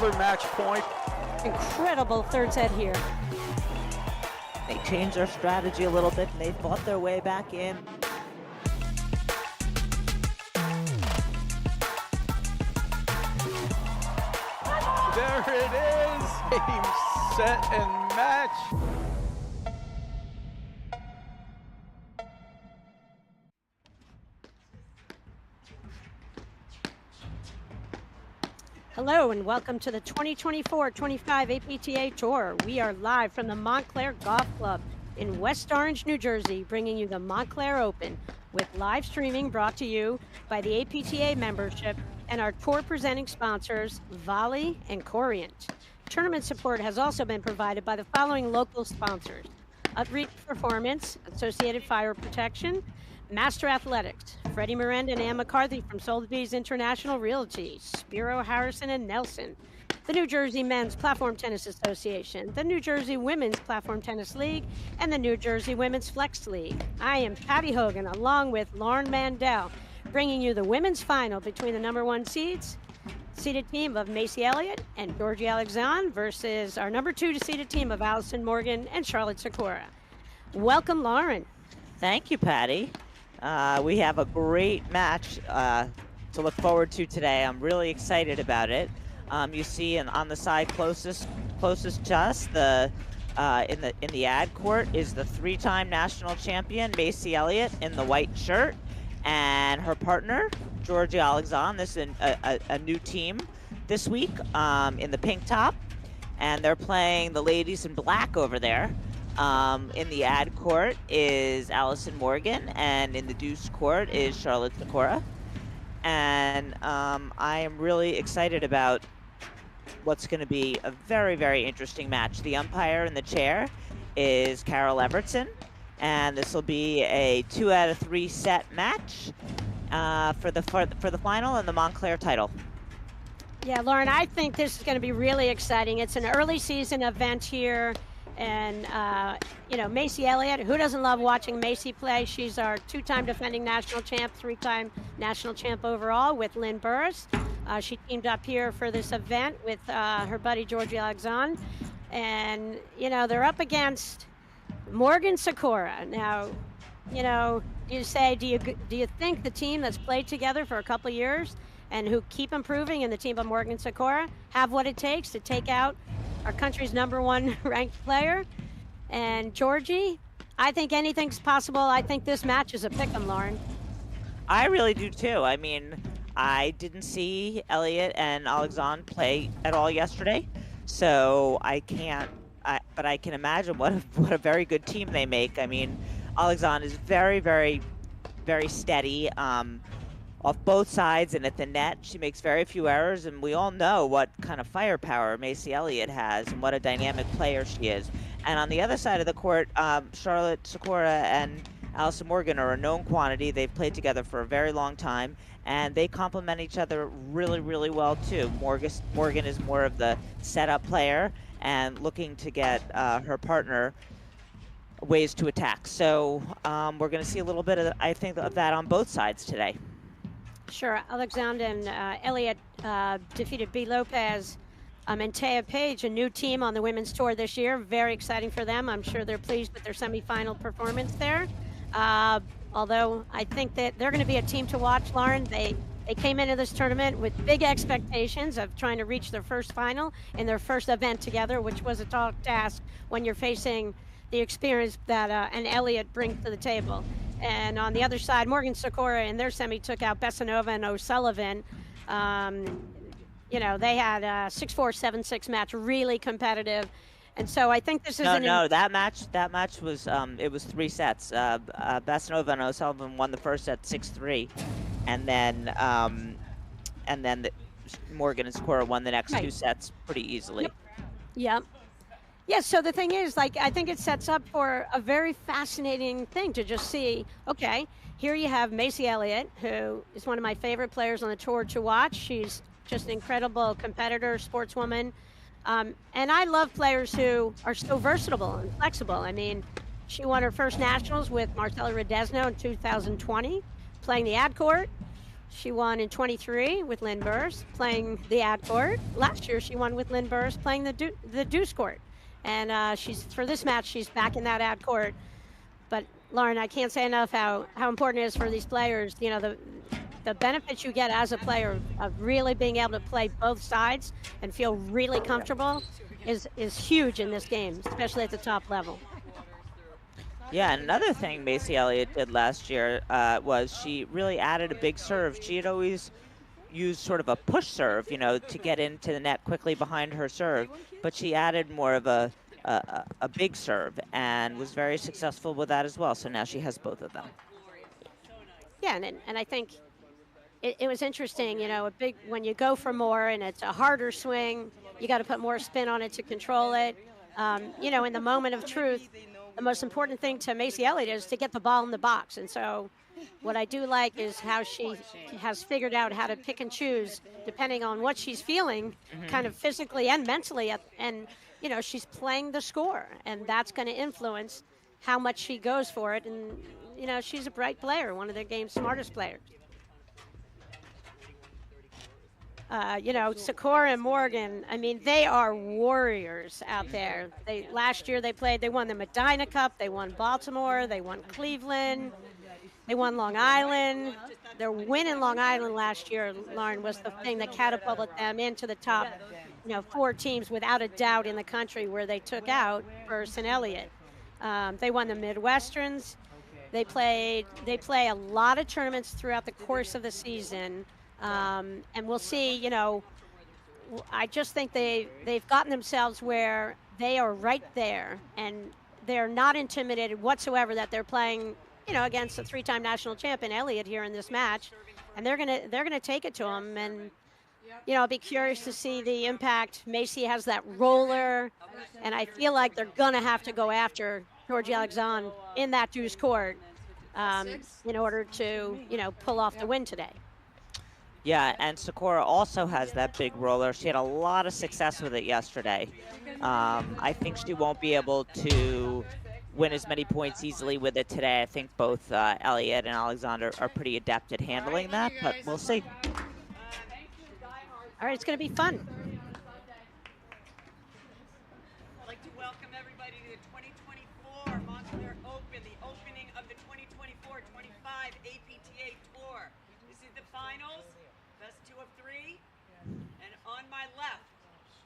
another match point. Incredible third set here. They changed their strategy a little bit and they fought their way back in. There it is. Game, set, and match. Hello and welcome to the 2024-25 APTA Tour. We are live from the Montclair Golf Club in West Orange, New Jersey, bringing you the Montclair Open with live streaming brought to you by the APTA membership and our tour presenting sponsors, Volley and Corient. Tournament support has also been provided by the following local sponsors: Upreach Performance, Associated Fire Protection, Master Athletics, Freddie Miranda and Ann McCarthy from Sotheby's International Realty, Spiro Harrison and Nelson, the New Jersey Men's Platform Tennis Association, the New Jersey Women's Platform Tennis League, and the New Jersey Women's Flex League. I am Patty Hogan, along with Lauren Mandel, bringing you the women's final between the number one seeded team of Macy Elliott and Georgie Alexandre versus our number two seeded team of Allison Morgan and Charlotte Sikora. Welcome, Lauren. Thank you, Patty. We have a great match to look forward to today. I'm really excited about it. You see, on the side closest to us, in the ad court is the three-time national champion Macy Elliott in the white shirt, and her partner Georgie Alexandre. This is a new team this week in the pink top, and they're playing the ladies in black over there. In the ad court is Allison Morgan, and in the deuce court is Charlotte Sikora. And I am really excited about what's going to be a very, very interesting match. The umpire in the chair is Carol Evertson, and this will be a 2 out of 3 set match for the final and the Montclair title. Yeah, Lauren, I think this is going to be really exciting. It's an early season event here. And, Macy Elliott, who doesn't love watching Macy play? She's our two-time defending national champ, three-time national champ overall with Lynn Burris. She teamed up here for this event with her buddy Georgie Alexandre. And, they're up against Morgan Sikora. Now, do you think the team that's played together for a couple of years and who keep improving in the team of Morgan Sikora have what it takes to take out our country's number one ranked player? And Georgie, I think anything's possible. I think this match is a pick'em, Lauren. I really do too. I mean, I didn't see Elliott and Alexandre play at all yesterday, so but I can imagine what a very good team they make. I mean, Alexandre is very, very, very steady off both sides and at the net. She makes very few errors, and we all know what kind of firepower Macy Elliott has and what a dynamic player she is. And on the other side of the court, Charlotte Sikora and Allison Morgan are a known quantity. They've played together for a very long time, and they complement each other really, really well too. Morgan is more of the setup player and looking to get her partner ways to attack. So we're going to see a little bit of that on both sides today. Sure. Alexandre and Elliott defeated B. Lopez and Taya Page, a new team on the women's tour this year. Very exciting for them. I'm sure they're pleased with their semifinal performance there. Although I think that they're going to be a team to watch, Lauren. They came into this tournament with big expectations of trying to reach their first final in their first event together, which was a tall task when you're facing the experience that an Elliott brings to the table. And on the other side, Morgan Sikora in their semi took out Besanova and O'Sullivan. They had a 6-4, 7-6 match, really competitive. And so I think this is that match was it was 3 sets. Besanova and O'Sullivan won the first set 6-3, and then Morgan and Sikora won the next 2 sets pretty easily. Yep. Yeah, so the thing is, I think it sets up for a very fascinating thing to just see, okay, here you have Macy Elliott, who is one of my favorite players on the tour to watch. She's just an incredible competitor, sportswoman. And I love players who are so versatile and flexible. I mean, she won her first nationals with Marcella Redesno in 2020, playing the ad court. She won in 23 with Lynn Burrs playing the ad court. Last year she won with Lynn Burrs playing the deuce court. And she's for this match she's back in that ad court. But Lauren, I can't say enough how important it is for these players. You know, the benefits you get as a player of really being able to play both sides and feel really comfortable is huge in this game, especially at the top level. Yeah, another thing Macy Elliott did last year was she really added a big serve. She had always used sort of a push serve, you know, to get into the net quickly behind her serve, but she added more of a big serve and was very successful with that as well. So now she has both of them. Yeah, and I think it was interesting, you know, when you go for more and it's a harder swing, you got to put more spin on it to control it. You know, in the moment of truth, the most important thing to Macy Elliott is to get the ball in the box. And so what I do like is how she has figured out how to pick and choose depending on what she's feeling, kind of physically and mentally. And, you know, she's playing the score, and that's going to influence how much she goes for it. And, you know, she's a bright player, one of the game's smartest players. You know, Sikora and Morgan, I mean, they are warriors out there. Last year they won the Medina Cup, they won Baltimore, they won Cleveland, they won Long Island. Their win in Long Island last year, Lauren, was the thing that catapulted them into the top, you know, 4 teams without a doubt in the country, where they took out Burrs and Elliott. They won the Midwesterns. They play a lot of tournaments throughout the course of the season. And we'll see, you know, I just think they've gotten themselves where they are right there, and they're not intimidated whatsoever that they're playing, you know, against a 3-time national champion Elliott here in this match, and they're gonna take it to them. And, you know, I'll be curious to see the impact. Macy has that roller, and I feel like they're gonna have to go after Georgie Alexandre in that deuce court in order to, you know, pull off the win today. Yeah, and Sikora also has that big roller. She had a lot of success with it yesterday. I think she won't be able to win as many points easily with it today. I think both Elliott and Alexandre are pretty adept at handling that, but we'll see. All right, it's going to be fun. I'd like to welcome everybody to the 2024 Montclair Open, the opening of the 2024-25 APTA Tour. This is the finals, best 2 of 3. And on my left,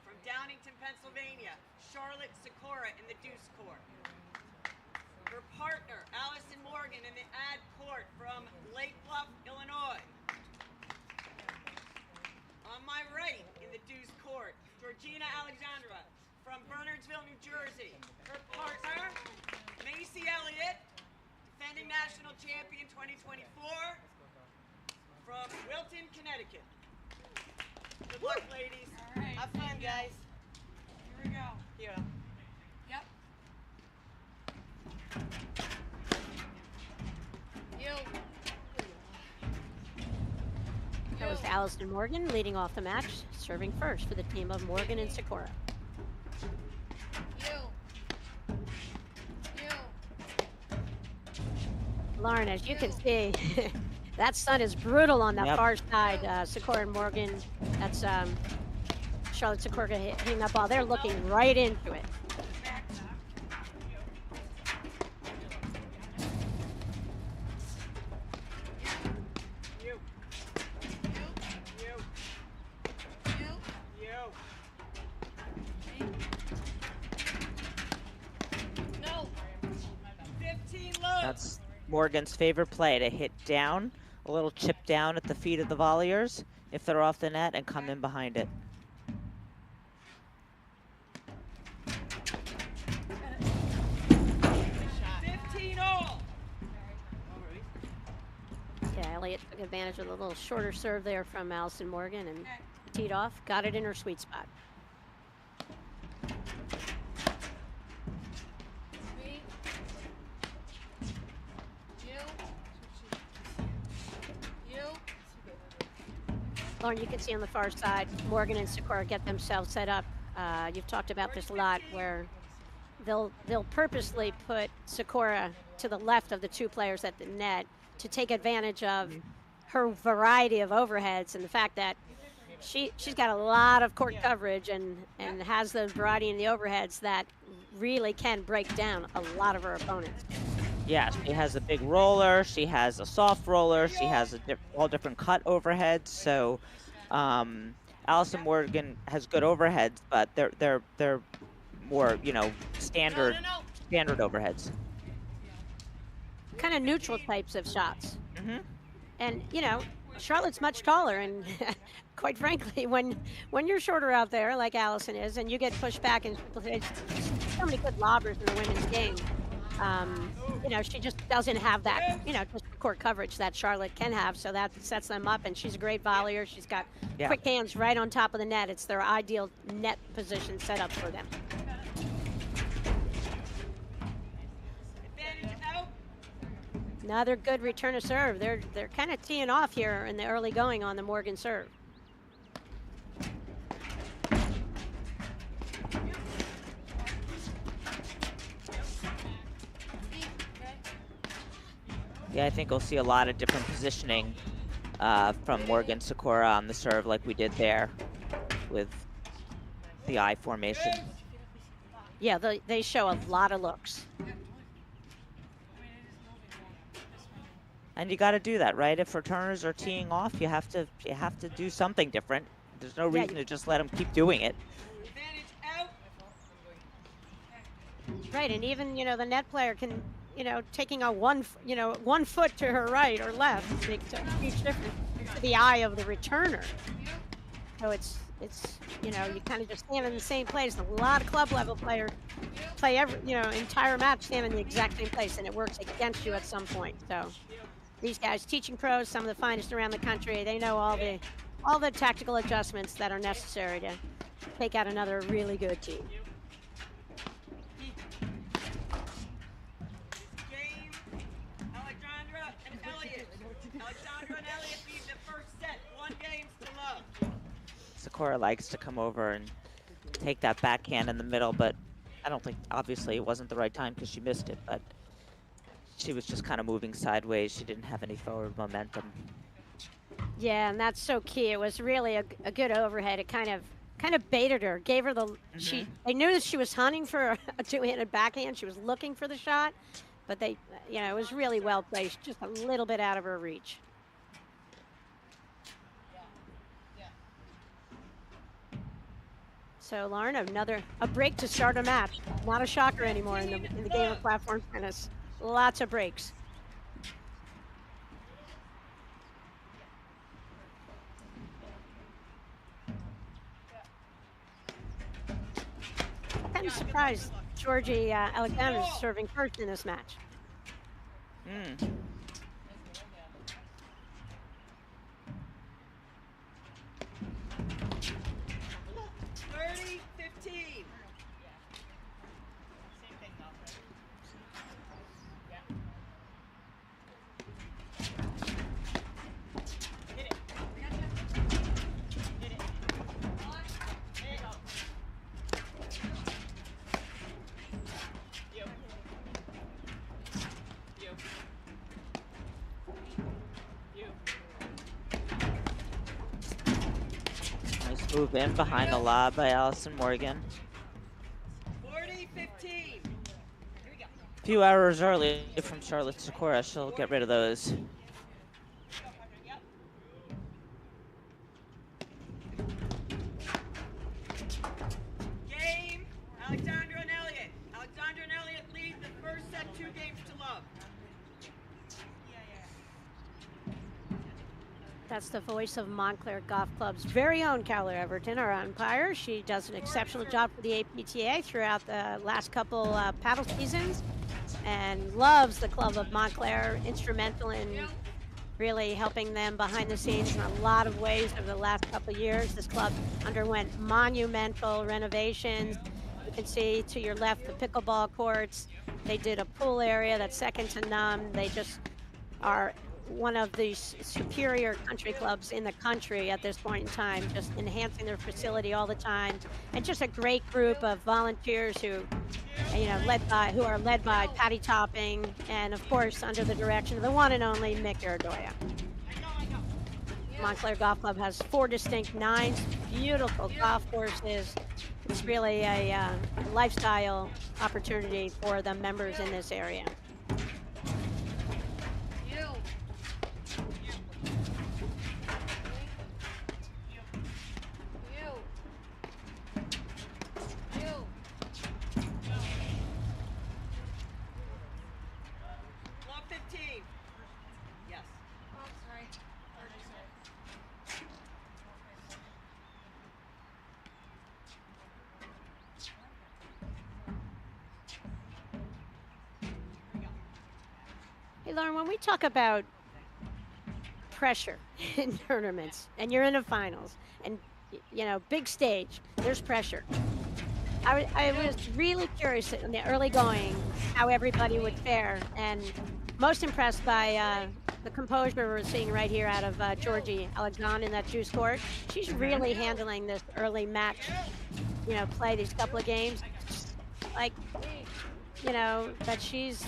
from Downington, Pennsylvania, Charlotte Sikora in the deuce court. Her partner, Allison Morgan, in the ad court from Lake Bluff, Illinois. On my right, in the deuce court, Georgina Alexandra from Bernardsville, New Jersey. Her partner, Macy Elliott, defending national champion 2024, from Wilton, Connecticut. Good luck, ladies. All right. Have fun, guys. Here we go. Here. Yep. You. That was Allison Morgan leading off the match, serving first for the team of Morgan and Sikora. You. You. Lauren, as you can see, that sun is brutal on the Yep. far side. Sikora and Morgan, that's Charlotte Sikora hitting that ball. They're looking right into it. You. You. You. You. You. No. 15 loads. That's Morgan's favorite play, to hit down, a little chip down at the feet of the volleyers if they're off the net, and come in behind it. Shot. 15 all. Yeah, Elliott took advantage of the little shorter serve there from Allison Morgan and teed off, got it in her sweet spot. Me. You. You. Lauren, you can see on the far side, Morgan and Sikora get themselves set up. You've talked about this a lot, where they'll purposely put Sikora to the left of the 2 players at the net to take advantage of her variety of overheads and the fact that she's got a lot of court coverage and has those variety in the overheads that really can break down a lot of her opponents. Yeah, she has a big roller. She has a soft roller. She has all different cut overheads. So, Allison Morgan has good overheads, but they're more, you know, standard overheads. Kind of neutral types of shots. Hmm. And you know, Charlotte's much taller, and quite frankly, when you're shorter out there like Allison is, and you get pushed back, and so many good lobbers in the women's game. You know, she just doesn't have that, you know, just court coverage that Charlotte can have, so that sets them up. And she's a great volleyer. She's got quick hands right on top of the net. It's their ideal net position set up for them. Another good return of serve. They're kind of teeing off here in the early going on the Morgan serve. Yeah, I think we'll see a lot of different positioning from Morgan Sikora on the serve like we did there with the I formation. Yeah, they show a lot of looks. And you got to do that, right? If returners are teeing off, you have to do something different. There's no reason to just let them keep doing it. Right, and even, you know, the net player can, you know, taking a one foot to her right or left makes a huge difference to the eye of the returner. So it's you know, you kind of just stand in the same place. A lot of club level players play every, you know, entire match stand in the exact same place, and it works against you at some point. So these guys, teaching pros, some of the finest around the country, they know all the tactical adjustments that are necessary to take out another really good team. Alexandra and Elliott. Alexandra and Elliott lead the first set. 1 game to love. Sikora likes to come over and take that backhand in the middle, but I don't think, obviously, it wasn't the right time because she missed it, but she was just kind of moving sideways. She didn't have any forward momentum. Yeah, and that's so key. It was really a good overhead. It kind of baited her, gave her the they knew that she was hunting for a two-handed backhand. She was looking for the shot, but they, you know, it was really well placed, just a little bit out of her reach. So Lauren, a break to start a match. Not a shocker anymore in the game of platform tennis. Lots of breaks. I'm surprised Georgie Alexandre is serving first in this match. 30-15. Nice move in behind the lob by Allison Morgan. 40-15. A few hours early from Charlotte Sikora. She'll get rid of those. Game. Alexandra and Elliott. Alexandra and Elliott lead the first set 2 games to love. That's the voice of Montclair Golf Club's very own Cowler Everton, our umpire. She does an exceptional job for the APTA throughout the last couple paddle seasons and loves the club of Montclair, instrumental in really helping them behind the scenes in a lot of ways over the last couple of years. This club underwent monumental renovations. You can see to your left the pickleball courts. They did a pool area that's second to none. They just are one of the superior country clubs in the country at this point in time, just enhancing their facility all the time, and just a great group of volunteers who, you know, are led by Patty Topping, and of course under the direction of the one and only Mick Iradoya. Montclair Golf Club has 4 distinct nines, beautiful golf courses. It's really a lifestyle opportunity for the members in this area. You. You. You. 15. Yes. Oh, sorry. Hey, Lauren, when we talk about pressure in tournaments and you're in the finals and, you know, big stage, there's pressure. I was really curious in the early going how everybody would fare, and most impressed by the composure we're seeing right here out of Georgie Alexandre in that juice court. She's really handling this early match, you know, play these couple of games. Like, you know, that she's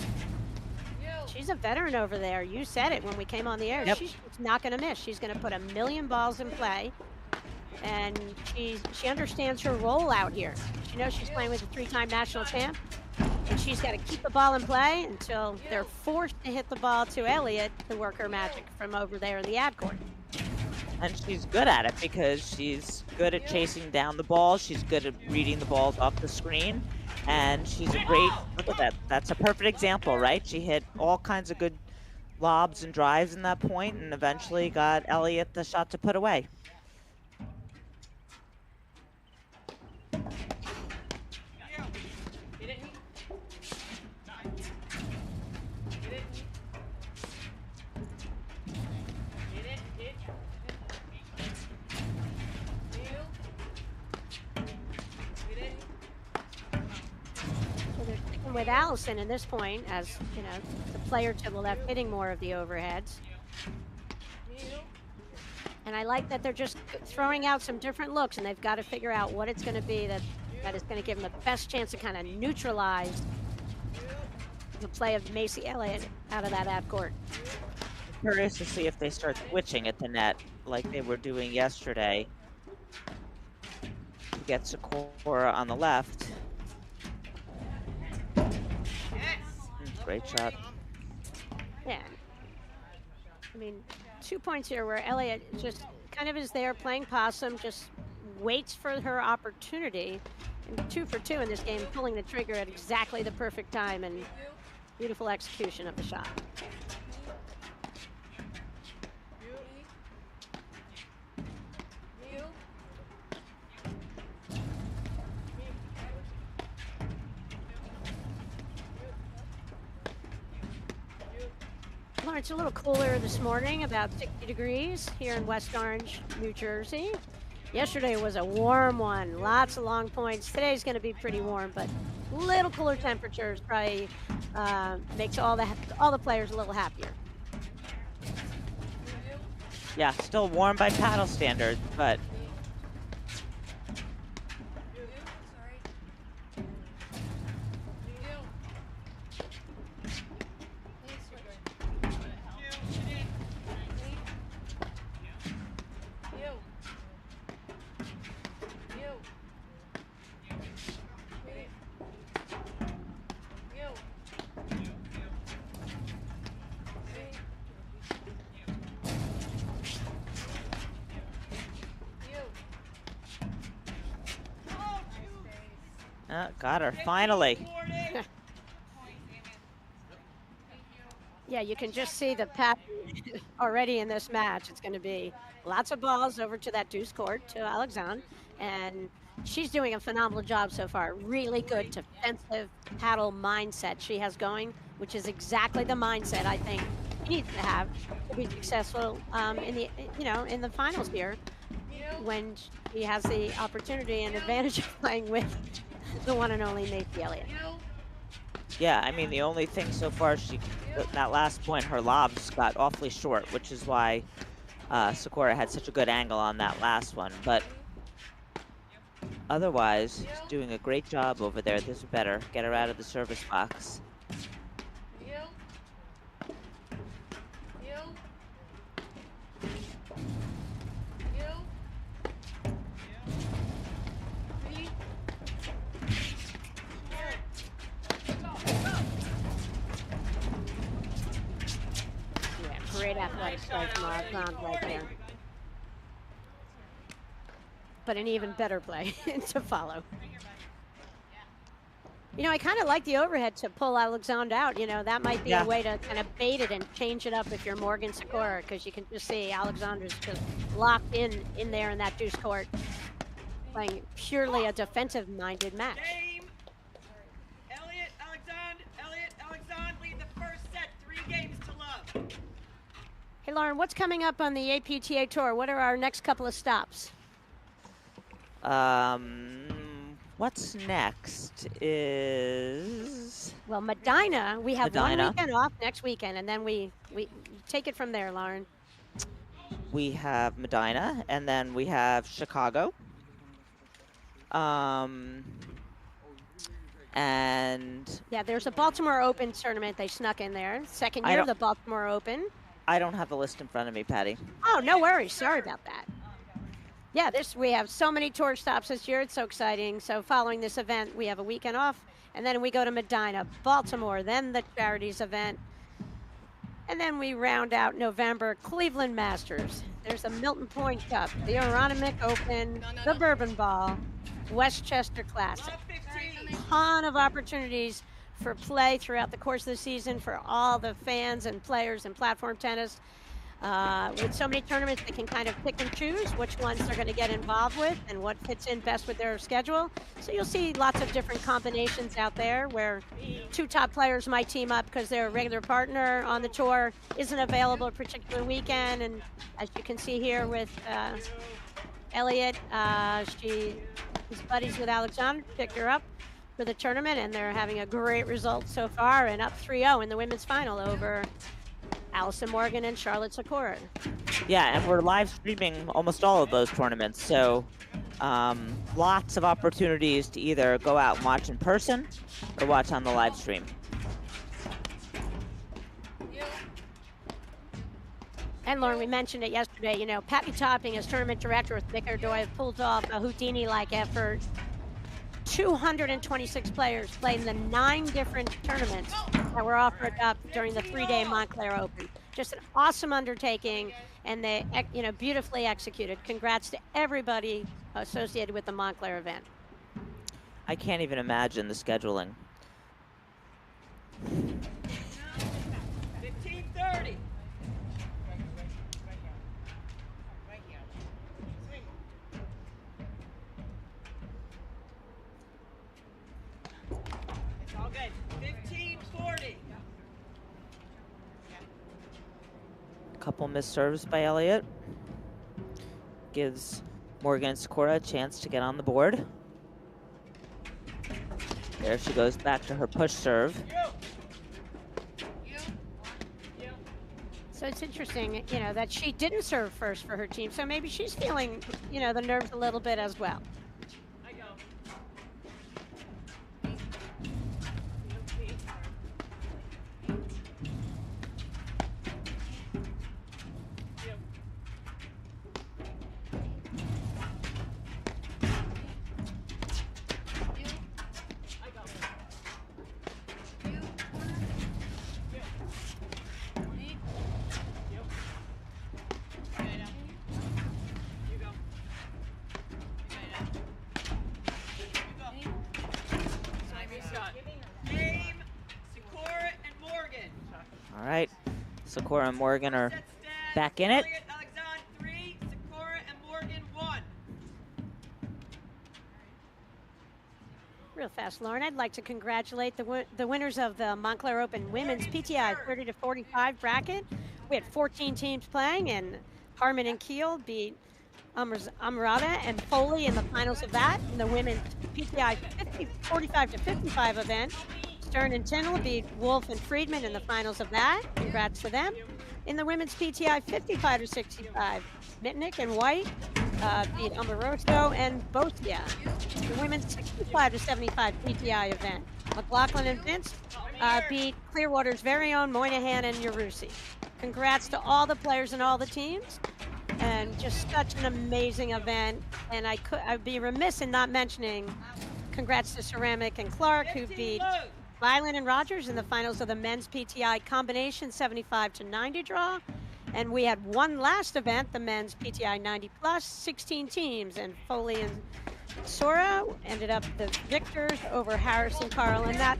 a veteran over there. You said it when we came on the air. Yep. She's not going to miss. She's going to put 1,000,000 balls in play. And she understands her role out here. She knows she's playing with a 3-time national champ, and she's got to keep the ball in play until they're forced to hit the ball to Elliott to work her magic from over there in the ad court. And she's good at it because she's good at chasing down the ball. She's good at reading the balls off the screen. And she's a great, look at that. That's a perfect example, right? She hit all kinds of good lobs and drives in that point and eventually got Elliott the shot to put away. Hit it. Hit it. Hit it. Hit. Hit it. So they're sticking with Allison in this point as, you know, the player to the left hitting more of the overheads. And I like that they're just throwing out some different looks, and they've got to figure out what it's going to be that is going to give them the best chance to kind of neutralize the play of Macy Elliott out of that ad court. Curious to see if they start switching at the net like they were doing yesterday. To get Sikora on the left. Great shot. Yeah. I mean, 2 points here where Elliott just kind of is there playing possum, just waits for her opportunity. And 2 for 2 in this game, pulling the trigger at exactly the perfect time, and beautiful execution of the shot. Lauren, it's a little cooler this morning, about 60 degrees here in West Orange, New Jersey. Yesterday was a warm one, lots of long points. Today's going to be pretty warm, but little cooler temperatures probably makes all the players a little happier. Yeah, still warm by paddle standards, but got her, finally. Yeah, you can just see the pattern already in this match. It's going to be lots of balls over to that deuce court to Alexandre, and she's doing a phenomenal job so far. Really good defensive paddle mindset she has going, which is exactly the mindset I think she needs to have to be successful in the finals here, when she has the opportunity and advantage of playing with the one and only Macy Elliott. Yeah, I mean, the only thing so far, that last point, her lobs got awfully short, which is why Sikora had such a good angle on that last one. But otherwise, she's doing a great job over there. This is better. Get her out of the service box. great athletic play from Alexandre right there. But an even better play to follow. You know, I kind of like the overhead to pull Alexandre out. You know, that might be a way to kind of bait it and change it up if you're Morgan Sikora, because you can just see Alexandre's just locked in there in that deuce court, playing purely a defensive-minded match. Game. Elliott, Alexandre lead the first set, 3 games to love. Hey, Lauren, what's coming up on the APTA Tour? What are our next couple of stops? What's next is... Well, Medina, we have Medina. 1 weekend off next weekend, and then we take it from there, Lauren. We have Medina, and then we have Chicago. And Yeah, there's a Baltimore Open tournament they snuck in there. Second I year of don't- the Baltimore Open. I don't have the list in front of me, Patty. Oh, no worries. Sorry about that. Yeah, we have so many tour stops this year. It's so exciting. So following this event, we have a weekend off, and then we go to Medina, Baltimore, then the Charities event. And then we round out November, Cleveland Masters. There's a Milton Point Cup, the Aronimink Open, the Bourbon Ball, Westchester Classic. Love 15. Ton of opportunities for play throughout the course of the season for all the fans and players in platform tennis. With so many tournaments, they can kind of pick and choose which ones they're going to get involved with and what fits in best with their schedule. So you'll see lots of different combinations out there where 2 top players might team up because their regular partner on the tour isn't available a particular weekend. And as you can see here with Elliott, she is buddies with Alexandre, picked her up for the tournament, and they're having a great result so far and up 3-0 in the women's final over Allison Morgan and Charlotte Sikora. Yeah, and we're live streaming almost all of those tournaments, so lots of opportunities to either go out and watch in person or watch on the live stream. And Lauren, we mentioned it yesterday, you know, Patty Topping as tournament director with Vicar Doyle pulled off a Houdini-like effort. 226 players played in the 9 different tournaments that were offered up during the 3-day Montclair Open. Just an awesome undertaking, and they, you know, beautifully executed. Congrats to everybody associated with the Montclair event. I can't even imagine the scheduling. 15:30. It's all good. 15:40. Couple missed serves by Elliott. Gives Morgan and Sikora a chance to get on the board. There she goes back to her push serve. So it's interesting, you know, that she didn't serve first for her team. So maybe she's feeling, you know, the nerves a little bit as well. I go. Game, Sikora and Morgan. All right, Sikora and Morgan are Set stand, back in it. Elliott, Alexandre 3, Sikora and Morgan 1. Real fast, Lauren. I'd like to congratulate the winners of the Montclair Open Women's PTI 30 to 45 bracket. We had 14 teams playing, and Harmon and Keel beat Amrata and Foley in the finals of that. In the women's PTI 45 to 55 event, Stern and Tindall beat Wolf and Friedman in the finals of that. Congrats to them. In the women's PTI 55 to 65, Mitnick and White beat Amoroso and Bosia. The women's 65 to 75 PTI event, McLaughlin and Vince beat Clearwater's very own Moynihan and Yarusi. Congrats to all the players and all the teams, and just such an amazing event. And I'd be remiss in not mentioning congrats to Ceramic and Clark, who 15 beat loads. Violin and Rogers in the finals of the men's PTI combination 75 to 90 draw. And we had one last event, the men's PTI 90 plus, 16 teams, and Foley and Sora ended up the victors over Harris and Carl in that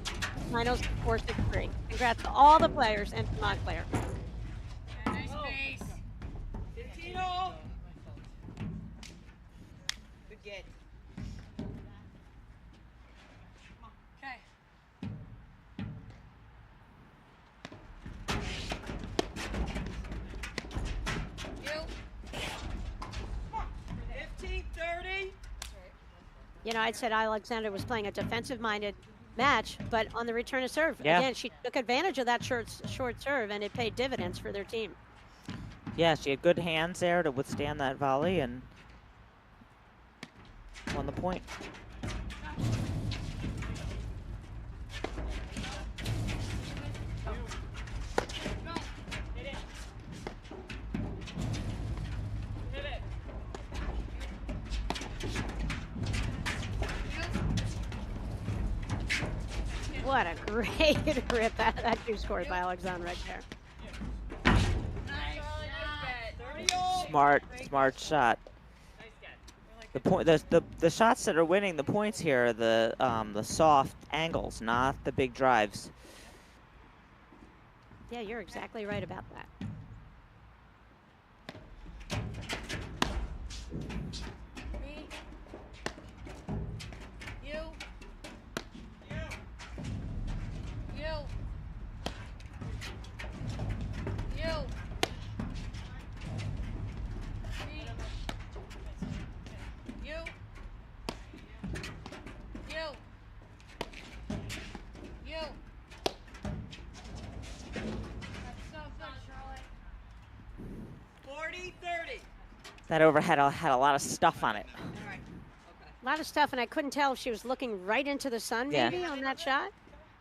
finals 4-6-3. Congrats to all the players and to Montclair. Nice base. 15 all. Good get. Okay. You. 15-30. You know, I'd said Alexandre was playing a defensive-minded match, but on the return of serve, Yeah. again, she took advantage of that short serve, and it paid dividends for their team. Yeah, she had good hands there to withstand that volley and won the point. What a great rip. That two scores by Alexandre right there. Nice. 30 all. Smart shot. The point, the shots that are winning the points here are the soft angles, not the big drives. Yeah, you're exactly right about that. Me. You. You. You. Me. You. You. You. That's so good, Charlotte. 40-30. That overhead had a lot of stuff on it. All right. Okay. A lot of stuff, and I couldn't tell if she was looking right into the sun, Yeah. maybe, on that shot.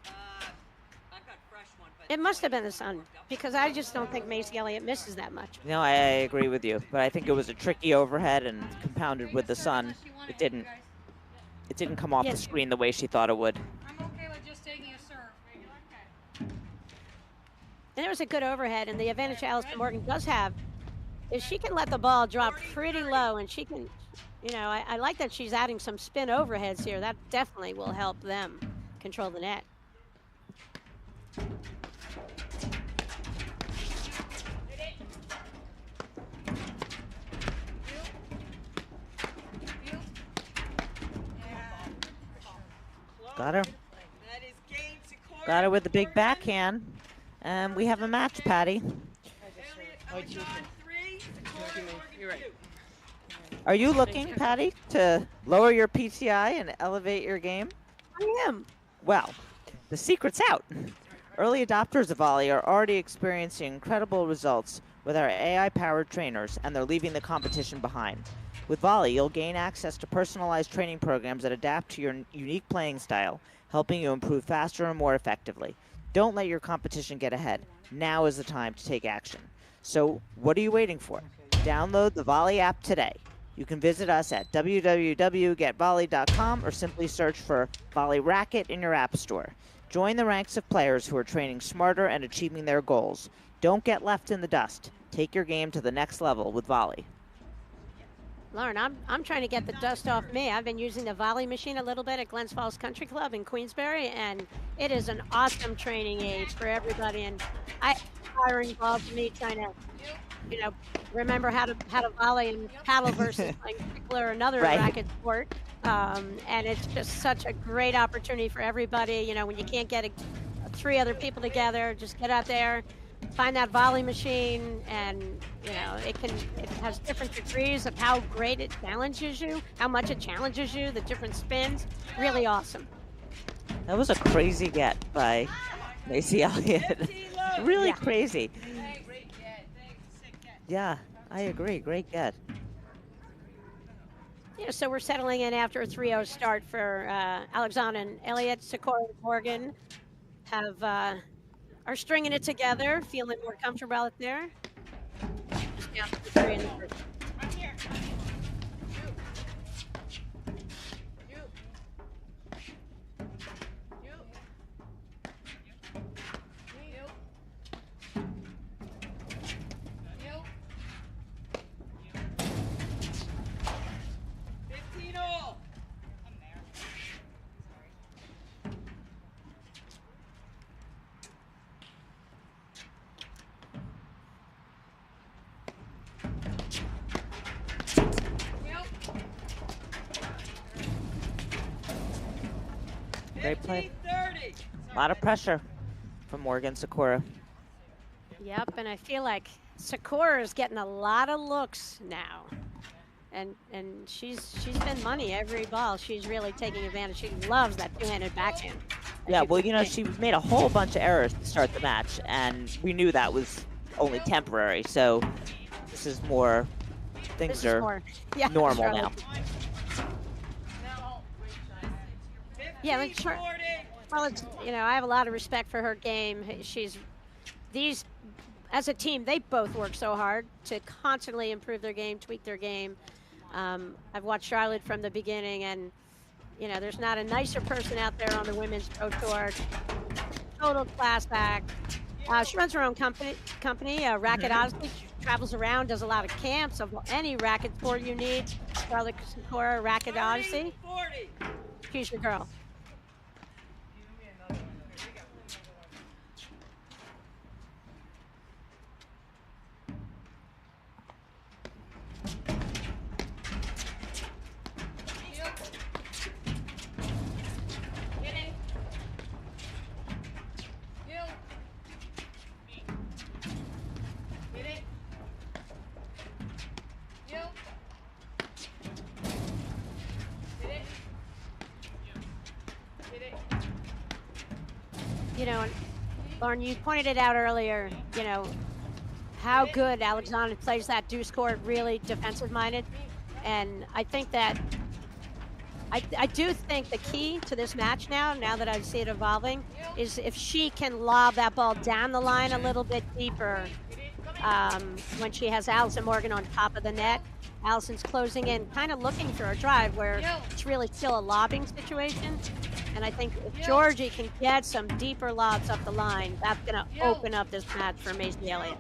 I've got fresh one, but It must have been the sun, because I just don't think Macy Elliott misses that much. No, I agree with you, but I think it was a tricky overhead and compounded with the sun. It didn't come off the Yes. screen the way she thought it would. I'm okay with just taking a serve. Okay. And there was a good overhead, and the advantage Allison Morgan does have is she can let the ball drop pretty low, and she can, you know, I like that she's adding some spin overheads here. That definitely will help them control the net. You. Got her. that is game Sikora. Got her with the big backhand. And we have a match, Patty. Elliott, Alexandre 3, Sikora, Morgan 2. Are you looking, Patty, to lower your PTI and elevate your game? I am. Well, the secret's out. Early adopters of volley are already experiencing incredible results with our AI-powered trainers, and they're leaving the competition behind. With volley, you'll gain access to personalized training programs that adapt to your unique playing style, helping you improve faster and more effectively. Don't let your competition get ahead. Now is the time to take action. So, what are you waiting for? Download the Volley app today. You can visit us at www.getvolley.com or simply search for Volley Racket in your app store. Join the ranks of players who are training smarter and achieving their goals. Don't get left in the dust. Take your game to the next level with Volley. Lauren, I'm trying to get the dust off me. I've been using the volley machine a little bit at Glens Falls Country Club in Queensbury, and it is an awesome training aid for everybody. And fire involved me trying to, you know, remember how to volley and paddle versus playing pickle or another Right. racket sport. And it's just such a great opportunity for everybody. You know, when you can't get 3 other people together, just get out there, find that volley machine, and you know it has different degrees of how great it challenges you, how much it challenges you, the different spins. Really awesome. That was a crazy get by Macy Elliott. 15 low. Really Yeah. crazy. Thanks. Great get. Thanks. Sick get. Yeah, I agree. Great get. Yeah, so we're settling in after a 3-0 start for Alexandre and Elliott. Sikora and Morgan are stringing it together, feeling more comfortable out there. Just down to 3 in the first. Great play. 15-30. A lot of pressure from Morgan Sikora. Yep, and I feel like Sikora is getting a lot of looks now. And she's been money every ball. She's really taking advantage. She loves that two-handed backhand. Yeah, well, you know, she made a whole bunch of errors to start the match, and we knew that was only temporary. So this is more, things are yeah, normal Charlotte. now. Yeah, like, sure. Well, it's, you know, I have a lot of respect for her game. As a team, they both work so hard to constantly improve their game, tweak their game. I've watched Charlotte from the beginning, and you know, there's not a nicer person out there on the women's pro tour. Total class act. She runs her own company, Racket Odyssey. She travels around, does a lot of camps of any racket sport you need. Charlotte Sikora, Racket Odyssey. 40. She's your girl. You know, and Lauren, you pointed it out earlier, you know, how good Alexandre plays that deuce court, really defensive-minded. And I think that, I do think the key to this match now that I see it evolving, is if she can lob that ball down the line a little bit deeper when she has Allison Morgan on top of the net. Allison's closing in, kind of looking for a drive where it's really still a lobbing situation. And I think if Georgie can get some deeper lobs up the line, that's going to open up this match for Maisie Elliott.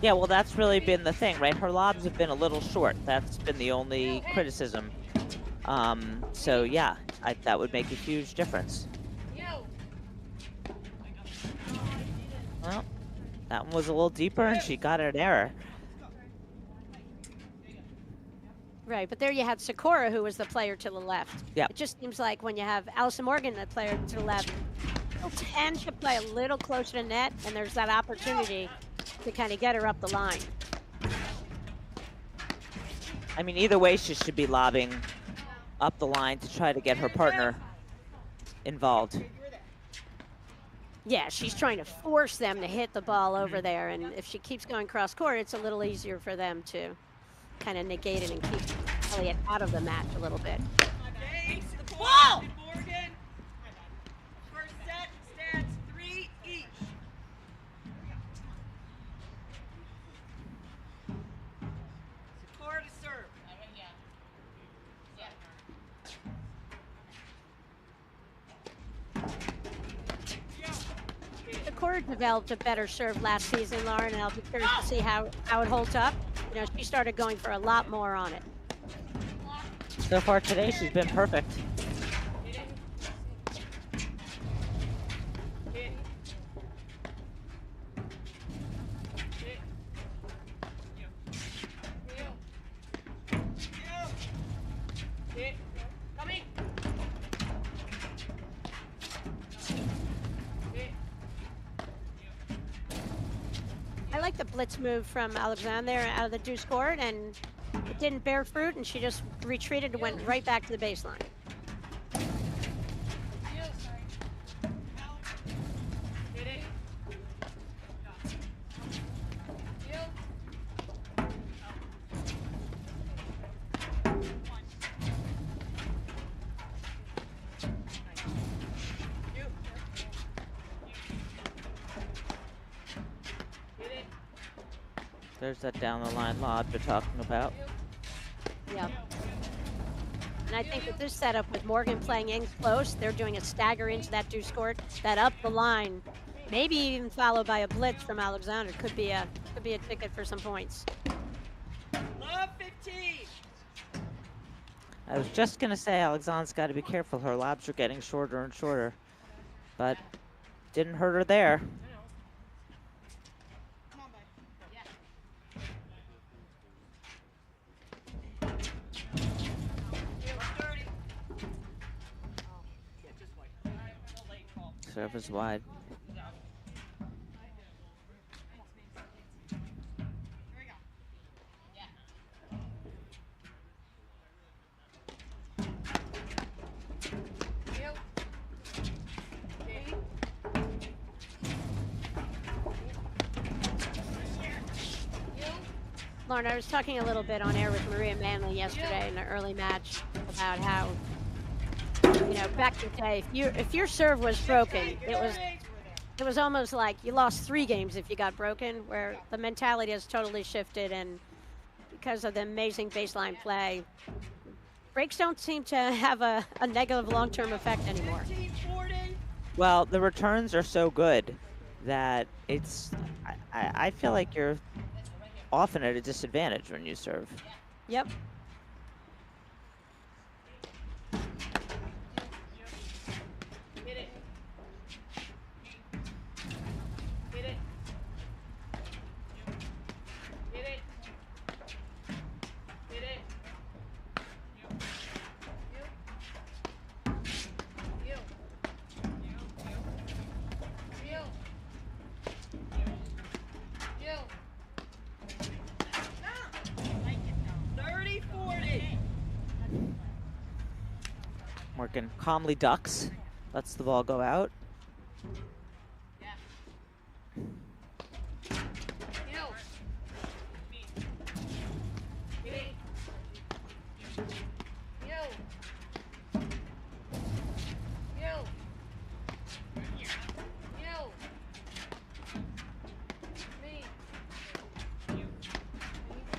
Yeah, well, that's really been the thing, right? Her lobs have been a little short. That's been the only criticism. So, yeah, that would make a huge difference. Well, that one was a little deeper, and she got an error. Right, but there you had Sikora, who was the player to the left. Yeah. It just seems like when you have Allison Morgan, the player to the left, she'll tend to play a little closer to net, and there's that opportunity to kind of get her up the line. I mean, either way, she should be lobbing up the line to try to get her partner involved. Yeah, she's trying to force them to hit the ball over there, and if she keeps going cross court, it's a little easier for them to kind of negate it and keep Elliott out of the match a little bit. Whoa! Morgan. First set stands 3 each. Sikora to serve. Sikora developed a better serve last season, Lauren, and I'll be curious to see how it holds up. You know, she started going for a lot more on it. So far today, she's been perfect. I like the blitz move from Alexandre out of the deuce court, and it didn't bear fruit, and she just retreated and went right back to the baseline. There's that down the line lob you're talking about. Yeah. And I think with this setup with Morgan playing in close, they're doing a stagger into that deuce court, that up the line, maybe even followed by a blitz from Alexandre could be a ticket for some points. Love 15. I was just gonna say Alexandre's got to be careful. Her lobs are getting shorter and shorter, but didn't hurt her there. Serve is wide. Lauren, I was talking a little bit on air with Maria Manley yesterday in the early match about how, you know, back in the day, if your serve was broken, it was almost like you lost 3 games if you got broken, where the mentality has totally shifted, and because of the amazing baseline play, breaks don't seem to have a negative long-term effect anymore. Well, the returns are so good that it's. I feel like you're often at a disadvantage when you serve. Yep. Hit it. Hit it. Hit it. Hit it. You. 30-40. Morgan calmly ducks, lets the ball go out.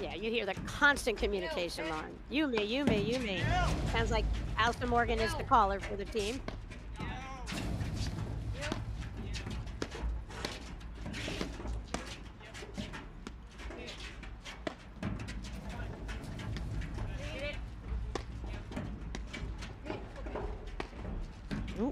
Yeah, you hear the constant communication, Lauren. You, me, you, me, you, me. Sounds like Alison Morgan is the caller for the team. Ooh.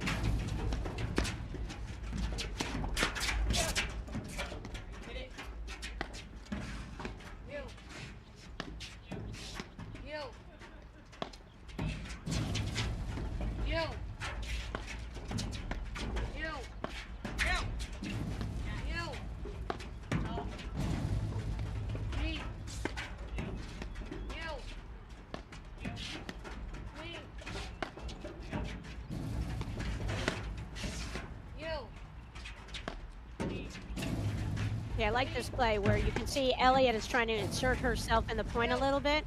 Yeah, I like this play where you can see Elliott is trying to insert herself in the point a little bit.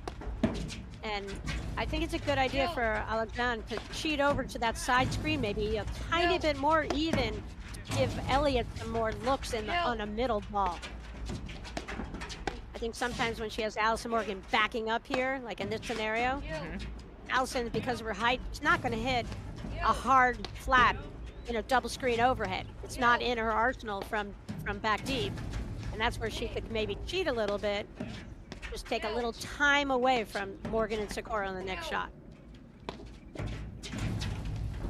And I think it's a good idea for Alexandre to cheat over to that side screen, maybe a tiny bit more even, give Elliott some more looks in on a middle ball. I think sometimes when she has Alison Morgan backing up here, like in this scenario, Alison, because of her height, is not going to hit a hard, flat, double screen overhead. It's not in her arsenal from back deep. And that's where she could maybe cheat a little bit, just take a little time away from Morgan and Sikora on the next shot.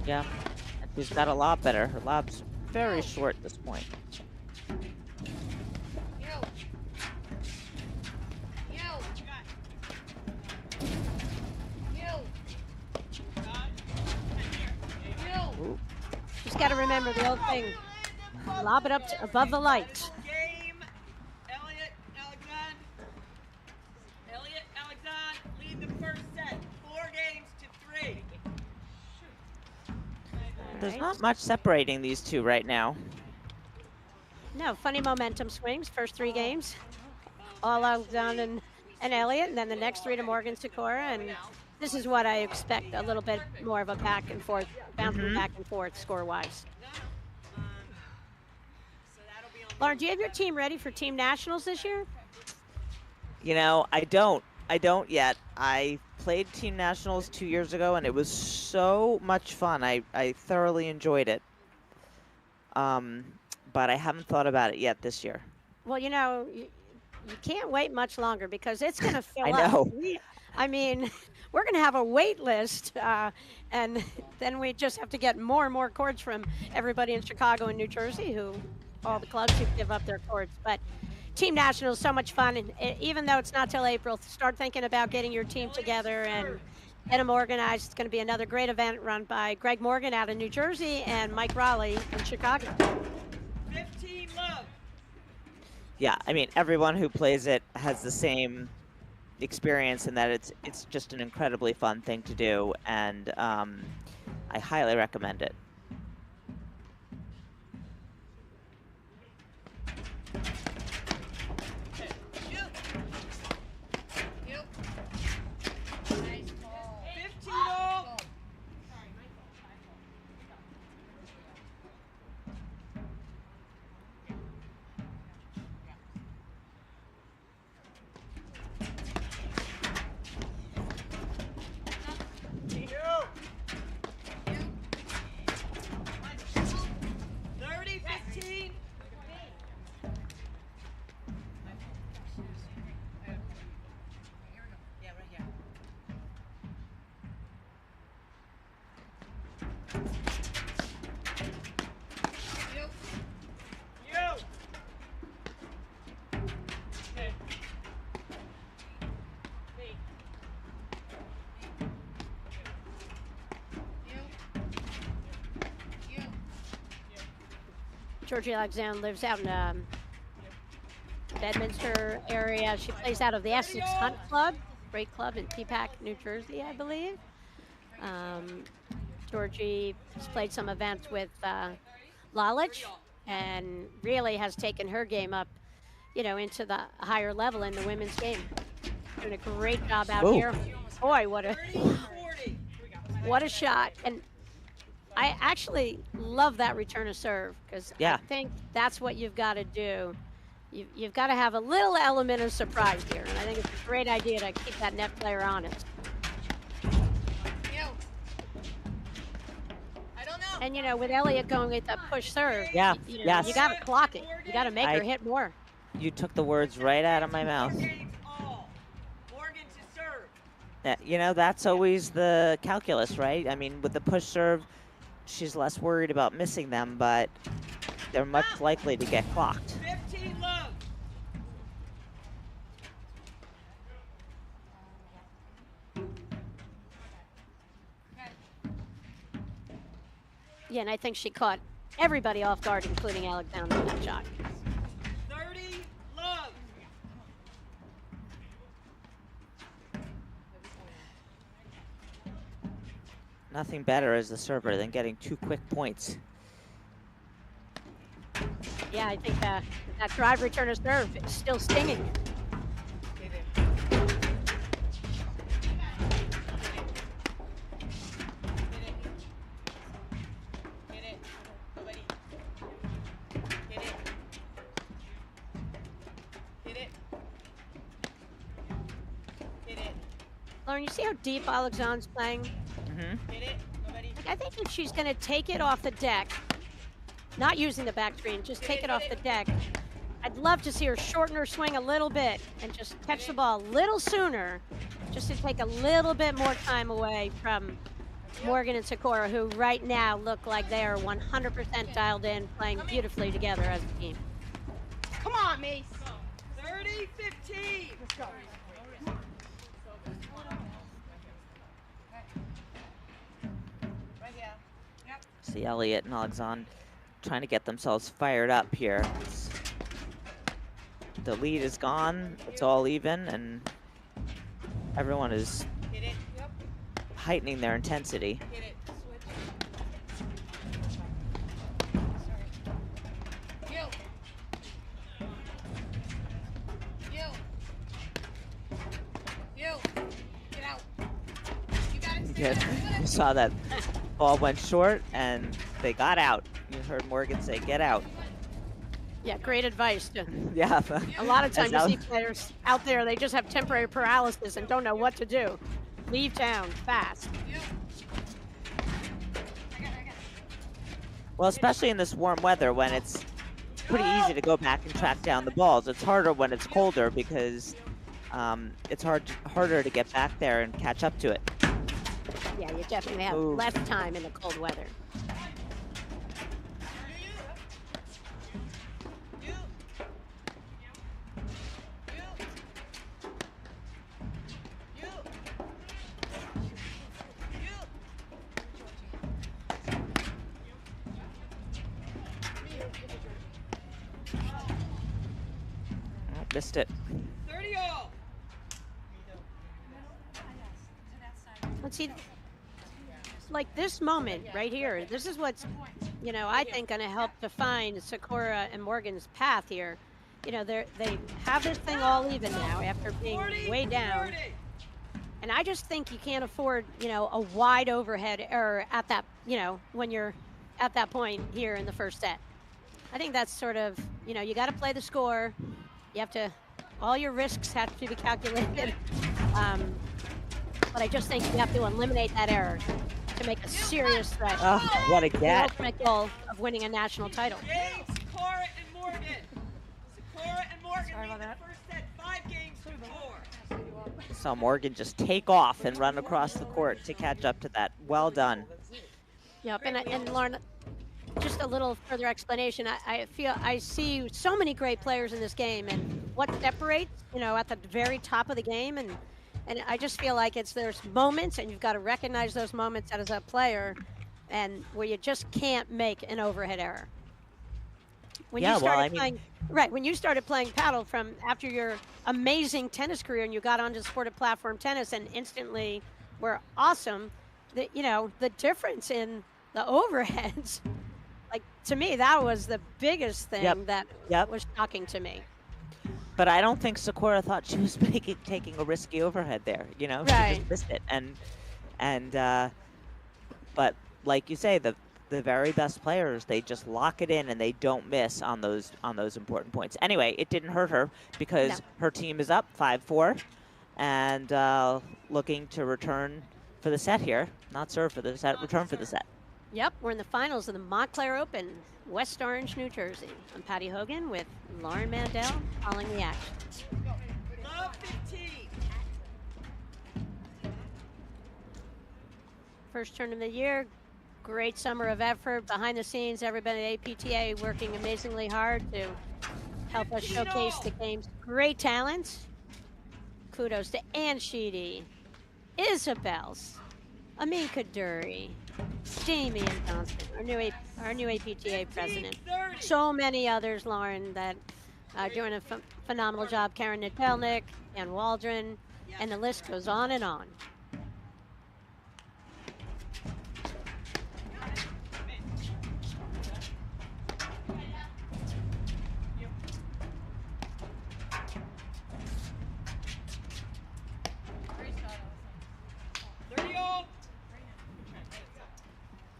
Yeah, she's got a lot better. Her lob's very short at this point. Ooh. Just got to remember the old thing, lob it up above the light. Game. Elliott, Alexandre. Elliott, Alexandre lead the first set. 4 games to 3. There's not much separating these two right now. No, funny momentum swings. First 3 games, all Alexandre and Elliott, and then the next 3 to Morgan, Sikora, and this is what I expect, a little bit more of a back and forth, bouncing back and forth score-wise. Lauren, do you have your team ready for Team Nationals this year? You know, I don't yet. I played Team Nationals 2 years ago, and it was so much fun. I thoroughly enjoyed it. But I haven't thought about it yet this year. Well, you can't wait much longer because it's going to fill I know. up. I mean, we're going to have a wait list, and then we just have to get more and more courts from everybody in Chicago and New Jersey, all the clubs who give up their courts. But Team Nationals, so much fun, and even though it's not till April, start thinking about getting your team together get them organized. It's going to be another great event run by Greg Morgan out of New Jersey and Mike Raleigh in Chicago. 15 love. Yeah, I mean, everyone who plays it has the same experience in that it's just an incredibly fun thing to do, and I highly recommend it. Nice ball. 15 all. Georgie Alexandre lives out in Bedminster area. She plays out of the Essex Hunt Club, great club in Peapack, New Jersey, I believe. Georgie has played some events with Lalich and really has taken her game up, you know, into the higher level in the women's game. Doing a great job out Whoa. here. Boy, what a 40. what a shot. And I actually love that return of serve because Yeah. I think that's what you've got to do. You've got to have a little element of surprise here, and I think it's a great idea to keep that net player honest. I don't know. And you know, with Elliott going with that push serve, Yeah, you know, yes. you got to clock it. You got to make her hit more. You took the words right out of my mouth. Games all. Morgan to serve. You know, that's always the calculus, right? I mean, with the push serve, she's less worried about missing them, but they're much likely to get clocked. 15 love. Yeah, and I think she caught everybody off guard, including Alexandre, in that shot. 30 love. Nothing better as the server than getting 2 quick points. Yeah, I think that drive return of serve is still stinging. Lauren, you see how deep Alexandre's playing? Mm-hmm. I think if she's going to take it off the deck, not using the back screen, just take it off the deck, I'd love to see her shorten her swing a little bit and just catch the ball a little sooner, just to take a little bit more time away from Morgan and Sikora, who right now look like they are 100% dialed in, playing beautifully together as a team. Come on, Mace. 30 15. Let's go. Right here. Yep. See Elliott and Alexandre trying to get themselves fired up here. The lead is gone. It's all even, and everyone is Hit it. Yep. heightening their intensity. Hit it. You. You. You. Get out. You got it. Good. You saw that ball went short, and they got out. You heard Morgan say, "Get out." Yeah, great advice. Yeah. A lot of times you As see players out there, they just have temporary paralysis and don't know what to do. Leave town fast. You. I got it. Well, especially in this warm weather when it's pretty easy to go back and track down the balls. It's harder when it's colder because it's harder to get back there and catch up to it. Yeah, you definitely have Ooh. less time in the cold weather. Missed it. 30 all. Let's see. Like this moment right here, this is what's, you know, I think going to help define Sikora and Morgan's path here. You know, they have this thing all even now after being 40, way down. 30. And I just think you can't afford, you know, a wide overhead error at that, you know, when you're at that point here in the first set. I think that's sort of, you know, you got to play the score. You have to, all your risks have to be calculated. But I just think you have to eliminate that error to make a serious threat. Oh, what a The get. ultimate goal of winning a national title. Games, Sikora and Morgan. Sikora and Morgan Sorry lead about the first set 5 games to 4. Saw Morgan just take off and run across the court to catch up to that. Well done. Yep, and Lauren, just a little further explanation. I see so many great players in this game, and what separates, you know, at the very top of the game, and I just feel like there's moments, and you've got to recognize those moments as a player, and where you just can't make an overhead error. When Yeah, you well, started I mean- playing, right? When you started playing paddle from after your amazing tennis career, and you got onto supported platform tennis, and instantly were awesome. You know, the difference in the overheads, like to me, that was the biggest thing that was shocking to me. But I don't think Sikora thought she was taking a risky overhead there. You know, she Right. just missed it. But like you say, the very best players, they just lock it in and they don't miss on those important points. Anyway, it didn't hurt her because her team is up 5-4 and looking to return for the set here. Not serve for the set, return for the set. Yep, we're in the finals of the Montclair Open, West Orange, New Jersey. I'm Patty Hogan with Lauren Mandel calling the action. Love 15. First tournament of the year, great summer of effort. Behind the scenes, everybody at APTA working amazingly hard to help us showcase the game's great talents. Kudos to Ann Sheedy, Isabels, Amin Kaduri, Damian Johnson, our new APTA president. 30. So many others, Lauren, that are doing a phenomenal job. Karen Nadelnik, Ann Waldron, and the list goes on and on.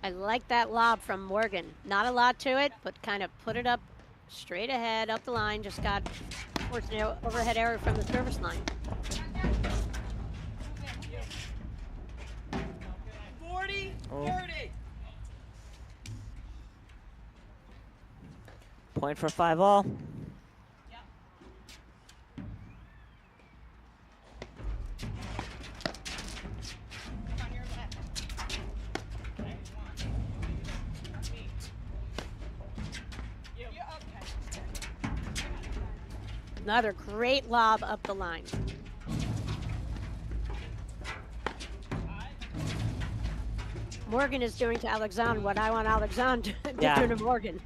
I like that lob from Morgan. Not a lot to it, but kind of put it up straight ahead, up the line. Just got, of course, an overhead error from the service line. 40, Oh. 30. Point for 5-all. Another great lob up the line. Morgan is doing to Alexandre what I want Alexandre to do to Morgan.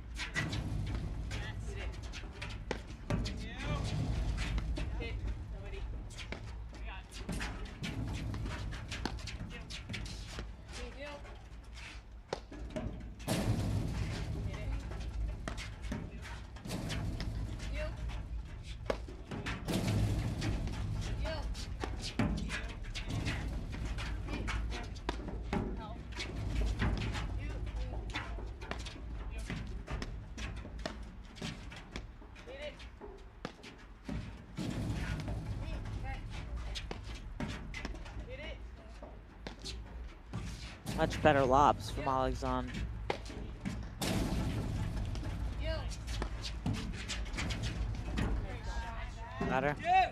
Much better lobs from Alexandre. Got her. Yeah.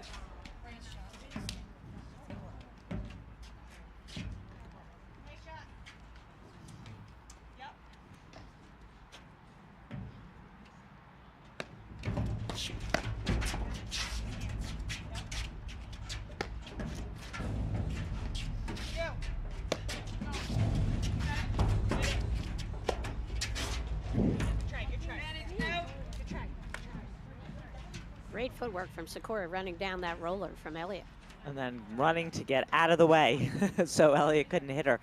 Great footwork from Sikora running down that roller from Elliott. And then running to get out of the way so Elliott couldn't hit her.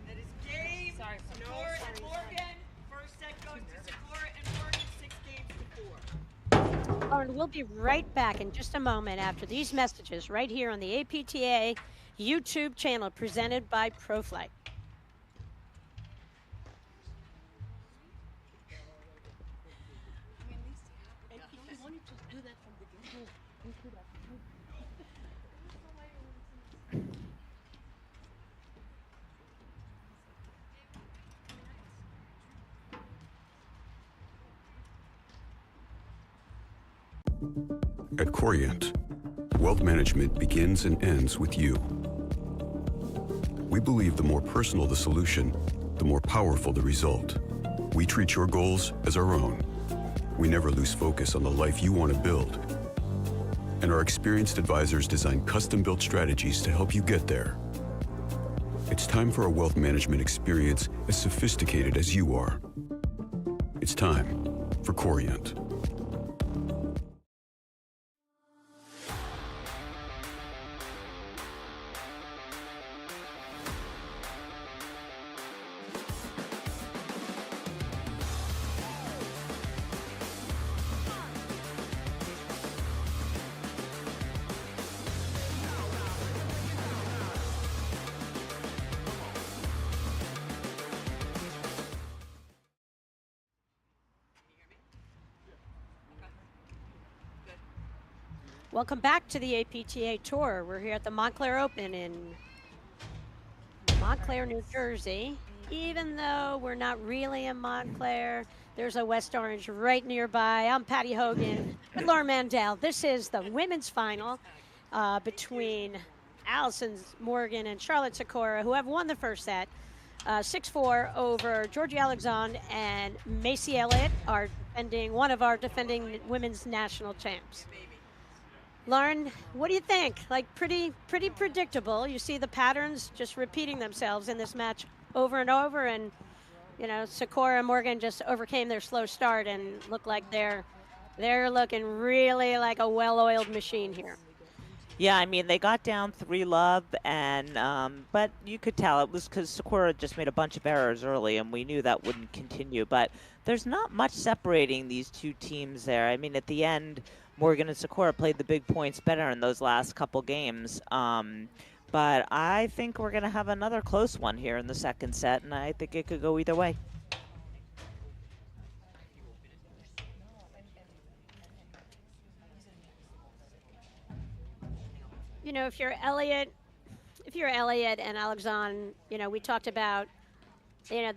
That is game. Sorry. Sikora and Morgan. First set goes to Sikora and Morgan, 6 games to 4. Lauren, we'll be right back in just a moment after these messages right here on the APTA YouTube channel presented by ProFlight. At Corient, wealth management begins and ends with you. We believe the more personal the solution, the more powerful the result. We treat your goals as our own. We never lose focus on the life you want to build. And our experienced advisors design custom-built strategies to help you get there. It's time for a wealth management experience as sophisticated as you are. It's time for Corient. Welcome back to the APTA Tour. We're here at the Montclair Open in Montclair, New Jersey. Even though we're not really in Montclair, there's a West Orange right nearby. I'm Patty Hogan with Laura Mandel. This is the women's final between Allison Morgan and Charlotte Sikora, who have won the first set. 6-4 over Georgie Alexandre and Macy Elliott, one of our defending women's national champs. Lauren, what do you think? Like pretty predictable. You see the patterns just repeating themselves in this match over and over, and you know, Sikora and Morgan just overcame their slow start and look like they're looking really like a well-oiled machine here. Yeah, I mean, they got down 3-love, and but you could tell it was because Sikora just made a bunch of errors early, and we knew that wouldn't continue. But there's not much separating these two teams there. I mean, at the end, Morgan and Sikora played the big points better in those last couple games. But I think we're going to have another close one here in the second set, and I think it could go either way. You know, if you're Elliott and Alexandre, you know, we talked about, you know,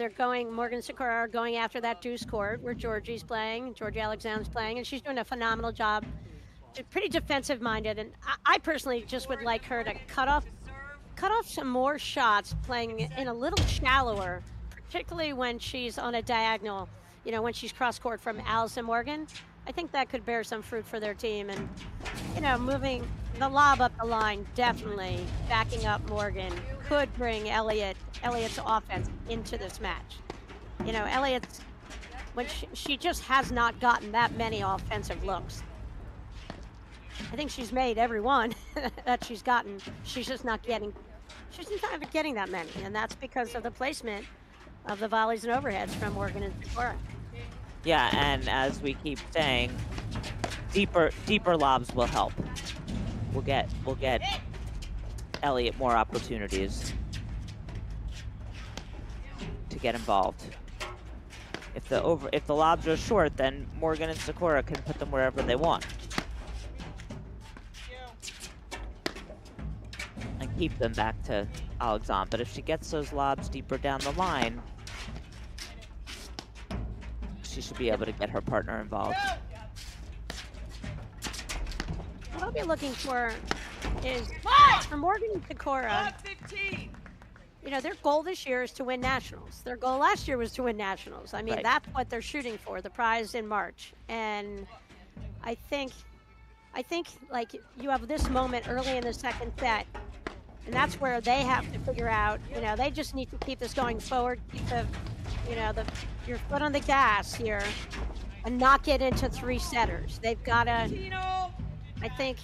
Morgan and Sikora are going after that deuce court where Georgie Alexandre's playing, and she's doing a phenomenal job. Pretty defensive minded, and I personally just would like her to cut off some more shots, playing in a little shallower, particularly when she's on a diagonal, you know, when she's cross court from Allison Morgan. I think that could bear some fruit for their team, and you know, moving the lob up the line, definitely backing up Morgan could bring Elliott's offense into this match. You know, Elliott's, when she just has not gotten that many offensive looks. I think she's made every one that she's gotten. She's just not getting that many, and that's because of the placement of the volleys and overheads from Morgan and Sikora. Yeah, and as we keep saying, deeper lobs will help. We'll get Elliott more opportunities to get involved. If the lobs are short, then Morgan and Sikora can put them wherever they want. And keep them back to Alexandre. But if she gets those lobs deeper down the line, she should be able to get her partner involved. What I'll be looking for is for Morgan and Sikora. 15. You know, their goal this year is to win nationals. Their goal last year was to win nationals. I mean, Right. That's what they're shooting for, the prize in March. And I think like you have this moment early in the second set And that's where they have to figure out, they just need to keep this going forward, keep your foot on the gas here, and not get into 3-setters. They've got to, I think,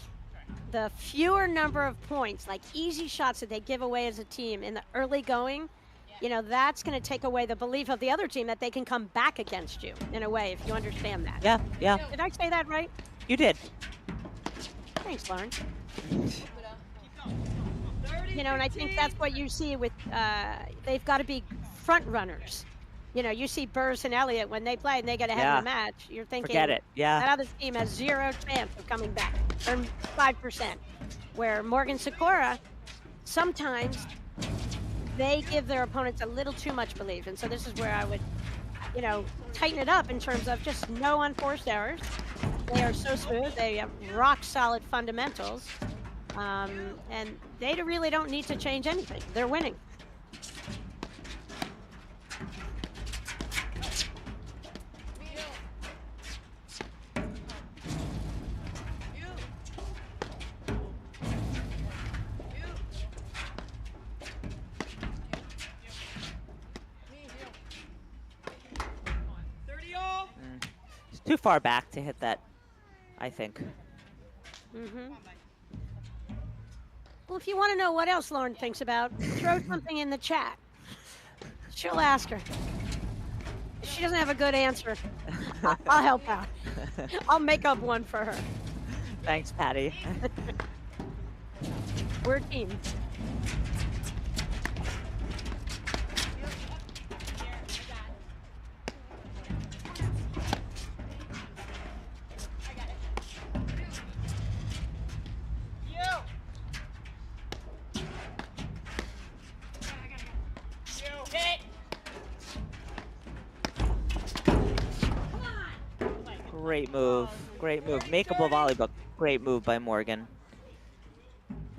the fewer number of points, like easy shots that they give away as a team in the early going, that's going to take away the belief of the other team that they can come back against you in a way, if you understand that. Yeah, yeah. Did I say that right? You did. Thanks, Lauren. And I think that's what you see with, they've got to be front runners. You see Burrs and Elliott when they play and they get ahead of the match. You're thinking, forget it. Yeah. That other team has 0 chance of coming back, or 5%. Where Morgan Sikora, sometimes they give their opponents a little too much belief. And so this is where I would, tighten it up in terms of just no unforced errors. They are so smooth. They have rock solid fundamentals. And they really don't need to change anything. They're winning. It's too far back to hit that, I think. Well, if you want to know what else Lauren thinks about, throw something in the chat. She'll ask her. If she doesn't have a good answer, I'll help out. I'll make up one for her. Thanks, Patty. We're a team. Great move. Great move. Makeable volley, but great move by Morgan.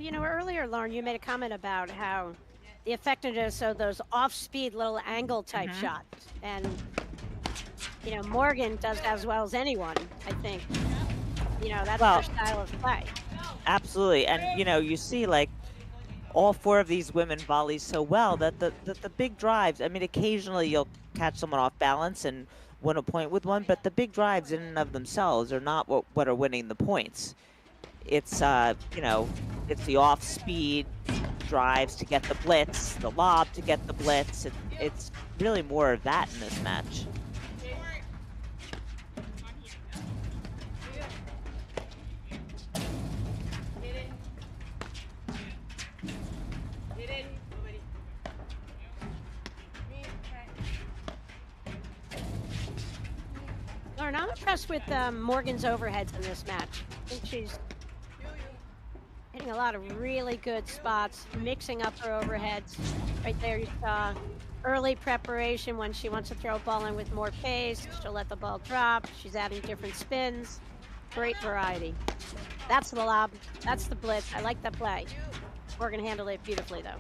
Earlier, Lauren, you made a comment about how the effectiveness of those off-speed little angle type shots. And, Morgan does as well as anyone, I think. That's her style of play. Absolutely. And, you see, like, all 4 of these women volley so well that the big drives, I mean, occasionally you'll catch someone off balance and win a point with one, but the big drives in and of themselves are not what are winning the points. It's, it's the off-speed drives to get the blitz, the lob to get the blitz. It's really more of that in this match. Lauren, I'm impressed with Morgan's overheads in this match. I think she's hitting a lot of really good spots, mixing up her overheads. Right there you saw early preparation when she wants to throw a ball in with more pace. She'll let the ball drop. She's adding different spins. Great variety. That's the lob. That's the blitz. I like the play. Morgan handled it beautifully, though.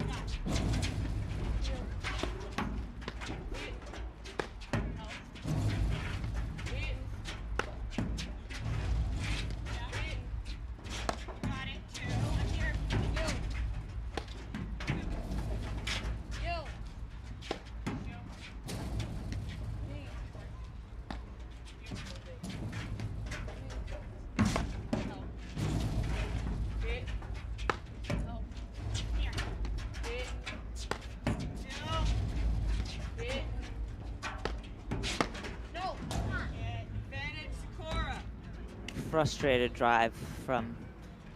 Frustrated drive from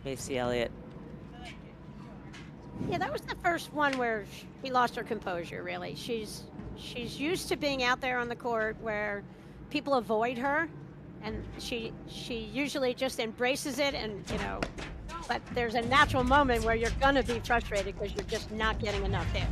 Macy Elliott. Yeah, that was the first one where she lost her composure, really. She's used to being out there on the court where people avoid her, and she usually just embraces it, and but there's a natural moment where you're gonna be frustrated because you're just not getting enough hit.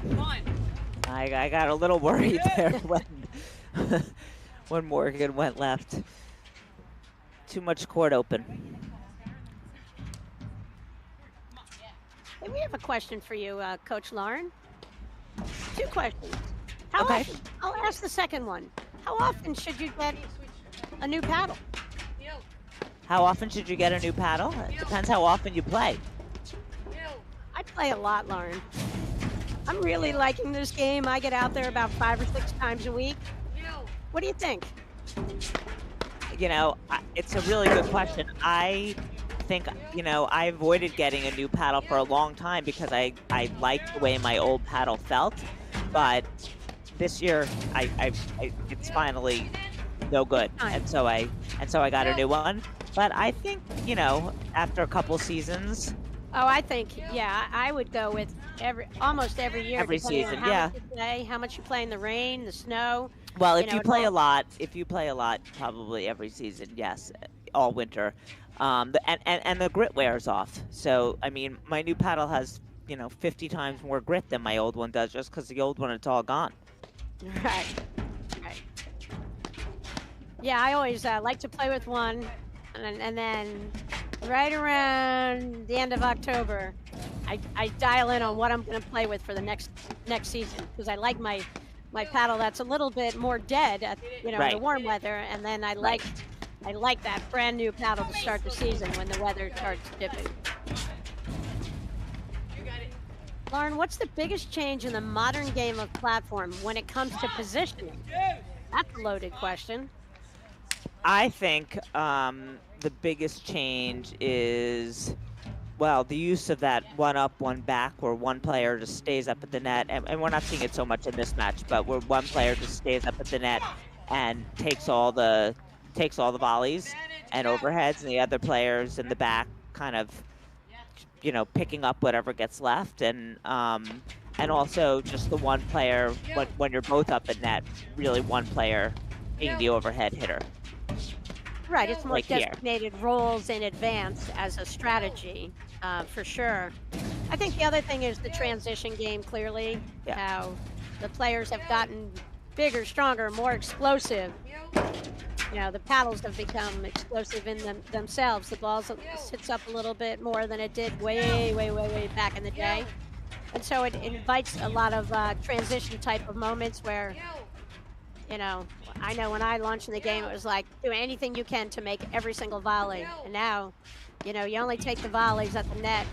One. I got a little worried there when when Morgan went left. Too much court open. Hey, we have a question for you, Coach Lauren. 2 questions. How Okay. often, I'll ask the second one. How often should you get a new paddle? How often should you get a new paddle? It depends how often you play. I play a lot, Lauren. I'm really liking this game. I get out there about 5 or 6 times a week. What do you think? You know, it's a really good question. I think, you know, I avoided getting a new paddle for a long time because I liked the way my old paddle felt. But this year, it's finally no good, and so I got a new one. But I think, you know, after a couple seasons, Oh, I think, yeah, I would go with almost every year. Every depending on season, how yeah. much you play, how much you play in the rain, the snow. well, You if know, you it play all- a lot, probably every season, yes, all winter. And the grit wears off. So, I mean, my new paddle has, you know, 50 times more grit than my old one does, just because the old one, it's all gone. Right. Right. Yeah, I always like to play with one, and then right around the end of October, I dial in on what I'm going to play with for the next season because I like my paddle that's a little bit more dead at, you know, in the Right. warm weather, and then I like that brand new paddle to start the season when the weather starts dipping. Lauren, what's the biggest change in the modern game of platform when it comes to positioning? That's a loaded question. I think the biggest change is, well, the use of that one up, one back, where one player just stays up at the net, and we're not seeing it so much in this match, but where one player just stays up at the net and takes all the volleys and overheads, and the other players in the back kind of, you know, picking up whatever gets left, and also just the one player when you're both up at net, really one player being the overhead hitter. Right, it's more Like here. designated roles in advance as a strategy, for sure. I think the other thing is the transition game, clearly, Yeah. how the players have gotten bigger, stronger, more explosive. You know, the paddles have become explosive in themselves. The ball sits up a little bit more than it did way, way, way, way back in the day. And so it invites a lot of transition type of moments where, you know, I know when I launched in the game, it was like, do anything you can to make every single volley. And now, you know, you only take the volleys at the net.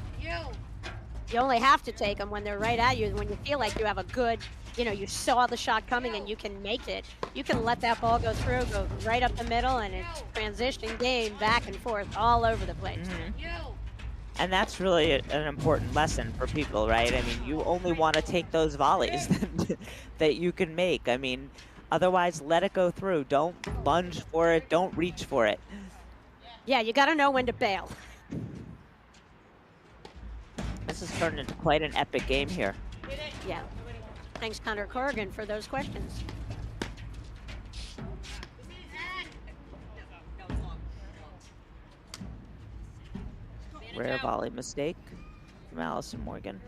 You only have to take them when they're right at you, when you feel like you have a good, you know, you saw the shot coming and you can make it. You can let that ball go through, go right up the middle, and it's transition game back and forth all over the place. And that's really an important lesson for people, right? I mean, you only want to take those volleys that you can make. I mean, otherwise, let it go through. Don't lunge for it. Don't reach for it. Yeah, you got to know when to bail. This has turned into quite an epic game here. Yeah. Thanks, Connor Corrigan, for those questions. Rare volley mistake from Allison Morgan.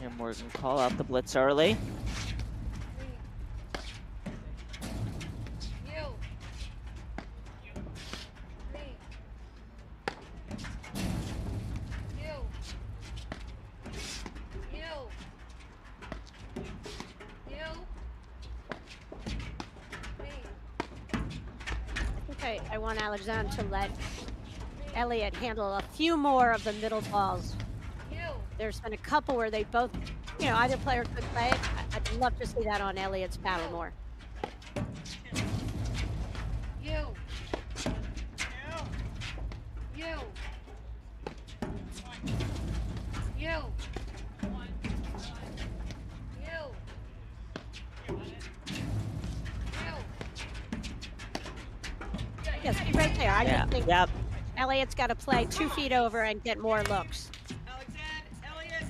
And Morgan call out the blitz early. I want Alexandre to let Elliott handle a few more of the middle balls. There's been a couple where they both, either player could play it. I'd love to see that on Elliott's paddle more. You. You. You. Yes, be right there. I Yeah. just think Yep. Elliott's got to play 2 feet over and get more looks. Alexandre, Elliott.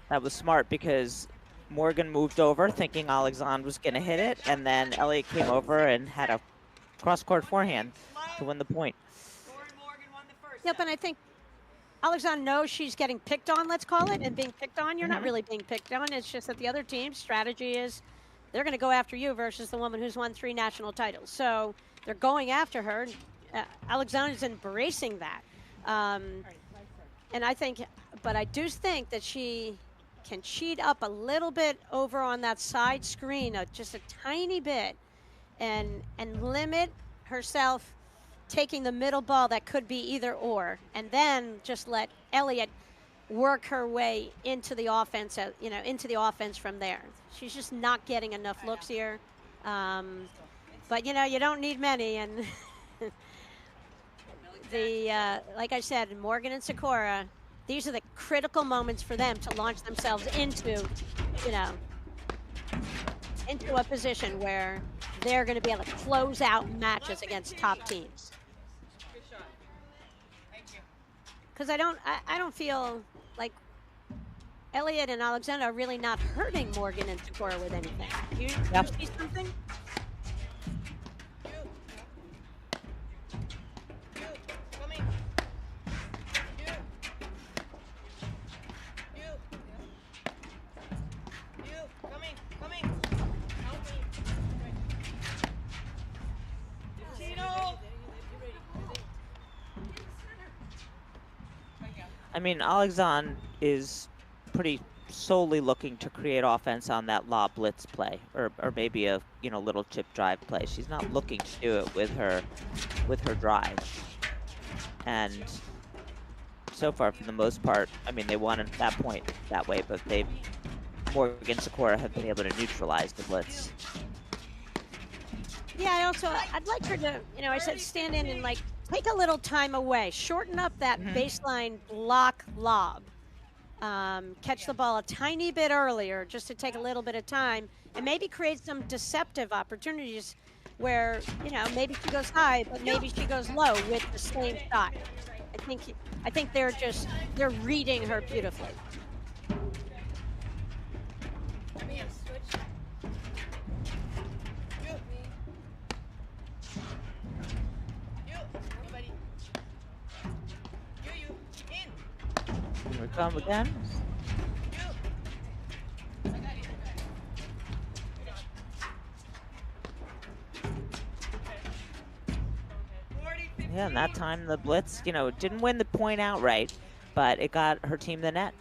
That was smart because Morgan moved over thinking Alexandre was going to hit it, and then Elliott came over and had a cross-court forehand to win the point. Lauren Morgan won the first. Yep, and I think Alexandre knows she's getting picked on, let's call it, and being picked on. You're not really being picked on. It's just that the other team's strategy is they're going to go after you versus the woman who's won 3 national titles. So they're going after her. Alexandre is embracing that. And I do think that she can cheat up a little bit over on that side screen, just a tiny bit, and limit herself taking the middle ball that could be either or, and then just let Elliott work her way into the offense, into the offense from there. She's just not getting enough looks here. But you don't need many, and like I said, Morgan and Sikora, these are the critical moments for them to launch themselves into, into a position where they're going to be able to close out matches against top teams. Because I don't feel like Elliott and Alexandre are really not hurting Morgan and Sikora with anything. You see something? I mean, Alexandre is pretty solely looking to create offense on that lob blitz play, or maybe a little chip drive play. She's not looking to do it with her drive. And so far, for the most part, I mean, they won at that point that way, but Morgan and Sikora have been able to neutralize the blitz. Yeah, I'd like her to, I said stand in and take a little time away, shorten up that baseline block lob, catch the ball a tiny bit earlier just to take a little bit of time, and maybe create some deceptive opportunities where, maybe she goes high, but maybe she goes low with the same shot. I think they're reading her beautifully. Here we come again. Yeah, and that time the blitz, didn't win the point outright, but it got her team the net.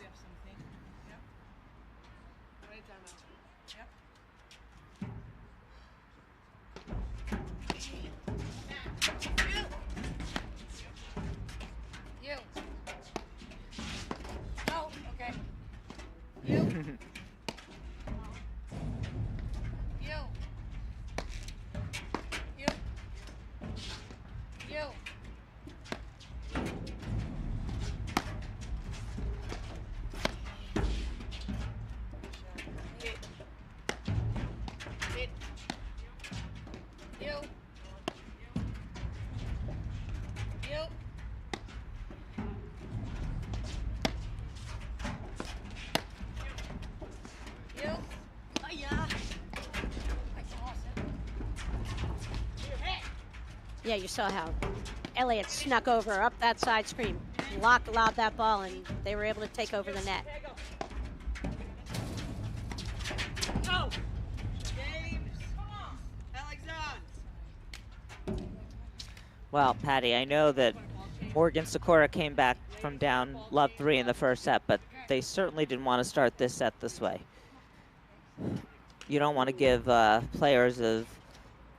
Yeah, you saw how Elliott snuck over up that side screen, lobbed that ball, and they were able to take over the net. Go! James! Alexandre! Well, Patty, I know that Morgan Sikora came back from down love 3 in the first set, but they certainly didn't want to start this set this way. You don't want to give players of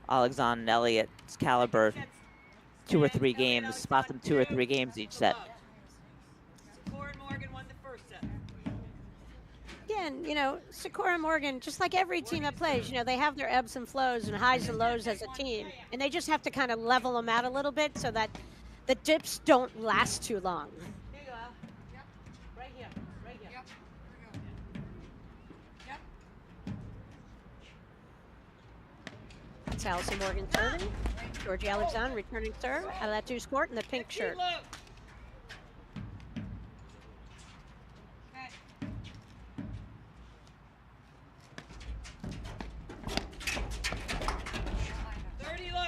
Alexandre and Elliott's caliber 2 or 3 games, spot them 2 or 3 games each set. Sikora and Morgan won the first set. Again, you know, Sikora and Morgan, just like every team that plays, you know, they have their ebbs and flows and highs and lows as a team, and they just have to kind of level them out a little bit so that the dips don't last too long. Here you go, Al. Yep. Right here. Right here. Yep. Yep. That's Allison Morgan serving. Georgie Alexandre returning serve out of that deuce court in the pink shirt. Low. Okay. 30 low.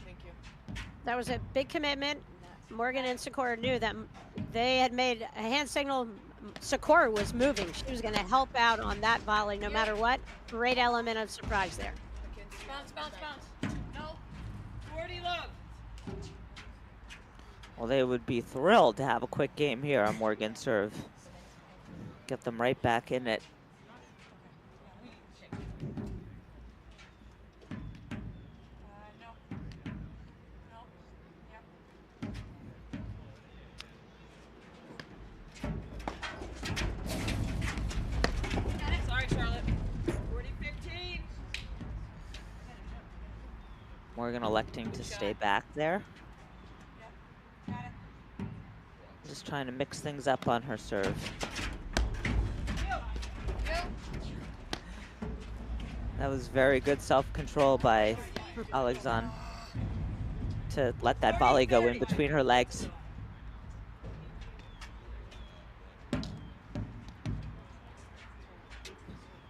Thank you. That was a big commitment. Morgan and Sikora knew that they had made a hand signal. Sikora was moving. She was going to help out on that volley no matter what. Great element of surprise there. Bounce, bounce, bounce. No. 40 low. Well, they would be thrilled to have a quick game here on Morgan's serve. Get them right back in it. No. No. Yep. Sorry, Charlotte. 40-15. Morgan electing to stay back there. Got it. Just trying to mix things up on her serve. You. That was very good self-control by Alexandre to let that volley go in between her legs.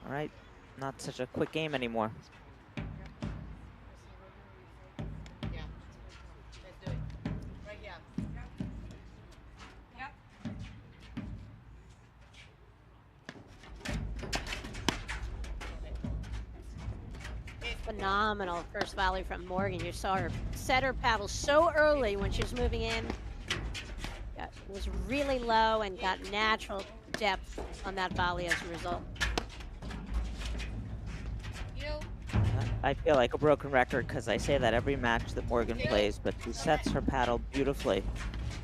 All right, not such a quick game anymore. Yeah. Let's do it. Right here. Yep. Phenomenal first volley from Morgan. You saw her set her paddle so early when she was moving in. Was really low and got natural depth on that volley as a result. You. I feel like a broken record because I say that every match that Morgan plays, but she sets her paddle beautifully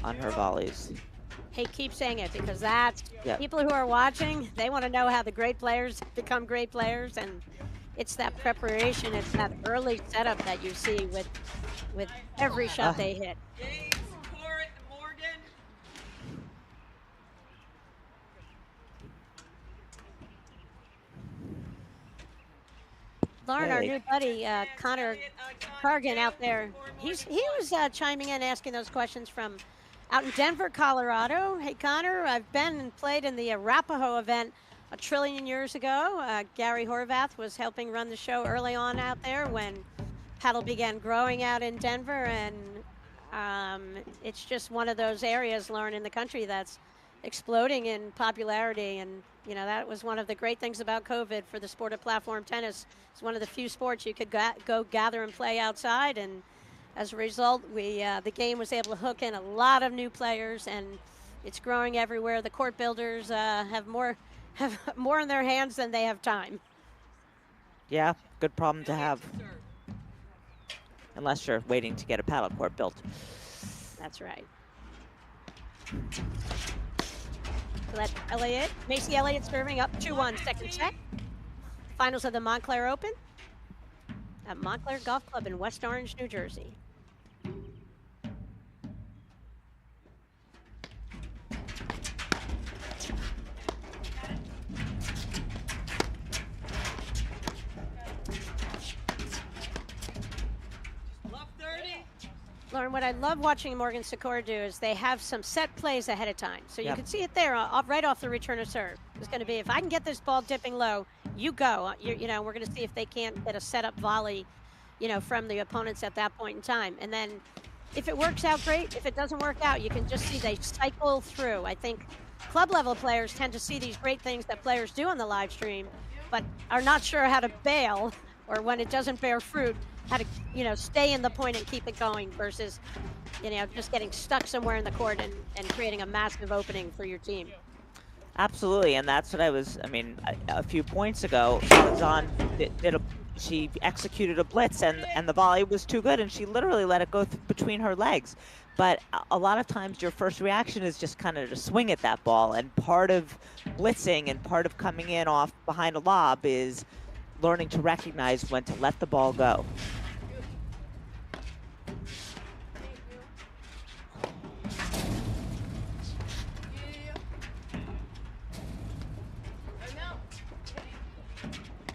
on her volleys. Hey, keep saying it because that's Yep. people who are watching, they want to know how the great players become great players, and it's that preparation, it's that early setup that you see with every shot they hit. Game, Sikora and Morgan. Lauren, our Hey. new buddy, Connor Elliott, Alexandre, Cargan out Taylor, there, Sikora, he Morgan. was chiming in, asking those questions from out in Denver, Colorado. Hey, Connor, I've been and played in the Arapahoe event a trillion years ago. Gary Horvath was helping run the show early on out there when paddle began growing out in Denver, and it's just one of those areas, Lauren, in the country that's exploding in popularity. And you know, that was one of the great things about COVID for the sport of platform tennis. It's one of the few sports you could go gather and play outside, and as a result, the game was able to hook in a lot of new players, and it's growing everywhere. The court builders have more in their hands than they have time. Yeah, good problem to have, Serve. unless you're waiting to get a paddle court built. That's right. So that's Elliott, Macy Elliott serving up 2-1 second set. Finals of the Montclair Open at Montclair Golf Club in West Orange, New Jersey. Love 30. Lauren, what I love watching Morgan Sikora do is they have some set plays ahead of time. So you Yep. can see it there right off the return of serve. It's going to be, if I can get this ball dipping low, you go. You know, we're going to see if they can't get a setup volley, you know, from the opponents at that point in time. And then if it works out, great. If it doesn't work out, you can just see they cycle through. I think club level players tend to see these great things that players do on the live stream, but are not sure how to bail, or when it doesn't bear fruit, how to, you know, stay in the point and keep it going versus, you know, just getting stuck somewhere in the court and creating a massive opening for your team. Absolutely, and that's what I mean, a few points ago, Alexandre she executed a blitz, and the volley was too good, and she literally let it go between her legs. But a lot of times, your first reaction is just kind of to swing at that ball, and part of blitzing and part of coming in off behind a lob is learning to recognize when to let the ball go.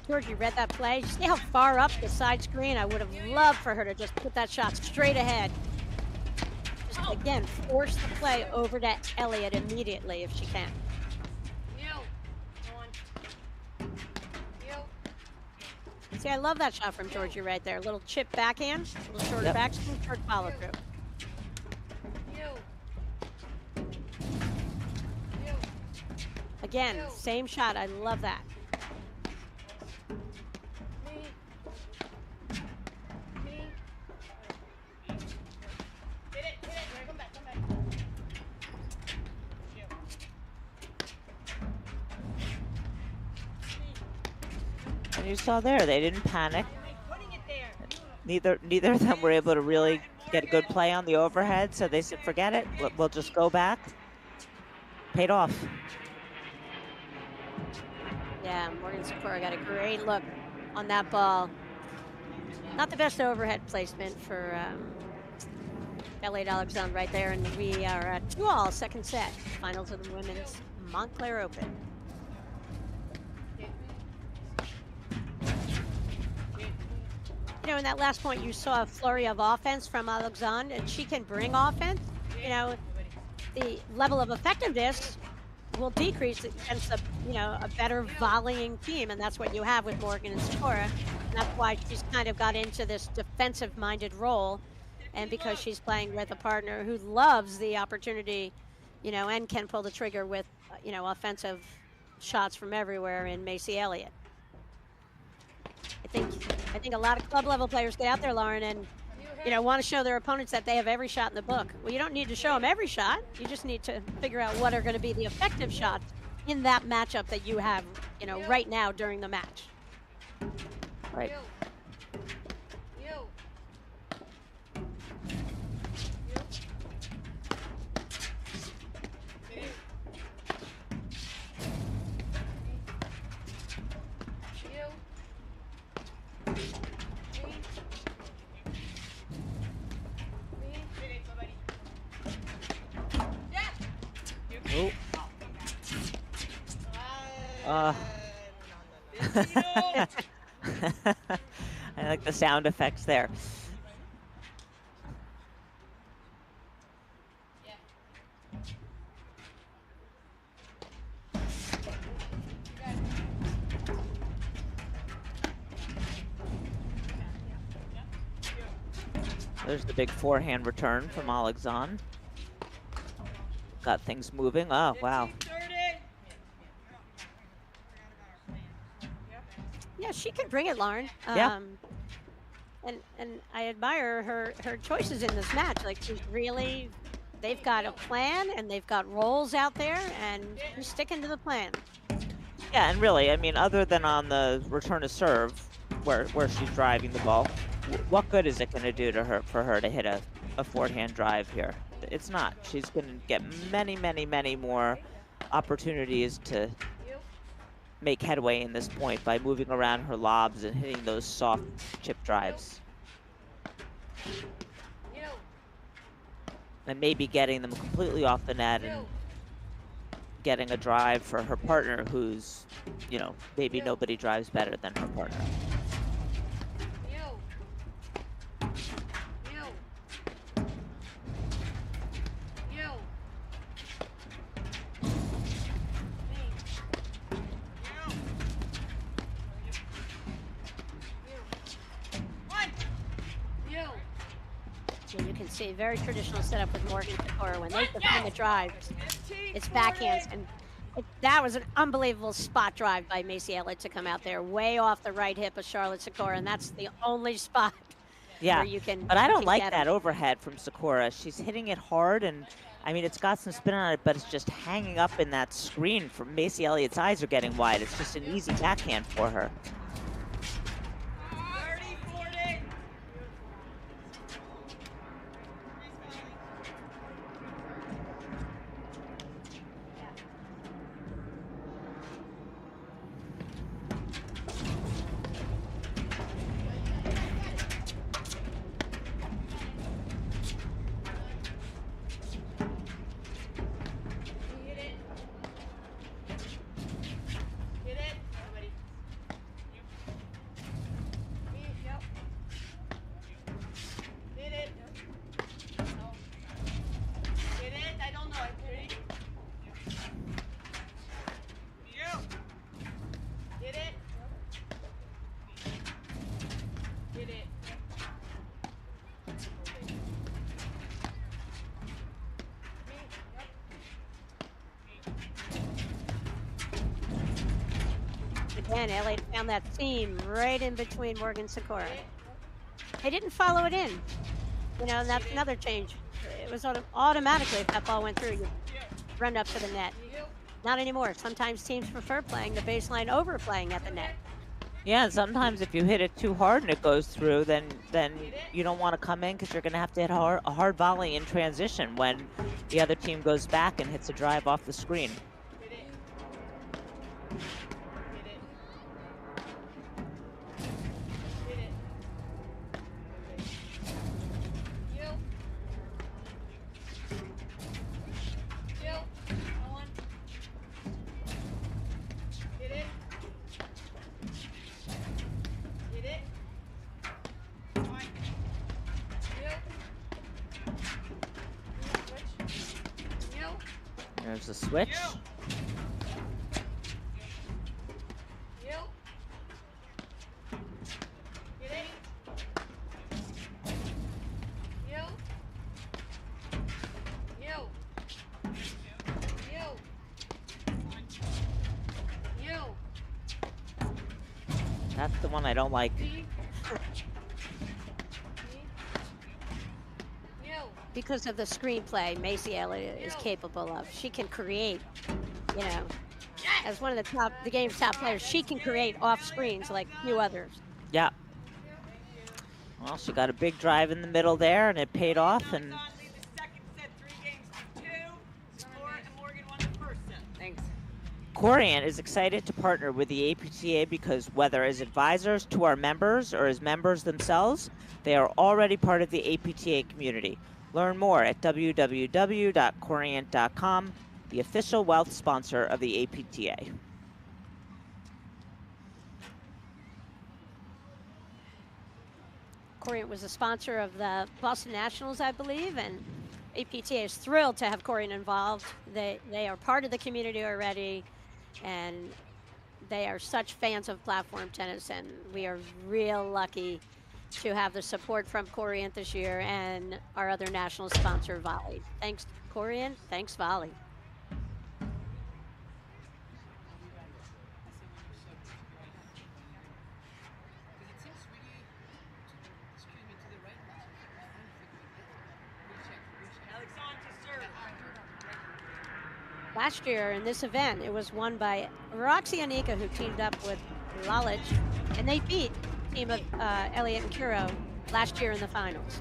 Georgie read that play. See how far up the side screen? I would have loved for her to just put that shot straight ahead. Just, again, force the play over to Elliott immediately if she can. See, I love that shot from Georgie right there. Little chip backhand, little shorter backswing, short follow through. Again, same shot. I love that. And you saw there, they didn't panic. Neither of them were able to really get a good play on the overhead, so they said, forget it, we'll just go back. Paid off. Yeah, Morgan Sikora got a great look on that ball. Not the best overhead placement for Elliott Alexandre right there, and we are at 2-all, second set. Finals of the Women's Montclair Open. You know, in that last point, you saw a flurry of offense from Alexandre, and she can bring offense. You know, the level of effectiveness will decrease against a better volleying team, and that's what you have with Morgan and Sikora. And that's why she's kind of got into this defensive-minded role, and because she's playing with a partner who loves the opportunity, you know, and can pull the trigger with, you know, offensive shots from everywhere in Macy Elliott. I think a lot of club level players get out there, Lauren, and you know, want to show their opponents that they have every shot in the book. Well, you don't need to show them every shot. You just need to figure out what are going to be the effective shots in that matchup that you have, you know, right now during the match. Right. I like the sound effects there. There's the big forehand return from Alexandre. Got things moving. Oh, wow. Yeah, she can bring it, Lauren. Yeah. And I admire her choices in this match. Like, she's really, they've got a plan and they've got roles out there, and she's sticking to the plan. Yeah, and really, I mean, other than on the return to serve, where she's driving the ball, what good is it going to do to her for her to hit a forehand drive here? It's not. She's going to get many, many, many more opportunities to make headway in this point by moving around her lobs and hitting those soft chip drives. And maybe getting them completely off the net and getting a drive for her partner who's, you know, maybe nobody drives better than her partner. So you can see very traditional setup with Morgan and Sikora. When they defend the drives, it's backhands, and that was an unbelievable spot drive by Macy Elliott to come out there way off the right hip of Charlotte Sikora, and that's the only spot where you can. But I don't can like get that it. overhead from Sikora. She's hitting it hard, and I mean, it's got some spin on it, but it's just hanging up in that screen. From Macy Elliott's eyes are getting wide. It's just an easy backhand for her. 30-40. Again, Elliott found that seam right in between Morgan and Sikora. They didn't follow it in. You know, and that's another change. It was automatically, if that ball went through, you run up to the net. Not anymore. Sometimes teams prefer playing the baseline over playing at the net. Yeah, and sometimes if you hit it too hard and it goes through, then you don't want to come in because you're going to have to hit a hard volley in transition when the other team goes back and hits a drive off the screen. There's the switch. That's the one I don't like. Because of the screenplay Macy Elliott is capable of. She can create, you know, as one of the game's top players, she can create off screens like few others. Yeah. Well, she got a big drive in the middle there, and it paid off. And Coriant is excited to partner with the APTA because whether as advisors to our members or as members themselves, they are already part of the APTA community. Learn more at www.coriant.com, the official wealth sponsor of the APTA. Coriant was a sponsor of the Boston Nationals, I believe, and APTA is thrilled to have Coriant involved. They are part of the community already, and they are such fans of platform tennis, and we are real lucky to have the support from Coriant this year and our other national sponsor, Volley. Thanks, Coriant. Thanks, Volley. Last year in this event, it was won by Roxy Anika, who teamed up with Lalich, and they beat the team of Elliott and Kuro last year in the finals.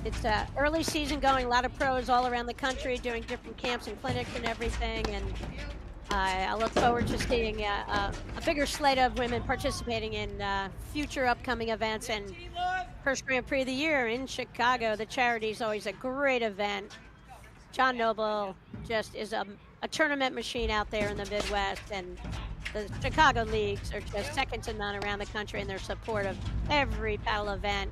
It's early season going, a lot of pros all around the country doing different camps and clinics and everything, and I look forward to seeing a bigger slate of women participating in future upcoming events. And first Grand Prix of the year in Chicago, the charity is always a great event. John Noble just is a tournament machine out there in the Midwest, and the Chicago leagues are just second to none around the country in their support of every paddle event,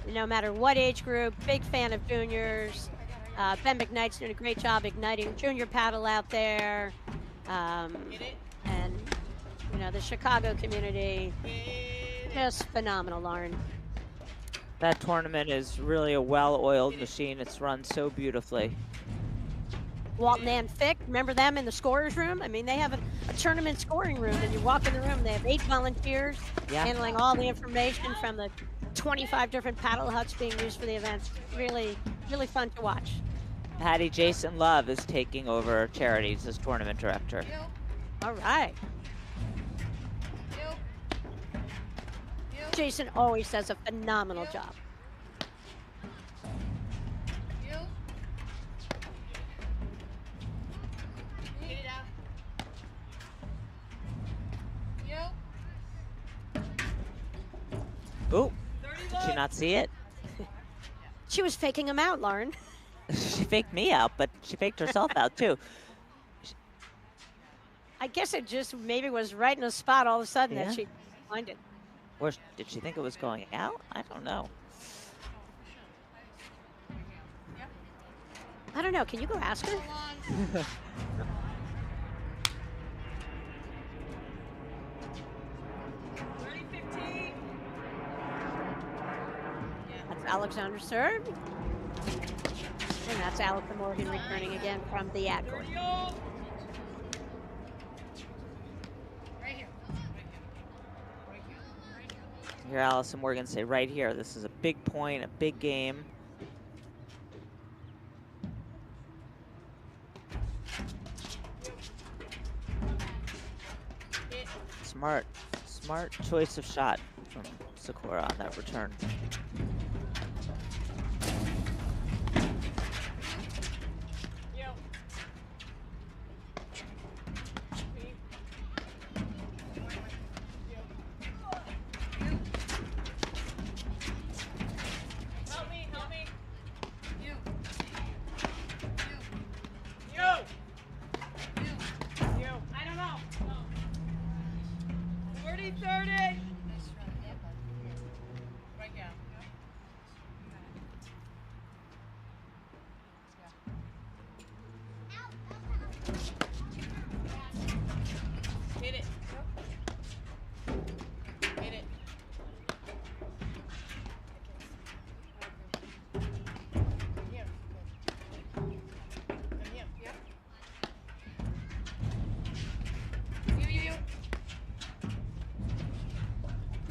no matter what age group. Big fan of juniors. Ben McKnight's doing a great job igniting junior paddle out there. And, you know, the Chicago community, just phenomenal, Lauren. That tournament is really a well-oiled machine. It's run so beautifully. Walton and Fick, remember them in the scorer's room? I mean, they have a tournament scoring room, and you walk in the room, they have 8 volunteers handling all the information from the 25 different paddle huts being used for the event. Really, really fun to watch. Patty Jason Love is taking over charities as tournament director. All right. Jason always does a phenomenal job. Ooh, did she not see it? She was faking him out, Lauren. She faked me out, but she faked herself out too. I guess it just maybe was right in a spot all of a sudden Yeah. that she find it. Or did she think it was going out? I don't know. I don't know. Can you go ask her? 30-15. That's Alexandre serve. And that's Allison Morgan returning again from the ad court. 30 all. Hear Allison Morgan say right here, this is a big point, a big game. Smart choice of shot from Sikora on that return. I don't know. 40-30. Hit it. Hit it.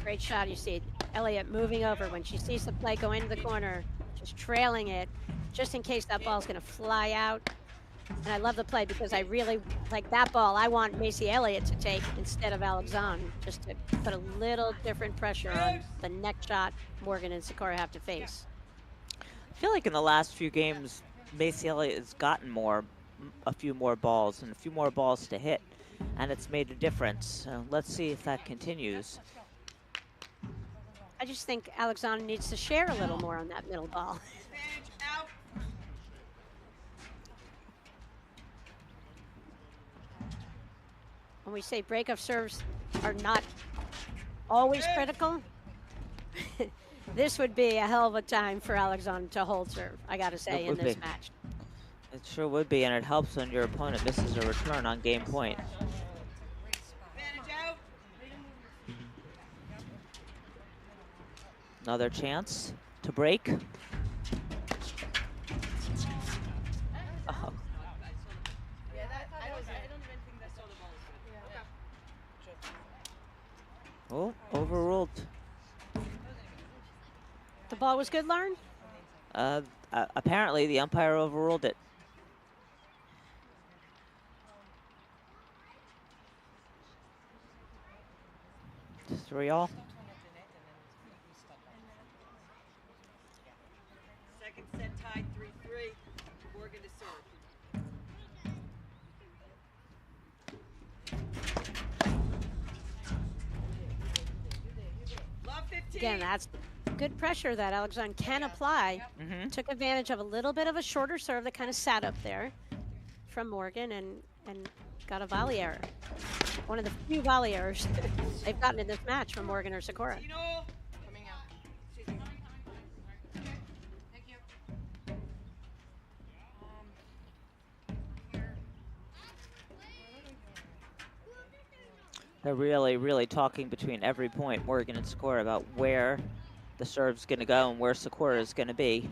Great shot. You see Elliott moving over when she sees the play go into the corner, just trailing it, just in case that ball's going to fly out. And I love the play because I really like that ball. I want Macy Elliott to take instead of Alexandre, just to put a little different pressure on the next shot Morgan and Sikora have to face. I feel like in the last few games, Macy Elliott has gotten a few more balls and a few more balls to hit, and it's made a difference. So let's see if that continues. I just think Alexandre needs to share a little more on that middle ball. Advantage out. When we say breakup serves are not always critical, this would be a hell of a time for Alexandre to hold serve, I got to say, It in would this be. match. It sure would be, and it helps when your opponent misses a return on game point. Advantage out. Another chance to break. Oh. Oh, overruled. The ball was good, Lauren? Apparently the umpire overruled it. Three all. Second set tied 3-3. Morgan to serve. Love 15. Again, that's good pressure that Alexandre can apply. Took advantage of a little bit of a shorter serve that kind of sat up there from Morgan and got a volley error. One of the few volley errors they've gotten in this match from Morgan or Sikora. Tino. Coming out. Thank you. They're really talking between every point, Morgan and Sikora, about where the serve's going to go and where Sikora is going to be.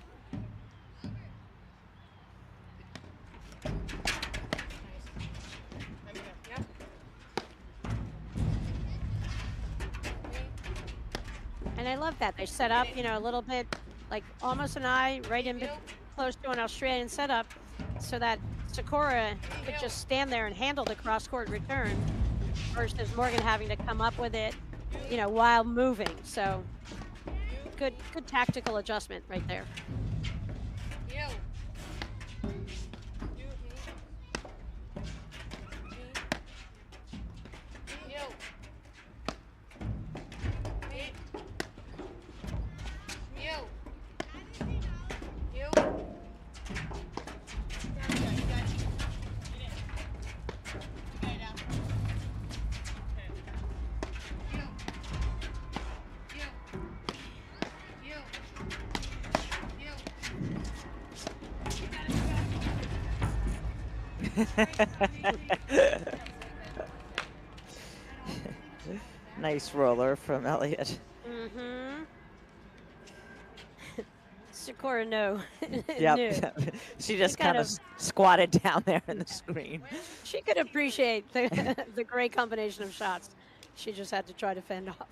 And And I love that. They set up, you know, a little bit like almost an eye right in close to an Australian setup so that Sikora could just stand there and handle the cross-court return versus Morgan having to come up with it, you know, while moving. So good tactical adjustment right there. Nice roller from Elliott. Mm-hmm. Sikora, no. Yep. No. She just kind of squatted down there in the screen. She could appreciate the great combination of shots. She just had to try to fend off.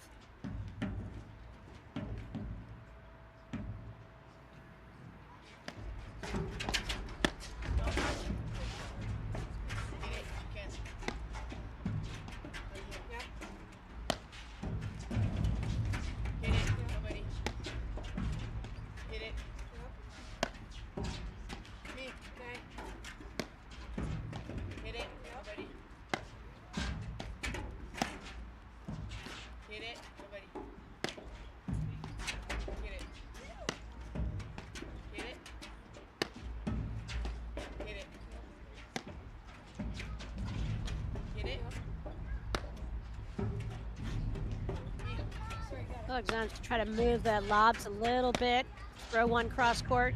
Alexandre try to move the lobs a little bit, throw one cross court,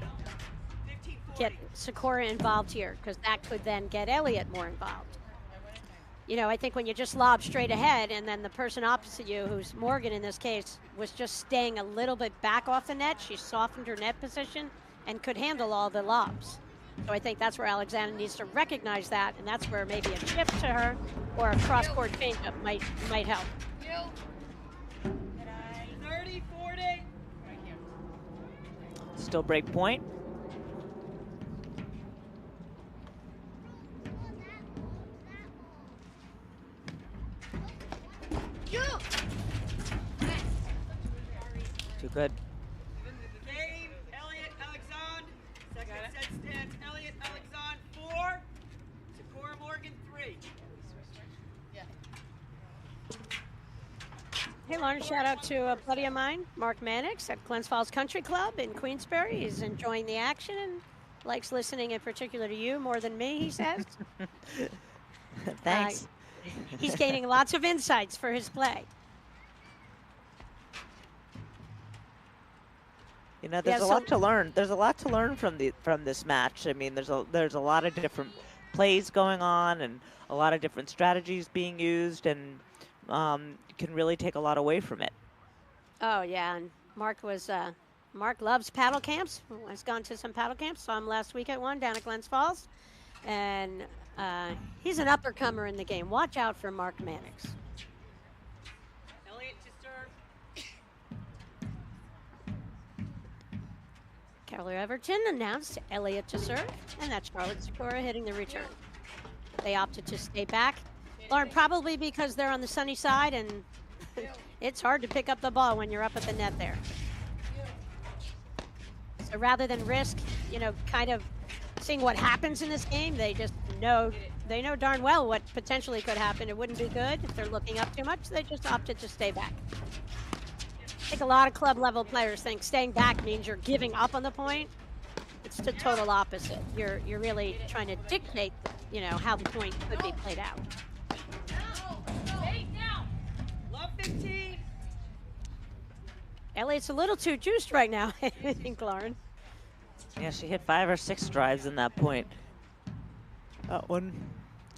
get Sikora involved here, because that could then get Elliott more involved. You know, I think when you just lob straight ahead and then the person opposite you, who's Morgan in this case, was just staying a little bit back off the net, she softened her net position and could handle all the lobs. So I think that's where Alexandre needs to recognize that, and that's where maybe a chip to her or a cross-court changeup might help. 30, 40. Still break point. Too good. Game, Elliott, Alexandre. Second set stands Elliott, Alexandre 4. Sikora Morgan 3. Hey, Lauren, shout out to a buddy of mine, Mark Mannix at Glens Falls Country Club in Queensbury. He's enjoying the action and likes listening in particular to you more than me, he says. Thanks. He's gaining lots of insights for his play. You know, there's a lot to learn. There's a lot to learn from this match. I mean, there's a lot of different plays going on and a lot of different strategies being used, and can really take a lot away from it. Oh yeah, and Mark loves paddle camps. Has gone to some paddle camps. Saw him last week at one down at Glens Falls, and he's an uppercomer in the game. Watch out for Mark Mannix. Elliott to serve. Carol Everton announced Elliott to serve, and that's Charlotte Sikora hitting the return. They opted to stay back. Lauren, probably because they're on the sunny side, and it's hard to pick up the ball when you're up at the net there. So rather than risk, you know, kind of seeing what happens in this game, they just know, they know darn well what potentially could happen. It wouldn't be good if they're looking up too much. They just opted to stay back. I think a lot of club level players think staying back means you're giving up on the point. It's the total opposite. You're really trying to dictate, you know, how the point could be played out. Love 15. Elliott's a little too juiced right now, I think, Lauren. Yeah, she hit 5 or 6 drives in that point. That one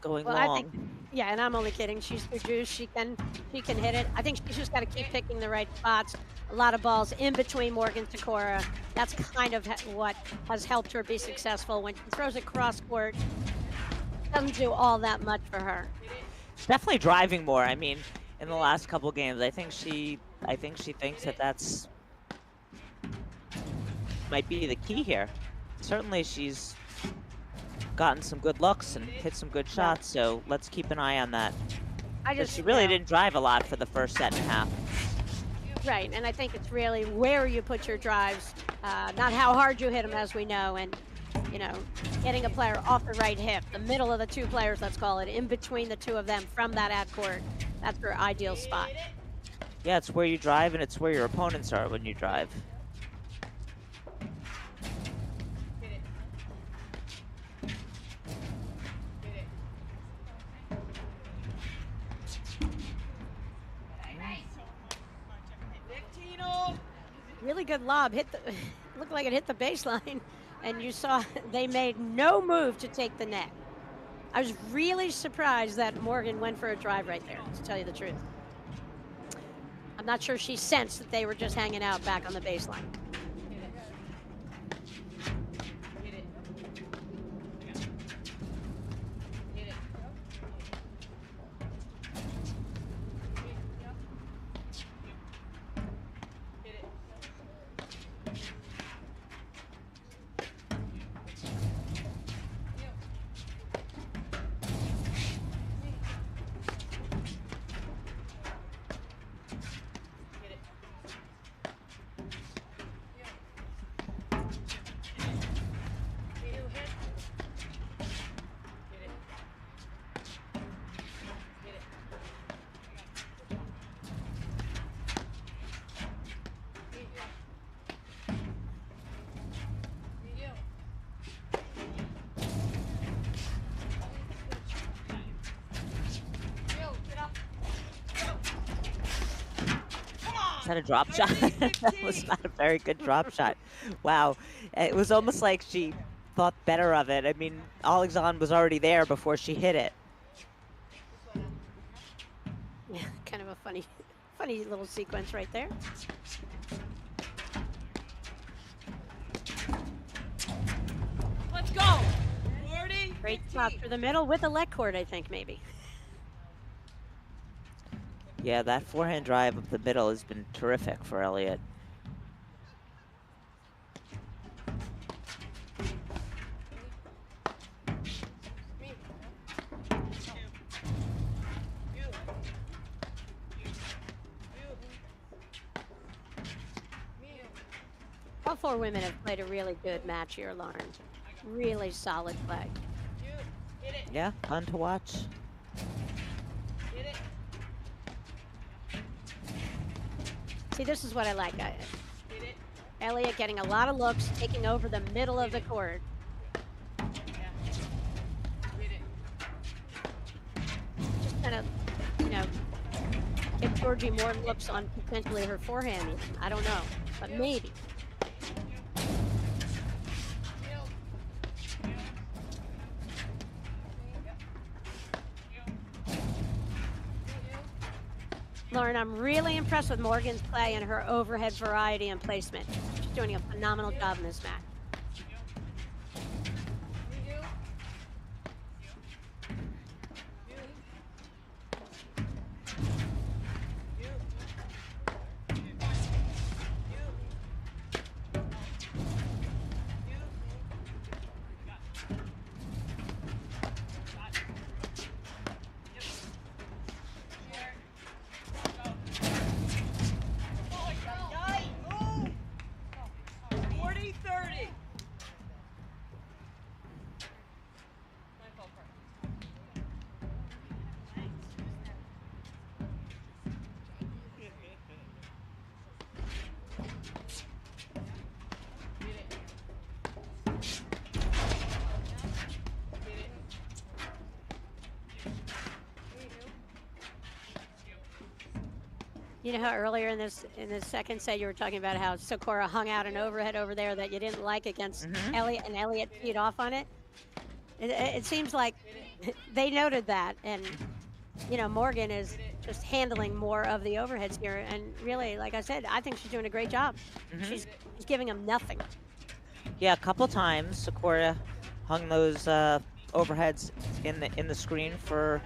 going long. I think, yeah, and I'm only kidding. She's too juiced. She can hit it. I think she's just got to keep picking the right spots. A lot of balls in between Morgan and Sikora. That's kind of what has helped her be successful. When she throws it cross court, doesn't do all that much for her. She's definitely driving more. I mean, in the last couple games, I think she I think she thinks that that's might be the key here. Certainly, she's gotten some good looks and hit some good shots, so let's keep an eye on that. I 'Cause just, she really you know, didn't drive a lot for the first set and a half. right, and I think it's really where you put your drives, not how hard you hit them, as we know, and you know, getting a player off the right hip, the middle of the two players, let's call it, in between the two of them from that ad court. That's her ideal spot. Yeah, it's where you drive and it's where your opponents are when you drive. Really good lob. Hit the looked like it hit the baseline, and you saw they made no move to take the net. I was really surprised that Morgan went for a drive right there, to tell you the truth. I'm not sure she sensed that they were just hanging out back on the baseline. Is that a drop shot? That was not a very good drop shot. Wow. It was almost like she thought better of it. I mean, Alexandre was already there before she hit it. Yeah, kind of a funny little sequence right there. Let's go. 40. Great shot through the middle with a leg cord, I think, maybe. Yeah, that forehand drive up the middle has been terrific for Elliott. All four women have played a really good match here, Lauren. Really solid play. Yeah, fun to watch. See, this is what I like. Elliott getting a lot of looks, taking over the middle of the court. Just kind of, you know, give Georgie more looks on potentially her forehand. I don't know, but maybe. Lauren, I'm really impressed with Morgan's play and her overhead variety and placement. She's doing a phenomenal job in this match. You know how earlier in the second set you were talking about how Sikora hung out an overhead over there that you didn't like against Elliott, and Elliott teed off on it? It seems like they noted that, and you know, Morgan is just handling more of the overheads here, and really, like I said, I think she's doing a great job. She's giving them nothing. Yeah, a couple times Sikora hung those overheads in the screen for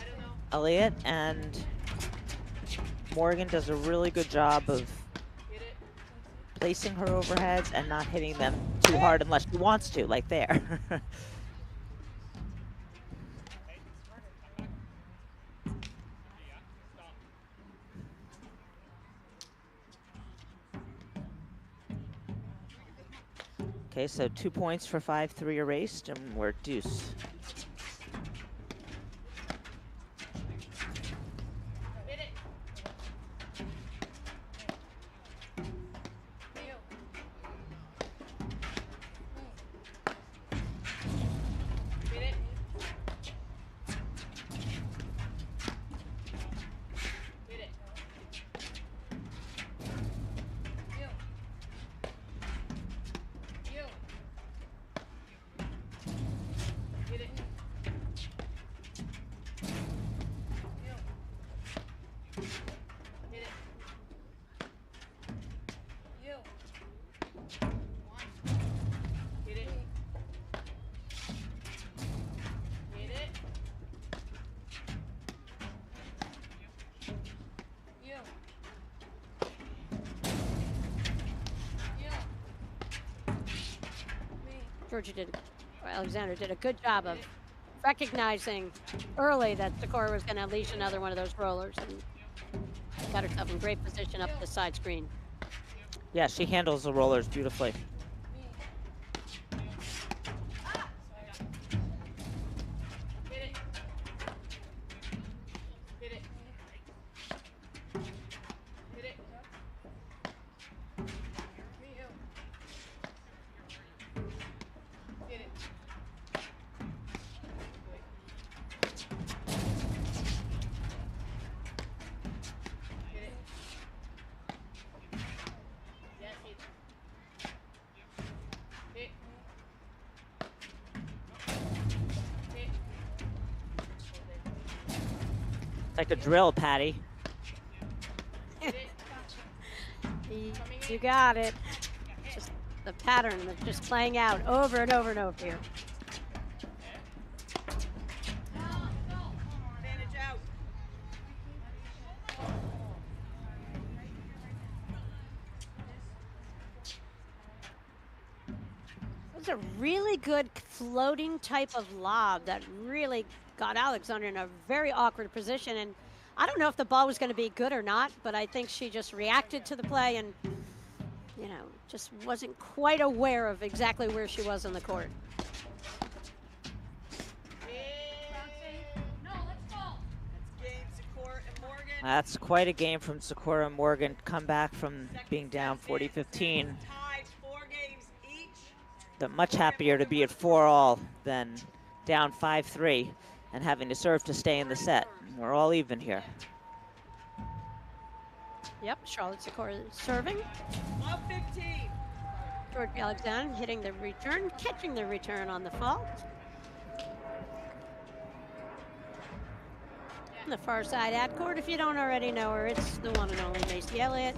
Elliott, and Morgan does a really good job of placing her overheads and not hitting them too hard unless she wants to, like there. Okay, so 2 points for 5-3 erased, and we're deuce. Alexandre did a good job of recognizing early that Sikora was going to unleash another one of those rollers and got herself in great position up the side screen. Yeah, she handles the rollers beautifully. Like a drill, Patty. You got it. Just the pattern that's just playing out over and over and over here. Advantage out. It was a really good floating type of lob that really got Alexandre in a very awkward position. And I don't know if the ball was going to be good or not, but I think she just reacted to the play and, you know, just wasn't quite aware of exactly where she was on the court. That's quite a game from Sikora and Morgan. Come back from being down 40-15. They're much happier to be at 4-all than down 5-3 and having to serve to stay in the set. We're all even here. Yep, Charlotte Sikora serving. Love 15. Georgie Alexandre hitting the return, catching the return on the fault. On the far side ad court, if you don't already know her, it's the one and only Macy Elliott.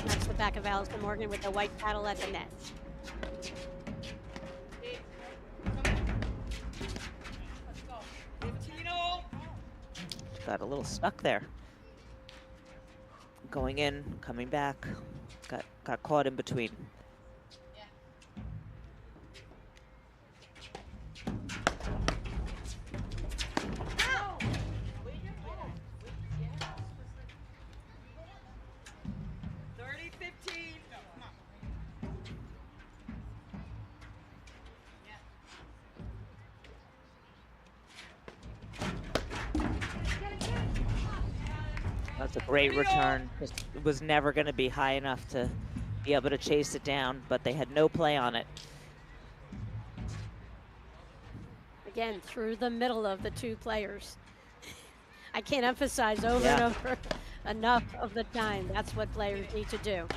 That's the back of Allison Morgan with the white paddle at the net. Got a little stuck there. Going in, coming back, got caught in between. That's a great return. It was never going to be high enough to be able to chase it down, but they had no play on it. Again, through the middle of the two players. I can't emphasize over and over enough of the time. That's what players need to do.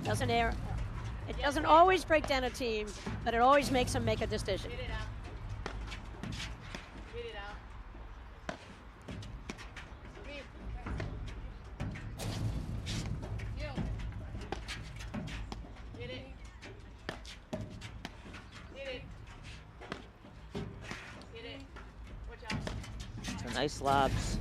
It doesn't always break down a team, but it always makes them make a decision. Nice lobs.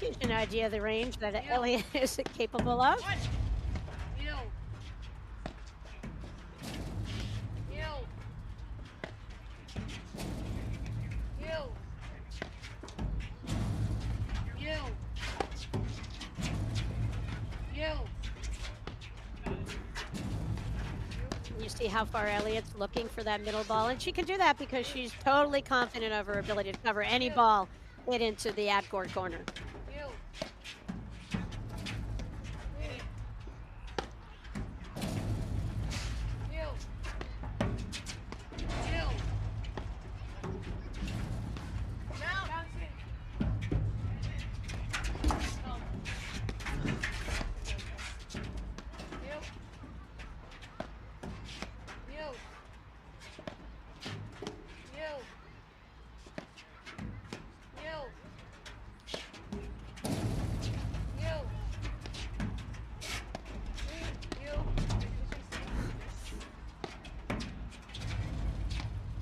gives you an idea of the range that Elliott is capable of. You. You. You. You. You. You see how far Elliott's looking for that middle ball, and she can do that because she's totally confident of her ability to cover any ball hit into the ad-court corner. You. You. You. Now. You. You. You. You.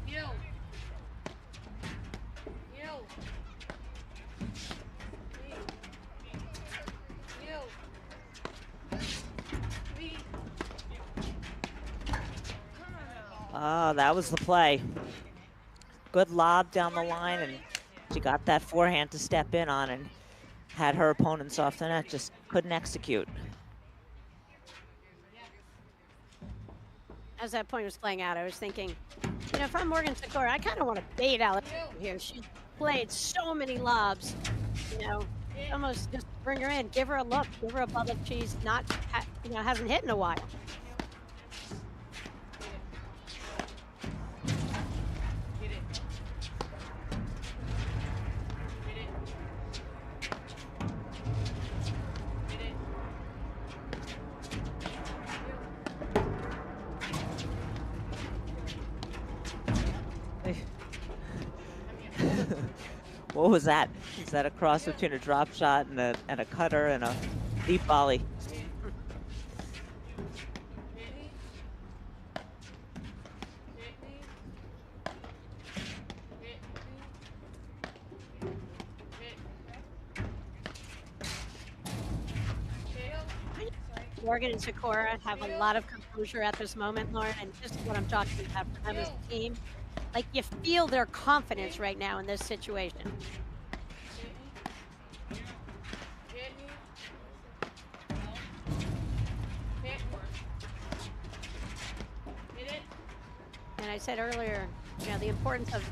You. You. You. You. You. Me. Oh, that was the play. Good lob down the line, and she got that forehand to step in on and had her opponents off the net, just couldn't execute. As that point was playing out, I was thinking, you know, if I'm Morgan Sikora, I kind of want to bait Alex here. She's played so many lobs, you know, almost just bring her in, give her a look, give her a ball that she's not, hasn't hit in a while. Get it. Get it. Get it. What was that? Is that a cross between a drop shot and a cutter and a deep volley? Morgan and Sikora have a lot of composure at this moment, Lauren, and this is what I'm talking about for them as a team. Like, you feel their confidence right now in this situation. And I said earlier, you know, the importance of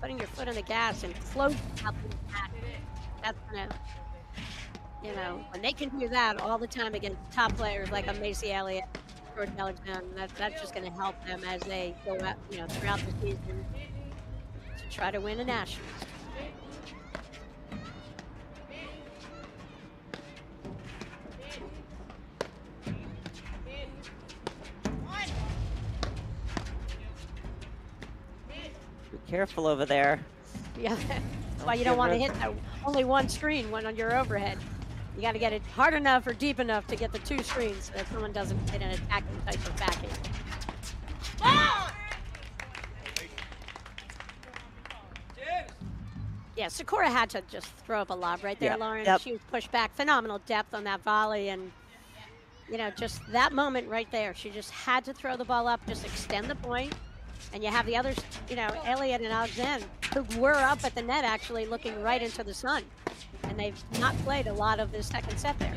putting your foot on the gas and floating up in the mat. That's gonna, you know, when they can do that all the time against top players like a Macy Elliott, George Alexandre, that's just going to help them as they go out, you know, throughout the season to try to win a national. Be careful over there. Yeah, that's why you don't want to hit that only one screen when on your overhead. You got to get it hard enough or deep enough to get the two screens so that someone doesn't hit an attacking type of backhand. Yeah, Sikora had to just throw up a lob right there, Yep. Lauren. Yep. She was pushed back. Phenomenal depth on that volley. And, you know, just that moment right there. She just had to throw the ball up, just extend the point. And you have the others, you know, Elliott and Alexandre, who were up at the net actually looking right into the sun. And they've not played a lot of this second set there.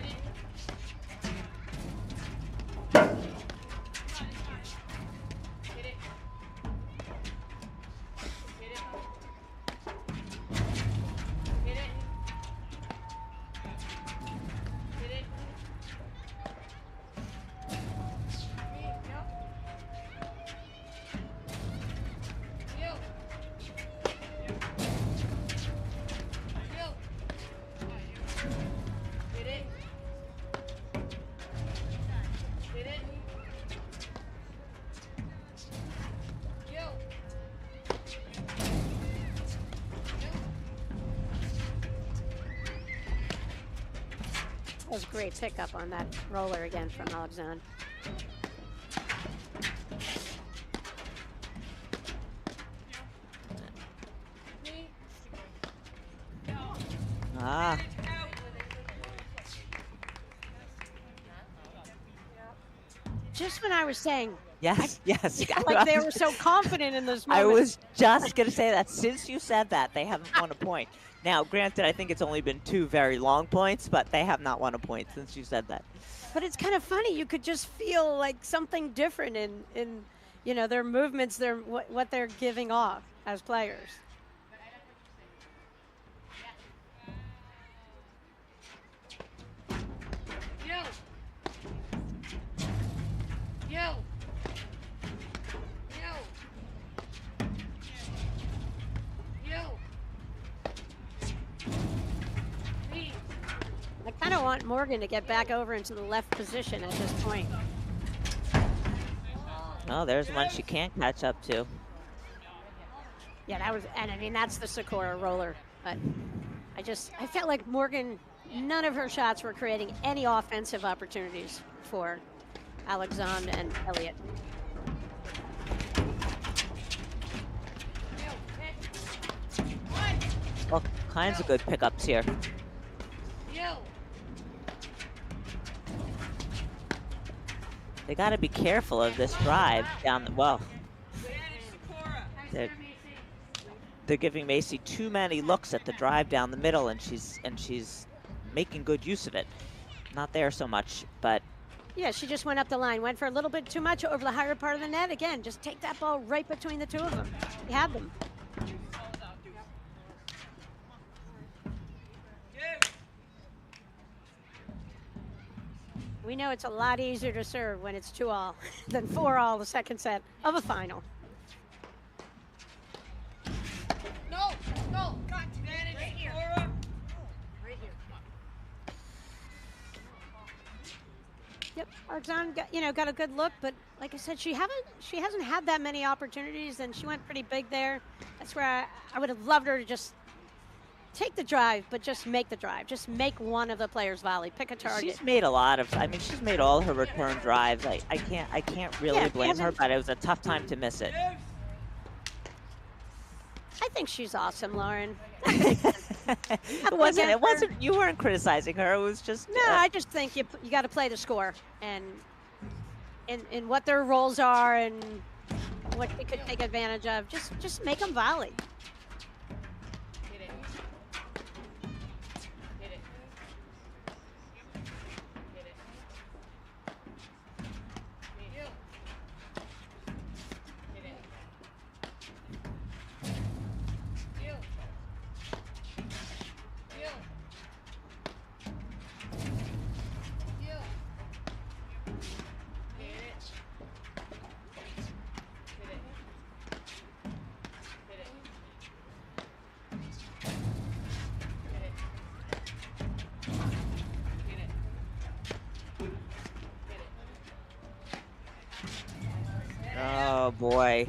That was a great pickup on that roller again from Alexandre. Ah. Just when I was saying, Yes, yes. like they were so confident in this I moment. was just going to say that. Since you said that, they haven't won a point. Now, granted, I think it's only been 2 very long points, but they have not won a point since you said that. But it's kind of funny. You could just feel like something different in you know, their movements, their what they're giving off as players. You. You. You. Please. I kind of want Morgan to get back over into the left position at this point. Oh, there's one she can't catch up to. Yeah, that was, and I mean, that's the Sikora roller. But I felt like Morgan, none of her shots were creating any offensive opportunities for Alexandre and Elliott. All kinds of good pickups here. You. They got to be careful of this drive down the, well, they're giving Macy too many looks at the drive down the middle, and she's making good use of it. Not there so much, but Yeah, she just went up the line, went for a little bit too much over the higher part of the net. Again, just take that ball right between the two of them. You had them. We know it's a lot easier to serve when it's 2-all than 4-all the second set of a final. No. No. Got advantage right here. Right here. Yep, Alexandre got a good look, but like I said, she hasn't had that many opportunities, and she went pretty big there. That's where I would have loved her to just take the drive, but just make the drive. Just make one of the players volley. Pick a target. she's made a lot of, I mean, she's made all her return drives. I can't really Yeah, blame her, hasn't- but it was a tough time to miss it. I think she's awesome, Lauren. It wasn't, you weren't criticizing her. It was just, No, I just think you got to play the score and in what their roles are and what they could take advantage of. Just make them volley. Hit it. Hit it. Hit it. You. Hit it. You. You. You. Hit it. Hit it. Hit it. Hit it. Hit it. Hit it. oh boy.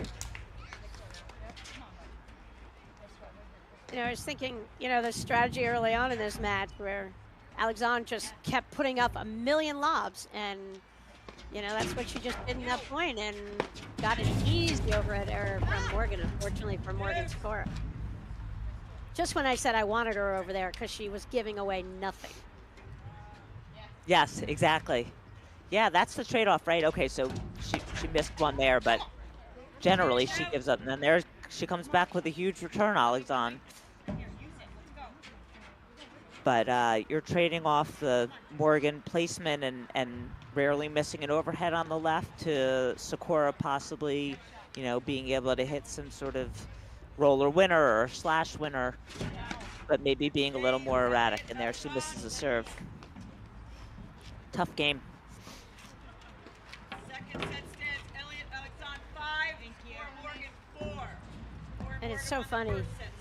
I was thinking, the strategy early on in this match where Alexandre just kept putting up a million lobs, and that's what she just did in that point, and got an easy overhead error from Morgan, unfortunately for Morgan Sikora. Just when I said I wanted her over there because she was giving away nothing. Yes, exactly. Yeah, that's the trade-off, right? Okay, so she missed one there, but generally she gives up, and then she comes back with a huge return, Alexandre. But you're trading off the Morgan placement and rarely missing an overhead on the left to Sikora possibly, being able to hit some sort of roller winner or slash winner, but maybe being a little more erratic. And there she misses a serve. Tough game. Second set stands Elliott, Alexandre 5. Morgan 4. And it's so funny, First set,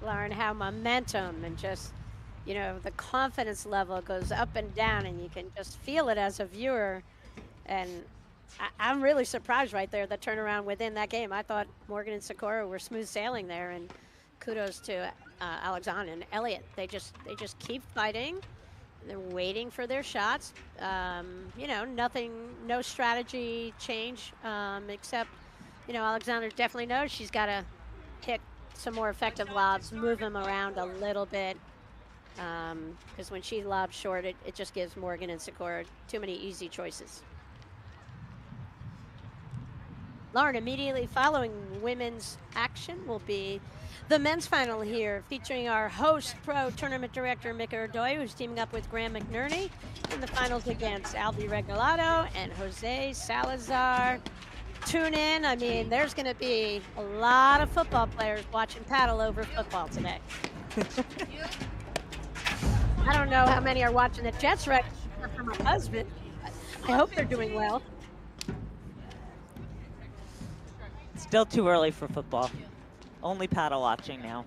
6-4. Lauren, how momentum and just, the confidence level goes up and down, and you can just feel it as a viewer. And I'm really surprised right there, the turnaround within that game. I thought Morgan and Sikora were smooth sailing there, and kudos to Alexandre and Elliott. They just keep fighting. They're waiting for their shots. No strategy change, except, Alexandre definitely knows she's got to hit some more effective lobs, move him around a little bit. Because when she lobs short, it just gives Morgan and Sikora too many easy choices. Lauren, immediately following women's action will be the men's final here, featuring our host pro tournament director, Mika Erdoy, who's teaming up with Graham McNerney in the finals against Albi Regalado and Jose Salazar. Tune in. I mean, there's going to be a lot of football players watching paddle over football today. I don't know how many are watching the Jets right now for my husband. I hope they're doing well. Still too early for football. Only paddle watching now.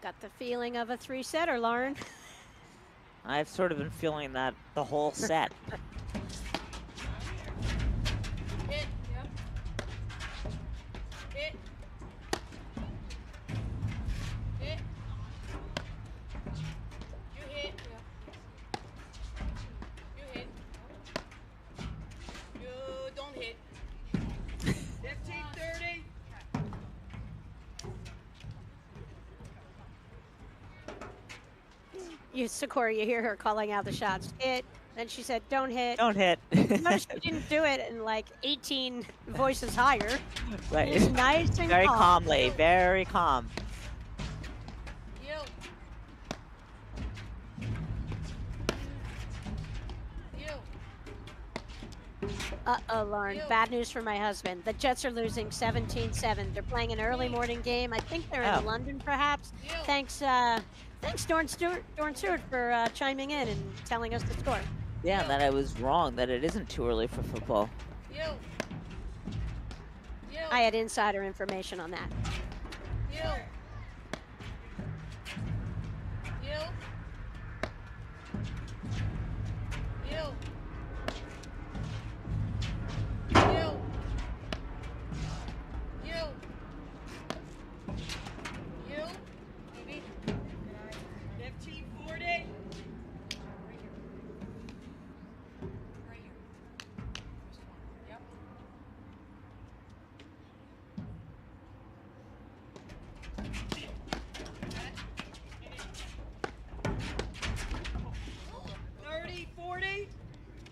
Got the feeling of a three-setter, Lauren. I've sort of been feeling that the whole set. Hit. Yep. Hit. Hit. You hit. Yep. You hit. You don't hit. 15-30. Sikora, you hear her calling out the shots. Hit. Then she said, don't hit. Don't hit. Notice she didn't do it in like 18 voices higher. Right. It was nice and Very calm. calmly, very calm. You. You. Uh-oh, Lauren. Bad news for my husband. The Jets are losing 17-7. They're playing an early morning game. I think they're Oh. in London, perhaps. Thanks, Dorn Stewart for chiming in and telling us the score. Yeah, and that I was wrong, that it isn't too early for football. You. You. I had insider information on that. You. You. You. You. You. You. Maybe. 15-40. Right here. First one. Yep.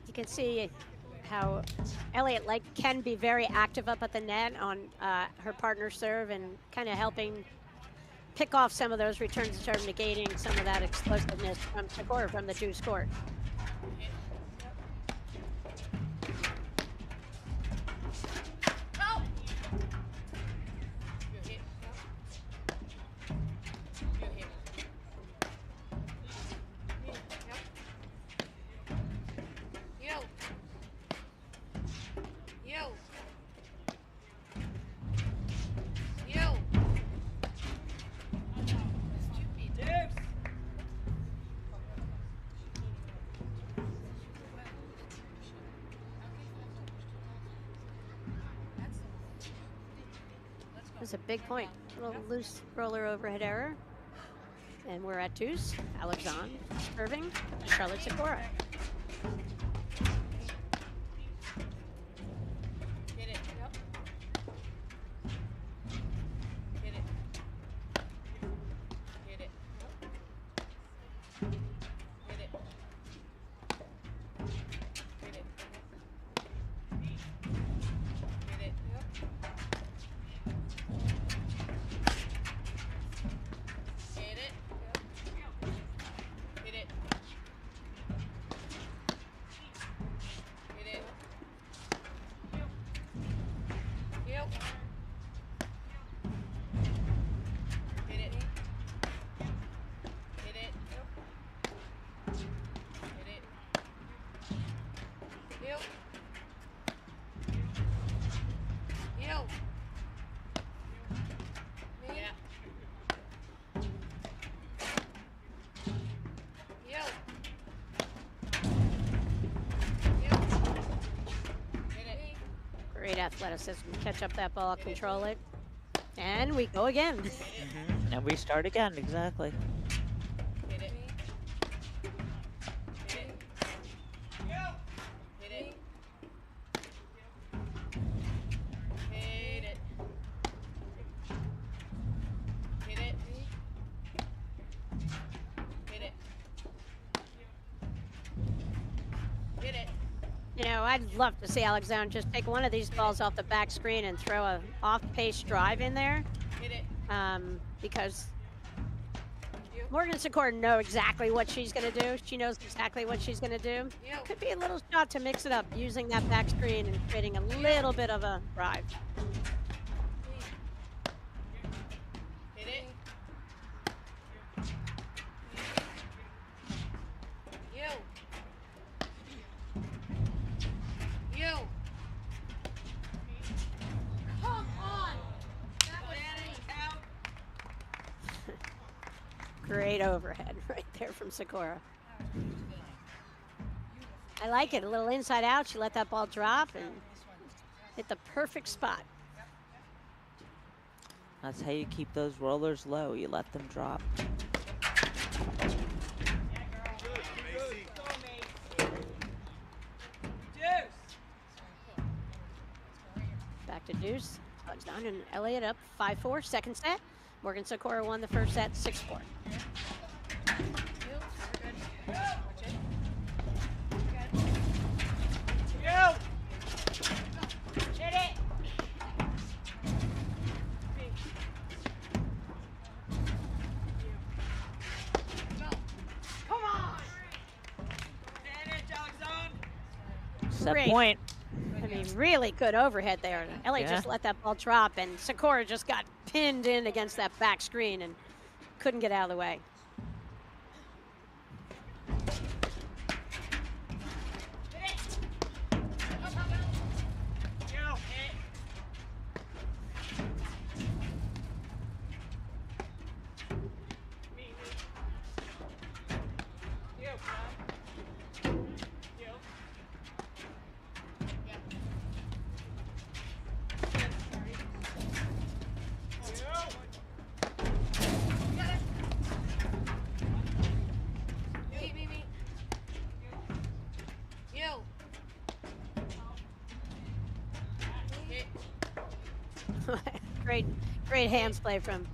You can see how Elliott can be very active up at the net on her partner serve and kind of helping pick off some of those returns and start negating some of that explosiveness from Sikora from the juice court. Go! You hit. You hit. Yo. Yo. Yo. Stupid. Dibs. That's a big point. A little loose roller overhead error. And we're at deuce. Alexandre serving. Charlotte Sikora. Hit it. Yep. Hit it. Hit it. Hit it. Hit it. Hit it. Hit it. Hit it. great athleticism. Catch up that ball, control it. And we go again. And we start again, exactly. Hit it. Hit it. Hit it. Hit it. Hit it. Hit it. Hit it. You know, I'd love to see Alexandre just take one of these balls off the back screen and throw a off-pace drive in there. Hit it. Because Morgan Sikora knows exactly what she's going to do. She knows exactly what she's going to do. Could be a little shot to mix it up using that back screen and creating a little bit of a drive. Hit it. You. Come on. That was out. Great overhead right there from Sikora. I like it. A little inside out. She let that ball drop and hit the perfect spot. That's how you keep those rollers low. You let them drop. Back to deuce. Touchdown and Elliott up 5-4. Second set. Morgan Sikora won the first set 6-4. Set Great. point. I mean, really good overhead there. Elliott Yeah. just let that ball drop, and Sikora just got pinned in against that back screen and couldn't get out of the way. Great hands play from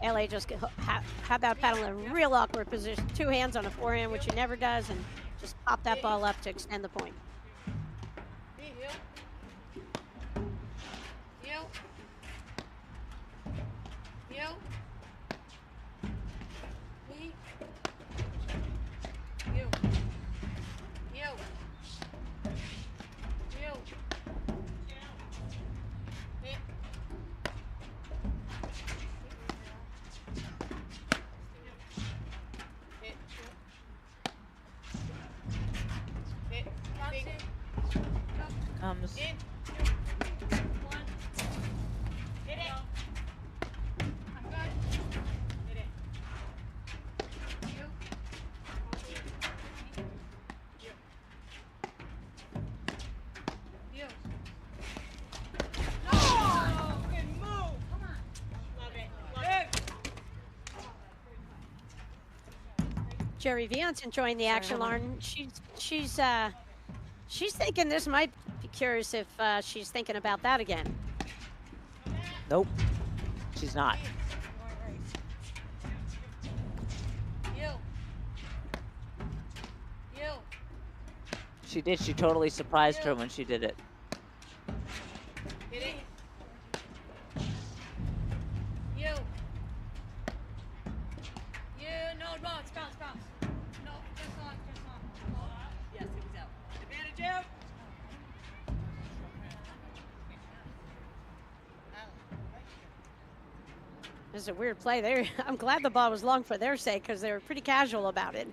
LA. Just how about paddling a real awkward position. 2 hands on a forehand, which he never does, and just pop that ball up to extend the point. Comes. Jerry Vian's enjoying the action, Lauren. She's thinking this might be curious if she's thinking about that again. Nope. She's not. She did. She totally surprised her when she did it. This is a weird play there. I'm glad the ball was long for their sake because they were pretty casual about it.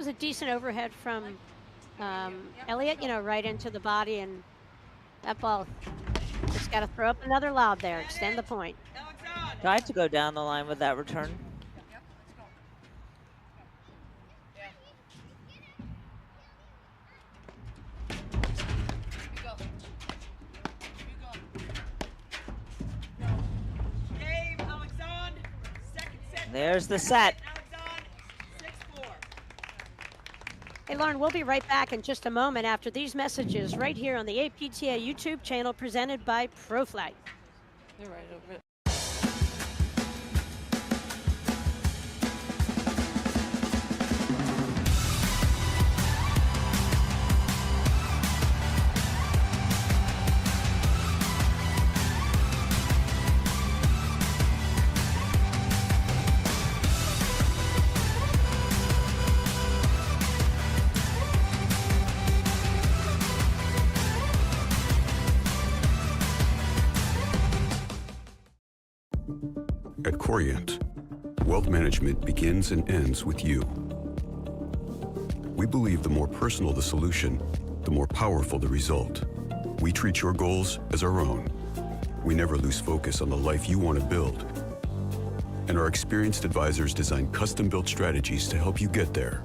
was a decent overhead from Elliott, you know, right into the body, and that ball just got to throw up another lob there, extend the point. Alexandre. Tried to go down the line with that return. Game, Alexandre. Second set. There's the set. Alexandre, 6-4. Hey, Lauren, we'll be right back in just a moment after these messages right here on the APTA YouTube channel presented by ProFlight. They're right over it. At Corient, wealth management begins and ends with you. We believe the more personal the solution, the more powerful the result. We treat your goals as our own. We never lose focus on the life you want to build. And our experienced advisors design custom-built strategies to help you get there.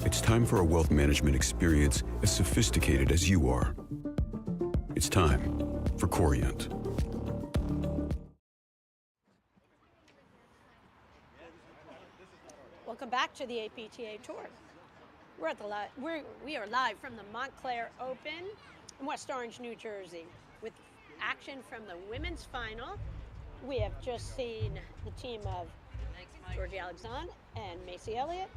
It's time for a wealth management experience as sophisticated as you are. It's time for Corient. Welcome back to the APTA Tour. We're at the we are live from the Montclair Open in West Orange, New Jersey, with action from the women's final. We have just seen the team of Georgie Alexandre and Macy Elliott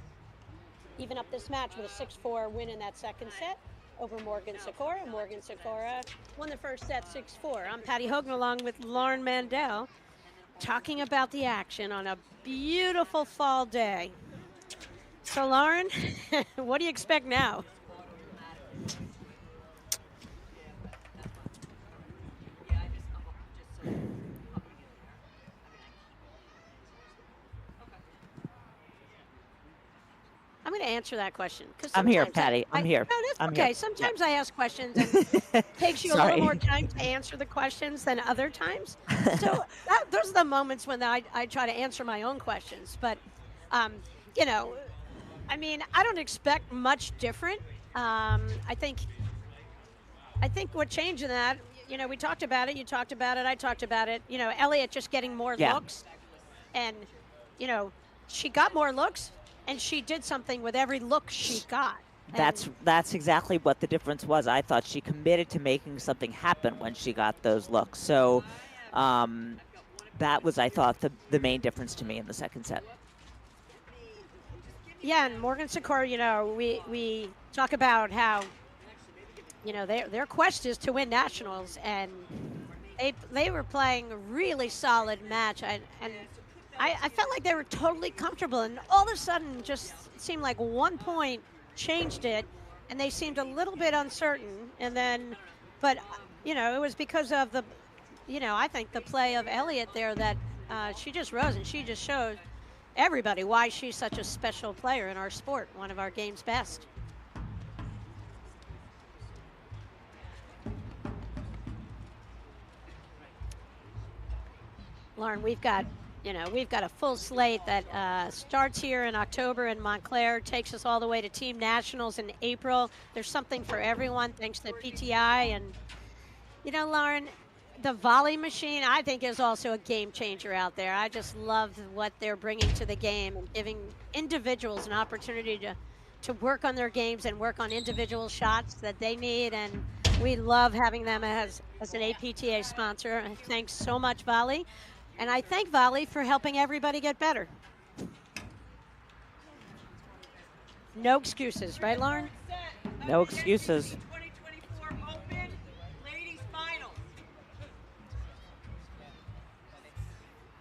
even up this match with a 6-4 win in that second set over Morgan Sikora. Morgan Sikora won the first set 6-4. I'm Patty Hogan along with Lauren Mandel, talking about the action on a beautiful fall day. So Lauren, what do you expect now? I'm going to answer that question. I'm here, Patty. I'm here. No, that's I'm okay. here. Sometimes I ask questions and it takes you a little Sorry. more time to answer the questions than other times. So those are the moments when I try to answer my own questions. But, you know, I mean, I don't expect much different. I think what changed in that, you know, we talked about it, you talked about it, I talked about it. You know, Elliott just getting more looks. And, you know, she got more looks. And she did something with every look she got. That's exactly what the difference was. I thought she committed to making something happen when she got those looks. So that was, I thought, the main difference to me in the second set. Yeah, and Morgan Sikora, you know, we talk about how, you know, their quest is to win nationals, and they were playing a really solid match, and I felt like they were totally comfortable, and all of a sudden just seemed like 1 point changed it, and they seemed a little bit uncertain. And then, but, you know, it was because of the, you know, I think the play of Elliott there that she just rose, and she just showed everybody why she's such a special player in our sport, one of our game's best. Lauren, we've got a full slate that starts here in October in Montclair, takes us all the way to Team Nationals in April. There's something for everyone thanks to PTI. And, you know, Lauren, the volley machine, I think, is also a game changer out there. I just love what they're bringing to the game and giving individuals an opportunity to work on their games and work on individual shots that they need. And we love having them as an APTA sponsor. Thanks so much, Volley. And I thank Volley for helping everybody get better. No excuses, right, Lauren? No excuses. 2024 Open Ladies Finals.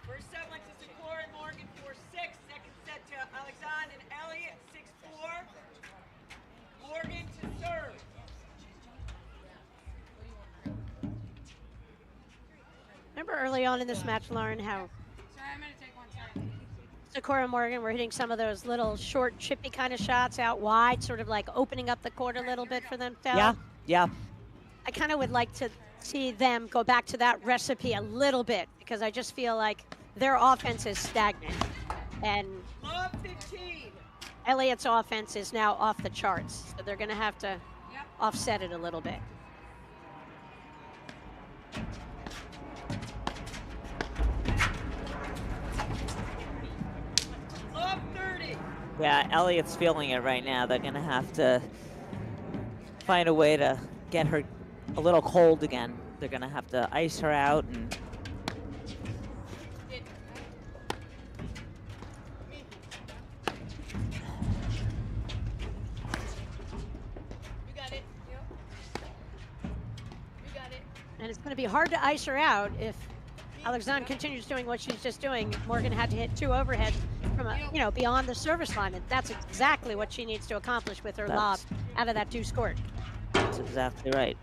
First set went to Sikora and Morgan 4-6. Second set to Alexandre and Elliott 6-4. Morgan to serve. Remember early on in this match, Lauren, how Sorry, I'm gonna take one second. Sikora Morgan were hitting some of those little short, chippy kind of shots out wide, sort of like opening up the court a little bit for themselves. Yeah, yeah. I kind of would like to see them go back to that recipe a little bit because I just feel like their offense is stagnant. And Love 15. Elliott's offense is now off the charts. So they're going to have to offset it a little bit. Love 30. Yeah, Elliott's feeling it right now. They're gonna have to find a way to get her a little cold again. They're gonna have to ice her out and And it's going to be hard to ice her out if Alexandre continues doing what she's just doing. Morgan had to hit 2 overheads from beyond the service line, and that's exactly what she needs to accomplish with her lob out of that deuce court. that's exactly right.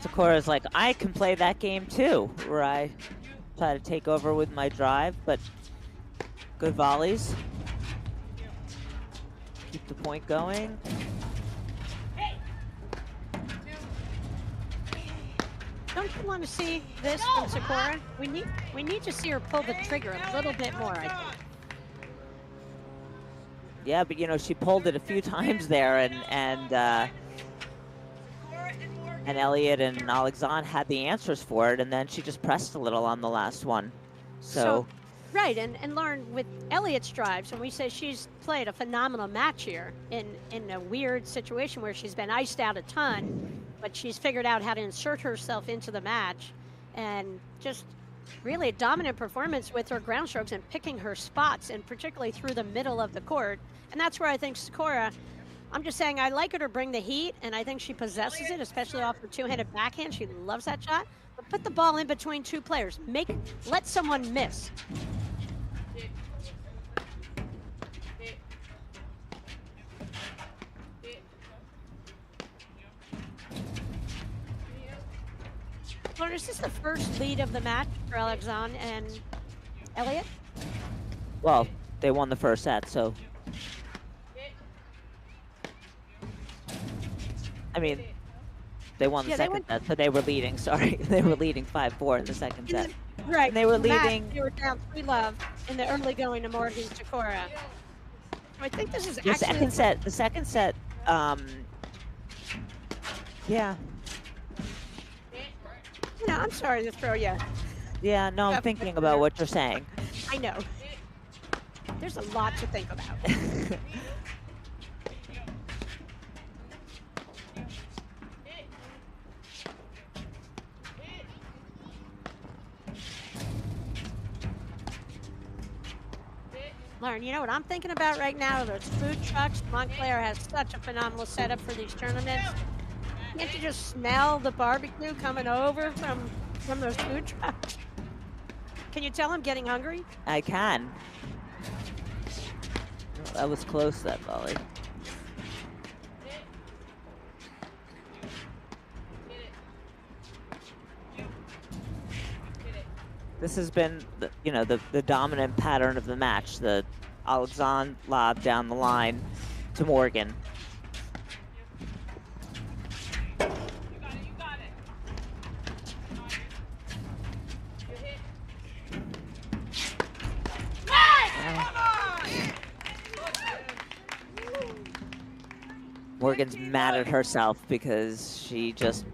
Sikora's like, I can play that game too, where I try to take over with my drive, but good volleys. Keep the point going. Don't you want to see this from Sikora? We need to see her pull the trigger a little bit more, I think. Yeah, but you know, she pulled it a few times there, and Elliott and Alexandre had the answers for it, and then she just pressed a little on the last one. So right, and Lauren, with Elliott's drives, and we say she's played a phenomenal match here in a weird situation where she's been iced out a ton, but she's figured out how to insert herself into the match, and just really a dominant performance with her ground strokes and picking her spots, and particularly through the middle of the court. And that's where I think Sikora, I'm just saying I like her to bring the heat, and I think she possesses it, especially off her two-handed backhand. She loves that shot. But put the ball in between two players. Let someone miss. Lauren, is this the first lead of the match for Alexandre and Elliott? well, they won the first set, so. I mean, they won the second set, so they were leading, sorry. They were leading 5-4 in the second set. Right. And they were leading. They were down 3-love in the early going to Morgan Sikora. I think this is The second set, yeah. You know, I'm sorry to throw you. Yeah, no, I'm thinking about what you're saying. I know. There's a lot to think about. Lauren, you know what I'm thinking about right now? Those food trucks. Montclair has such a phenomenal setup for these tournaments. Can't you just smell the barbecue coming over from those food trucks? Can you tell I'm getting hungry? I can. That was close, that volley. This has been, the dominant pattern of the match. The Alexandre lob down the line to Morgan. Morgan's mad at herself because she just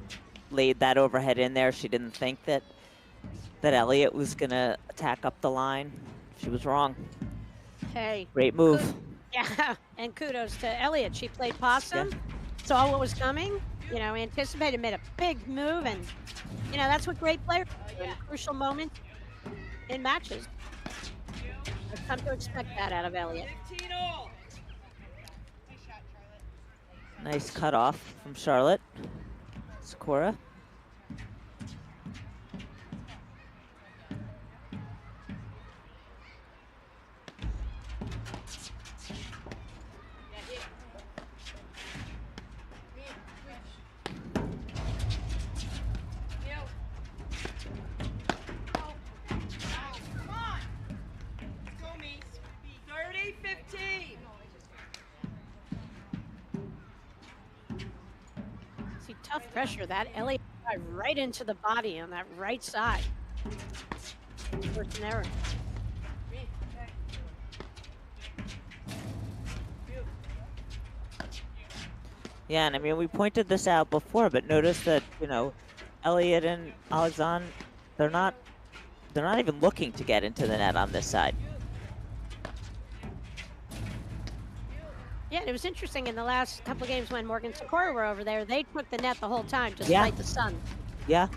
laid that overhead in there. She didn't think that Elliott was gonna attack up the line. She was wrong. Hey. Great move. Yeah, and kudos to Elliott. She played possum, saw what was coming, anticipated, made a big move, and, that's what great players do in a crucial moment in matches. I've come to expect that out of Elliott. Nice cutoff from Charlotte. Sikora. Tough pressure. That Elliott right into the body on that right side. First an error. Yeah, and I mean, we pointed this out before, but notice that, Elliott and Alexandre, they're not even looking to get into the net on this side. Yeah, and it was interesting in the last couple of games when Morgan and Sikora were over there, they took the net the whole time, despite the sun. Yeah.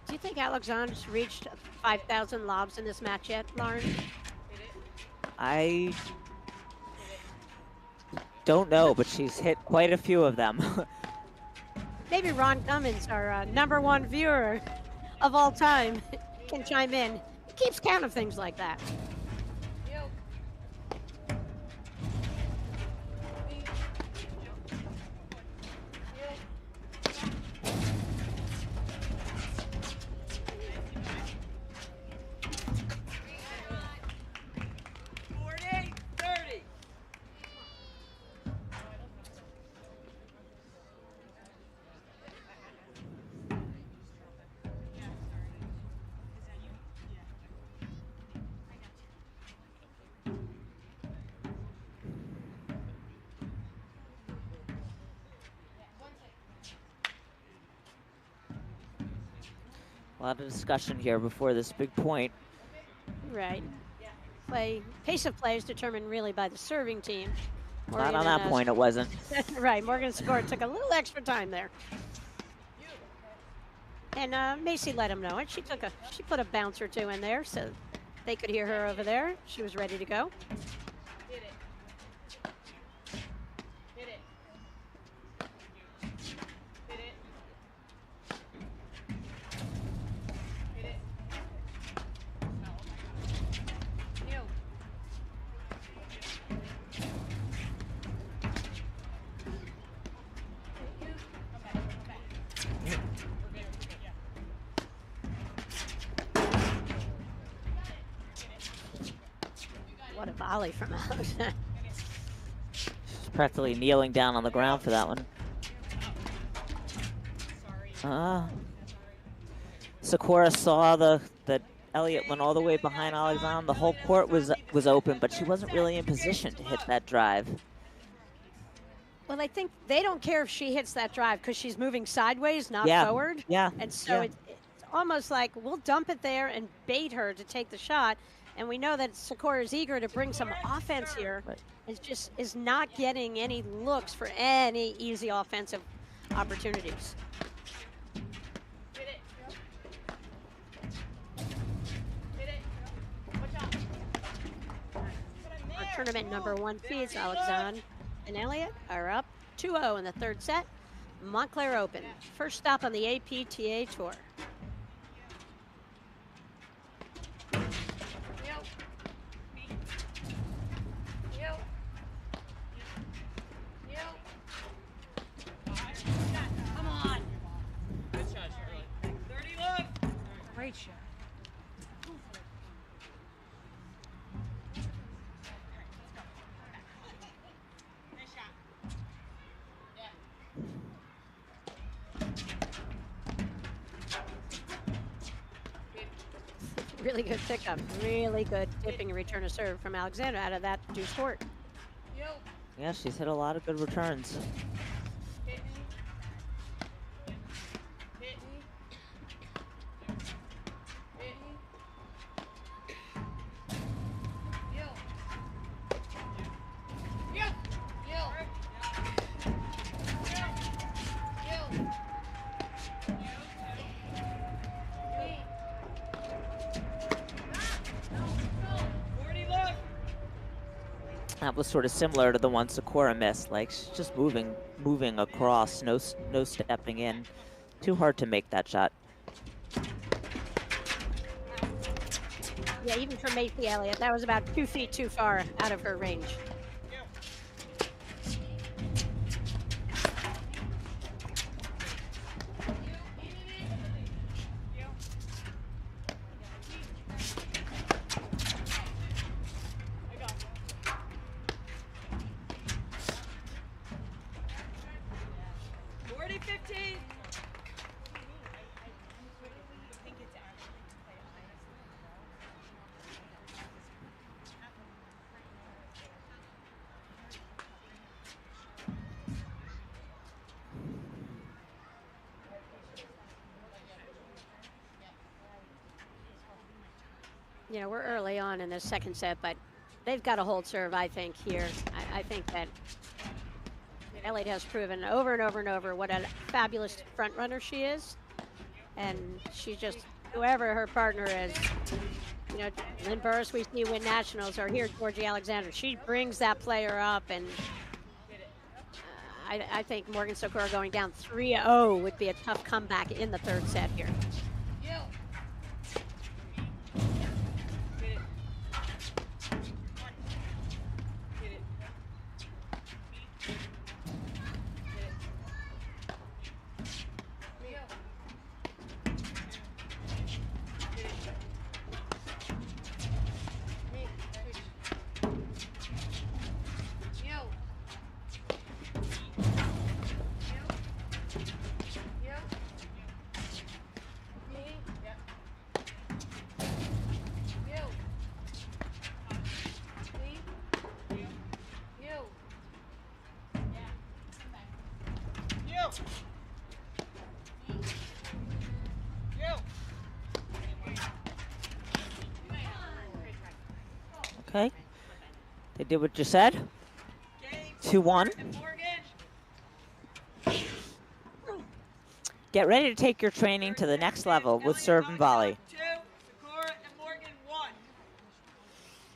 Do you think Alexandre's reached 5,000 lobs in this match yet, Lauren? I don't know, but she's hit quite a few of them. Maybe Ron Cummins, our #1 viewer of all time, can chime in. He keeps count of things like that. A lot of discussion here before this big point. Right. Pace of play is determined really by the serving team. Not on that point, it wasn't. Right, Morgan and Sikora took a little extra time there. And Macy let him know it. She put a bounce or two in there so they could hear her over there. She was ready to go. volley from Alexandre. She's practically kneeling down on the ground for that one. Sikora saw that Elliott went all the way behind Alexandre. The whole court was open, but she wasn't really in position to hit that drive. Well, I think they don't care if she hits that drive because she's moving sideways, not forward. Yeah. And so it's almost like we'll dump it there and bait her to take the shot. And we know that Sikora is eager to bring some offense here. Right. It just is not getting any looks for any easy offensive opportunities. Our tournament number 1 feeds Alexandre and Elliott are up 2-0 in the third set. Montclair Open, first stop on the APTA Tour. Come on. Good shot, Shirley. 30 left. Great shot. Really good pickup, really good tipping and return of serve from Alexandre out of that deuce court. Yeah, she's hit a lot of good returns. That was sort of similar to the one Sikora missed. Like, she's just moving across, no stepping in. Too hard to make that shot. Yeah, even for Macy Elliott, that was about 2 feet too far out of her range. You know, we're early on in the second set, but they've got to hold serve, I think, here. I think that Elliott has proven over and over and over what a fabulous front runner she is. And she's just, whoever her partner is, you know, Lynn Burris, we see win nationals, or here, Georgie Alexandre. She brings that player up, and I think Morgan Sikora going down 3-0 would be a tough comeback in the third set here. Okay. They did what you said. 2-1. Get ready to take your training to the next level with serve and volley.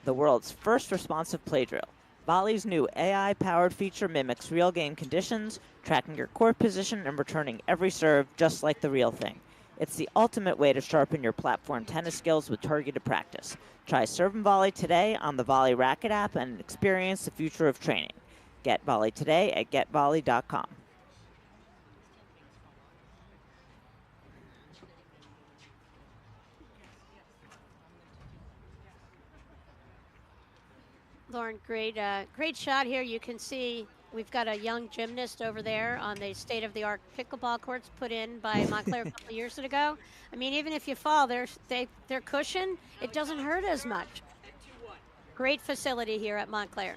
The world's first responsive play drill. Volley's new AI-powered feature mimics real game conditions, tracking your court position and returning every serve just like the real thing. It's the ultimate way to sharpen your platform tennis skills with targeted practice. Try Serve and Volley today on the Volley Racket app and experience the future of training. Get Volley today at getvolley.com. Lauren, great shot here. You can see we've got a young gymnast over there on the state-of-the-art pickleball courts put in by Montclair a couple of years ago. I mean, even if you fall, their cushion, it doesn't hurt as much. Great facility here at Montclair.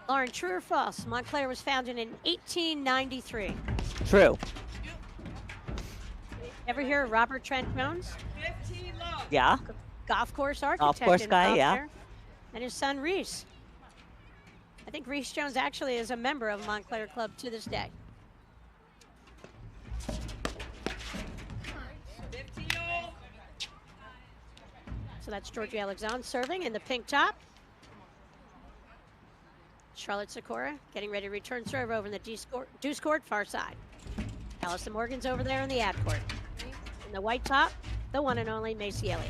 Lauren, true or false? Montclair was founded in 1893. True. Ever hear of Robert Trent Jones? 15 low. Yeah. Golf course architect. course in guy, yeah. Montclair. And his son, Reese. I think Reese Jones actually is a member of Montclair Club to this day. 15 all. So that's Georgie Alexandre serving in the pink top. Charlotte Sikora getting ready to return serve over in the deuce court far side. Allison Morgan's over there in the ad court. In the white top, the one and only Macy Elliott.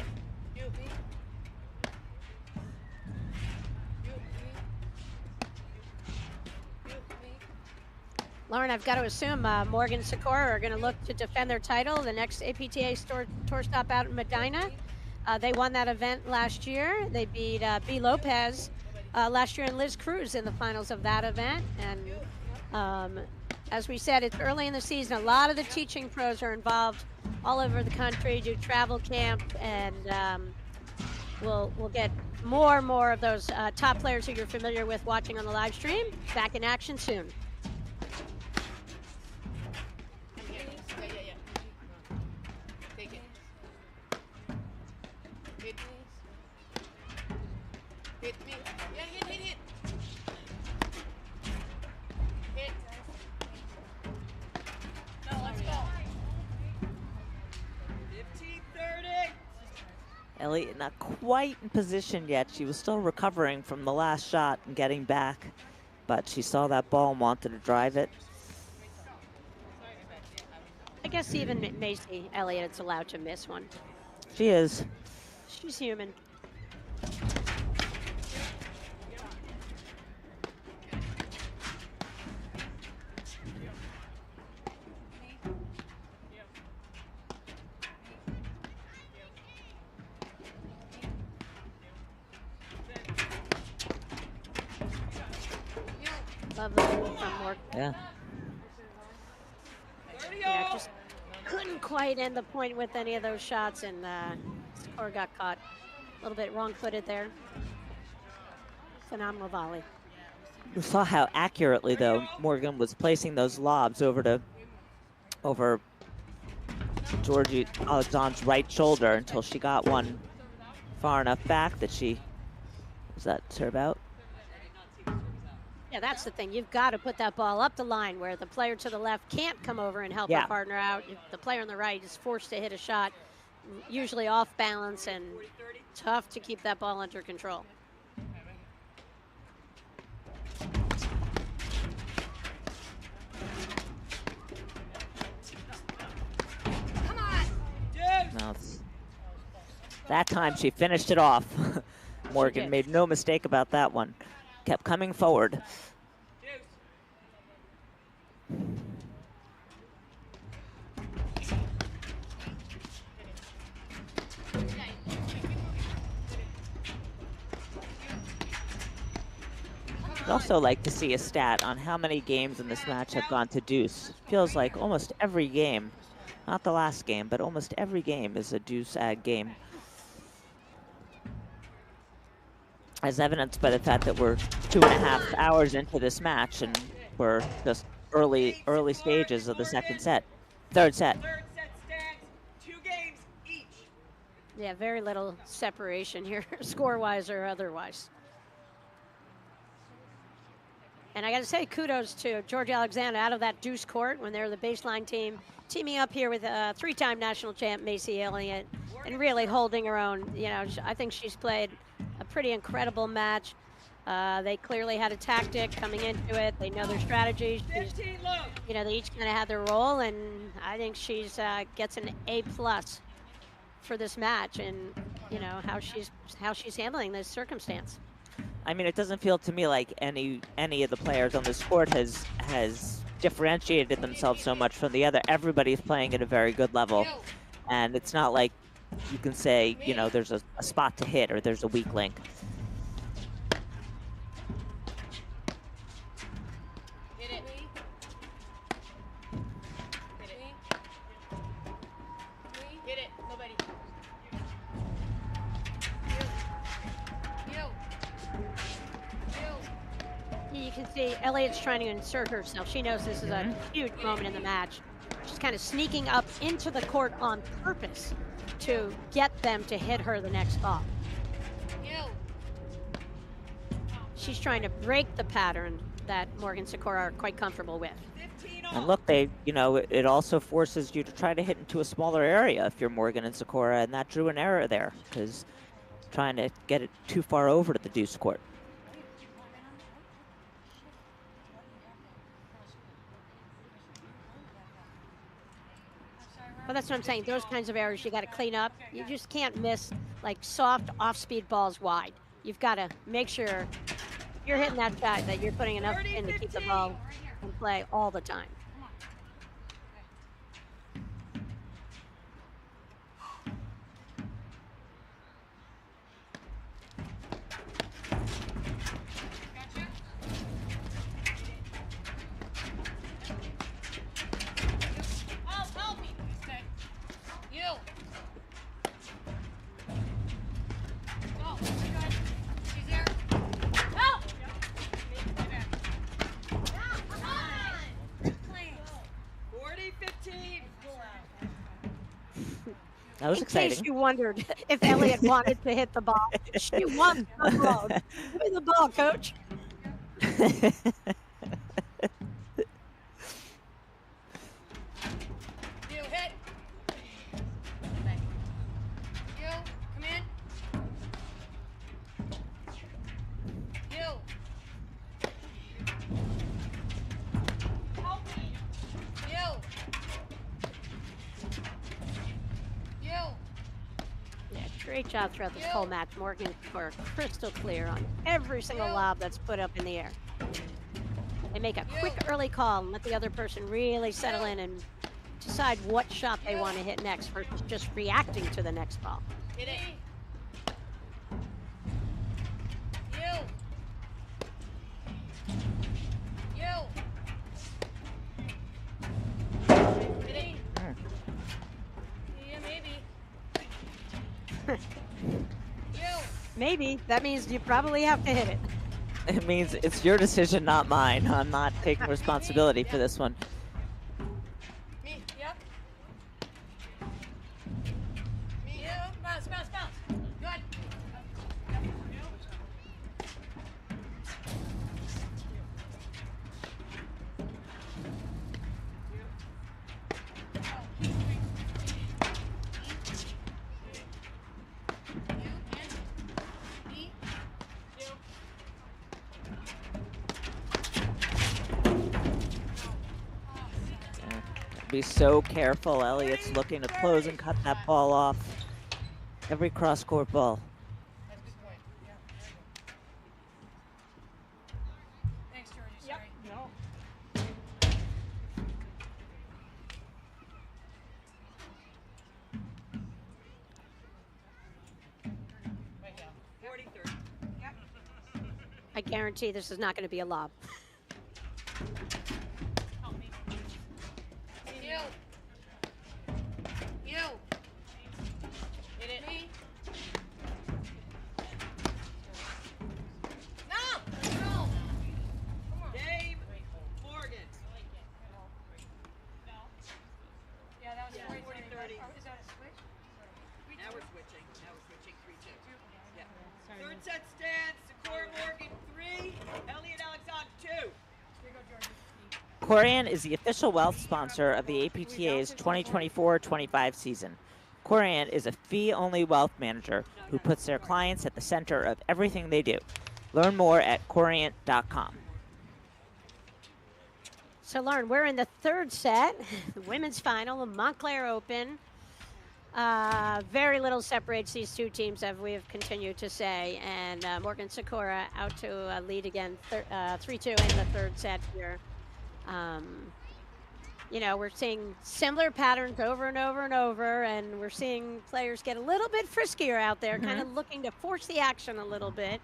Lauren, I've got to assume Morgan and Sikora are going to look to defend their title. The next APTA tour stop out in Medina. They won that event last year. They beat B. Lopez last year and Liz Cruz in the finals of that event. And as we said, it's early in the season. A lot of the teaching pros are involved all over the country, do travel camp, and we'll get more and more of those top players who you're familiar with watching on the live stream back in action soon. Take it. Hit. Hit me. Yeah, hit. Hit. No, let's go. 15-30. Elliott not quite in position yet. She was still recovering from the last shot and getting back, but she saw that ball and wanted to drive it. I guess even Macy Elliott's allowed to miss one. She is. She's human. Love the move from Morgan. Yeah. 30 Yeah, all. just couldn't quite end the point with any of those shots, and Sikora got caught a little bit wrong-footed there. Phenomenal volley. You saw how accurately, though, Morgan was placing those lobs over Georgie Alexandre's right shoulder until she got one far enough back that she, was that serve out? Yeah, that's the thing. You've got to put that ball up the line where the player to the left can't come over and help Yeah. her partner out. The player on the right is forced to hit a shot, usually off balance, and tough to keep that ball under control. Come on. No, that time she finished it off. Morgan did. made no mistake about that one. Kept coming forward. I'd also like to see a stat on how many games in this match have gone to deuce. Feels like almost every game, not the last game, but almost every game is a deuce ag game. As evidenced by the fact that we're 2.5 hours into this match and we're just early stages of the third set. Third set stands 2 games each. Yeah, very little separation here, score-wise or otherwise. And I got to say kudos to Georgie Alexandre out of that deuce court when they're the baseline team, teaming up here with 3-time national champ Macy Elliott and really holding her own. You know, I think she's played a pretty incredible match. They clearly had a tactic coming into it. They know their strategy. 15 low. You know, they each kind of had their role, and I think she's gets an A+ for this match, and you know how she's handling this circumstance. I mean, it doesn't feel to me like any of the players on this court has differentiated themselves so much from the other. Everybody's playing at a very good level, and it's not like you can say, you know, there's a spot to hit or there's a weak link. Hit it. Hit it. Hit it. Nobody. You can see Elliott's trying to insert herself. She knows this is a huge moment in the match. She's kind of sneaking up into the court on purpose to get them to hit her the next ball. She's trying to break the pattern that Morgan Sikora are quite comfortable with. And look, you know, it also forces you to try to hit into a smaller area if you're Morgan and Sikora, and that drew an error there because trying to get it too far over to the deuce court. Well, that's what I'm saying. Those kinds of errors you got to clean up. You just can't miss like soft off-speed balls wide. You've got to make sure you're hitting that shot, that you're putting enough in to keep the ball in play all the time. That was exciting. In case you wondered if Elliott wanted to hit the ball, she wants the ball. Give me the ball, coach. Great job throughout this whole match. Morgan for crystal clear on every single lob that's put up in the air. They make a quick early call and let the other person really settle in and decide what shot they want to hit next versus just reacting to the next ball. Hit it. Maybe. That means you probably have to hit it. It means it's your decision, not mine. I'm not taking responsibility for this one. Me, yep. Me, yep. Bounce, bounce, bounce. Good. Be so careful. Elliott's looking to close and cut that ball off. Every cross-court ball. That's a good point. Yeah. Thanks, Georgie. Sorry. No. Right here. 43rd. Yep. I guarantee this is not going to be a lob. Hit it. Me. No. Game Morgan. Yeah, that was Yeah, 40, 40, 30. 30. Is that a switch? Now we're switching. 3-2. Yeah. Third set stands. Sikora Morgan 3. Elliott Alexandre 2. Here you go, Georgie. Corian is the official wealth sponsor of the APTA's 2024-25 season. Corian is a fee-only wealth manager who puts their clients at the center of everything they do. Learn more at Coriant.com. So, Lauren, we're in the third set, the women's final, the Montclair Open. Very little separates these two teams, as we have continued to say. And Morgan Sikora out to lead again, 3-2 in the third set here. you know, we're seeing similar patterns over and over and over, and we're seeing players get a little bit friskier out there, kind of looking to force the action a little bit.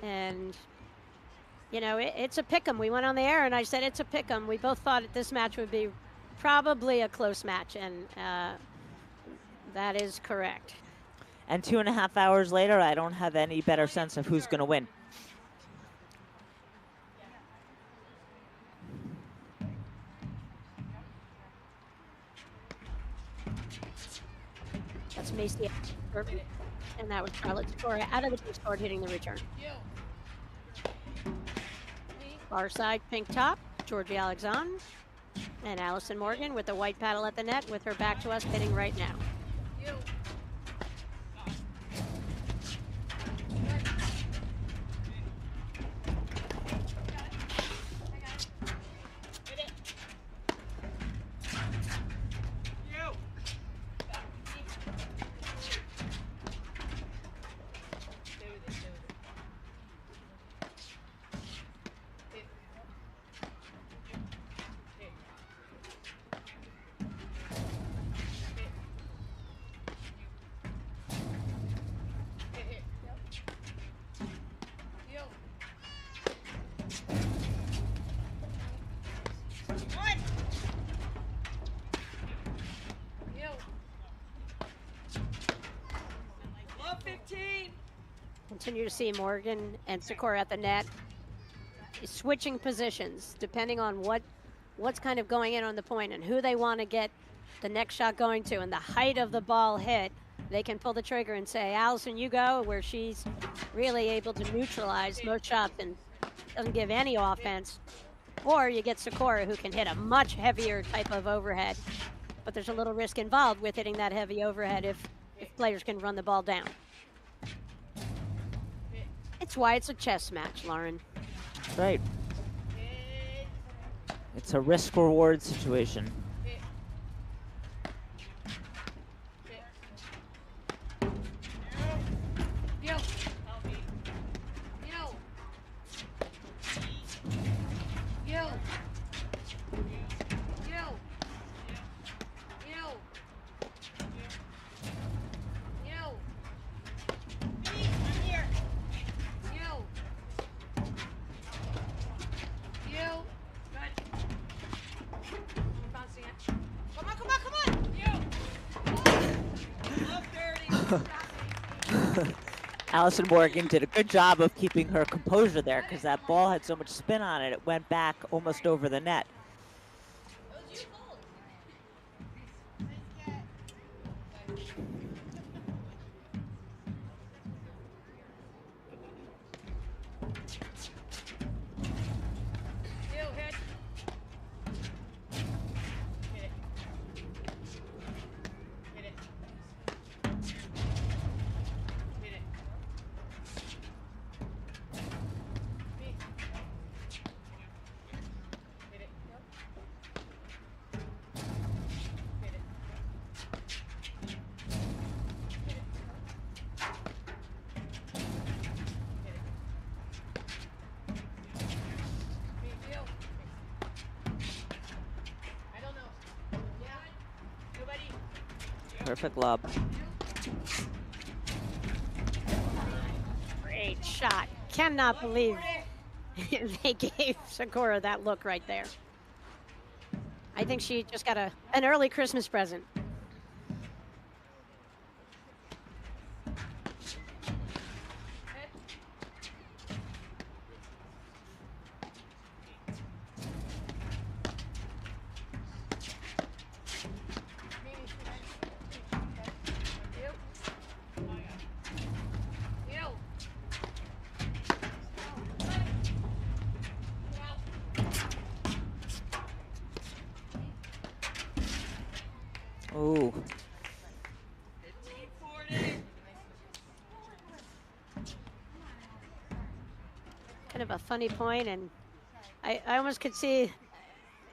And, you know, it's a pick 'em. We went on the air, and I said it's a pick 'em. We both thought that this match would be probably a close match, and that is correct. And 2.5 hours later, I don't have any better sense of who's going to win. That's Macy, and that was Charlotte Sikora out of the discord hitting the return. Far side, pink top, Georgie Alexandre, and Allison Morgan with the white paddle at the net with her back to us hitting right now. Continue to see Morgan and Sikora at the net, switching positions depending on what's kind of going in on the point and who they want to get the next shot going to, and the height of the ball hit. They can pull the trigger and say, Allison, you go, where she's really able to neutralize most shots and doesn't give any offense. Or you get Sikora, who can hit a much heavier type of overhead, but there's a little risk involved with hitting that heavy overhead if players can run the ball down. It's why it's a chess match, Lauren. That's right. It's a risk-reward situation. Allison Morgan did a good job of keeping her composure there because that ball had so much spin on it, it went back almost over the net. Perfect lob. Great shot. Cannot believe they gave Sikora that look right there. I think she just got an early Christmas present. Ooh. Kind of a funny point, and I almost could see,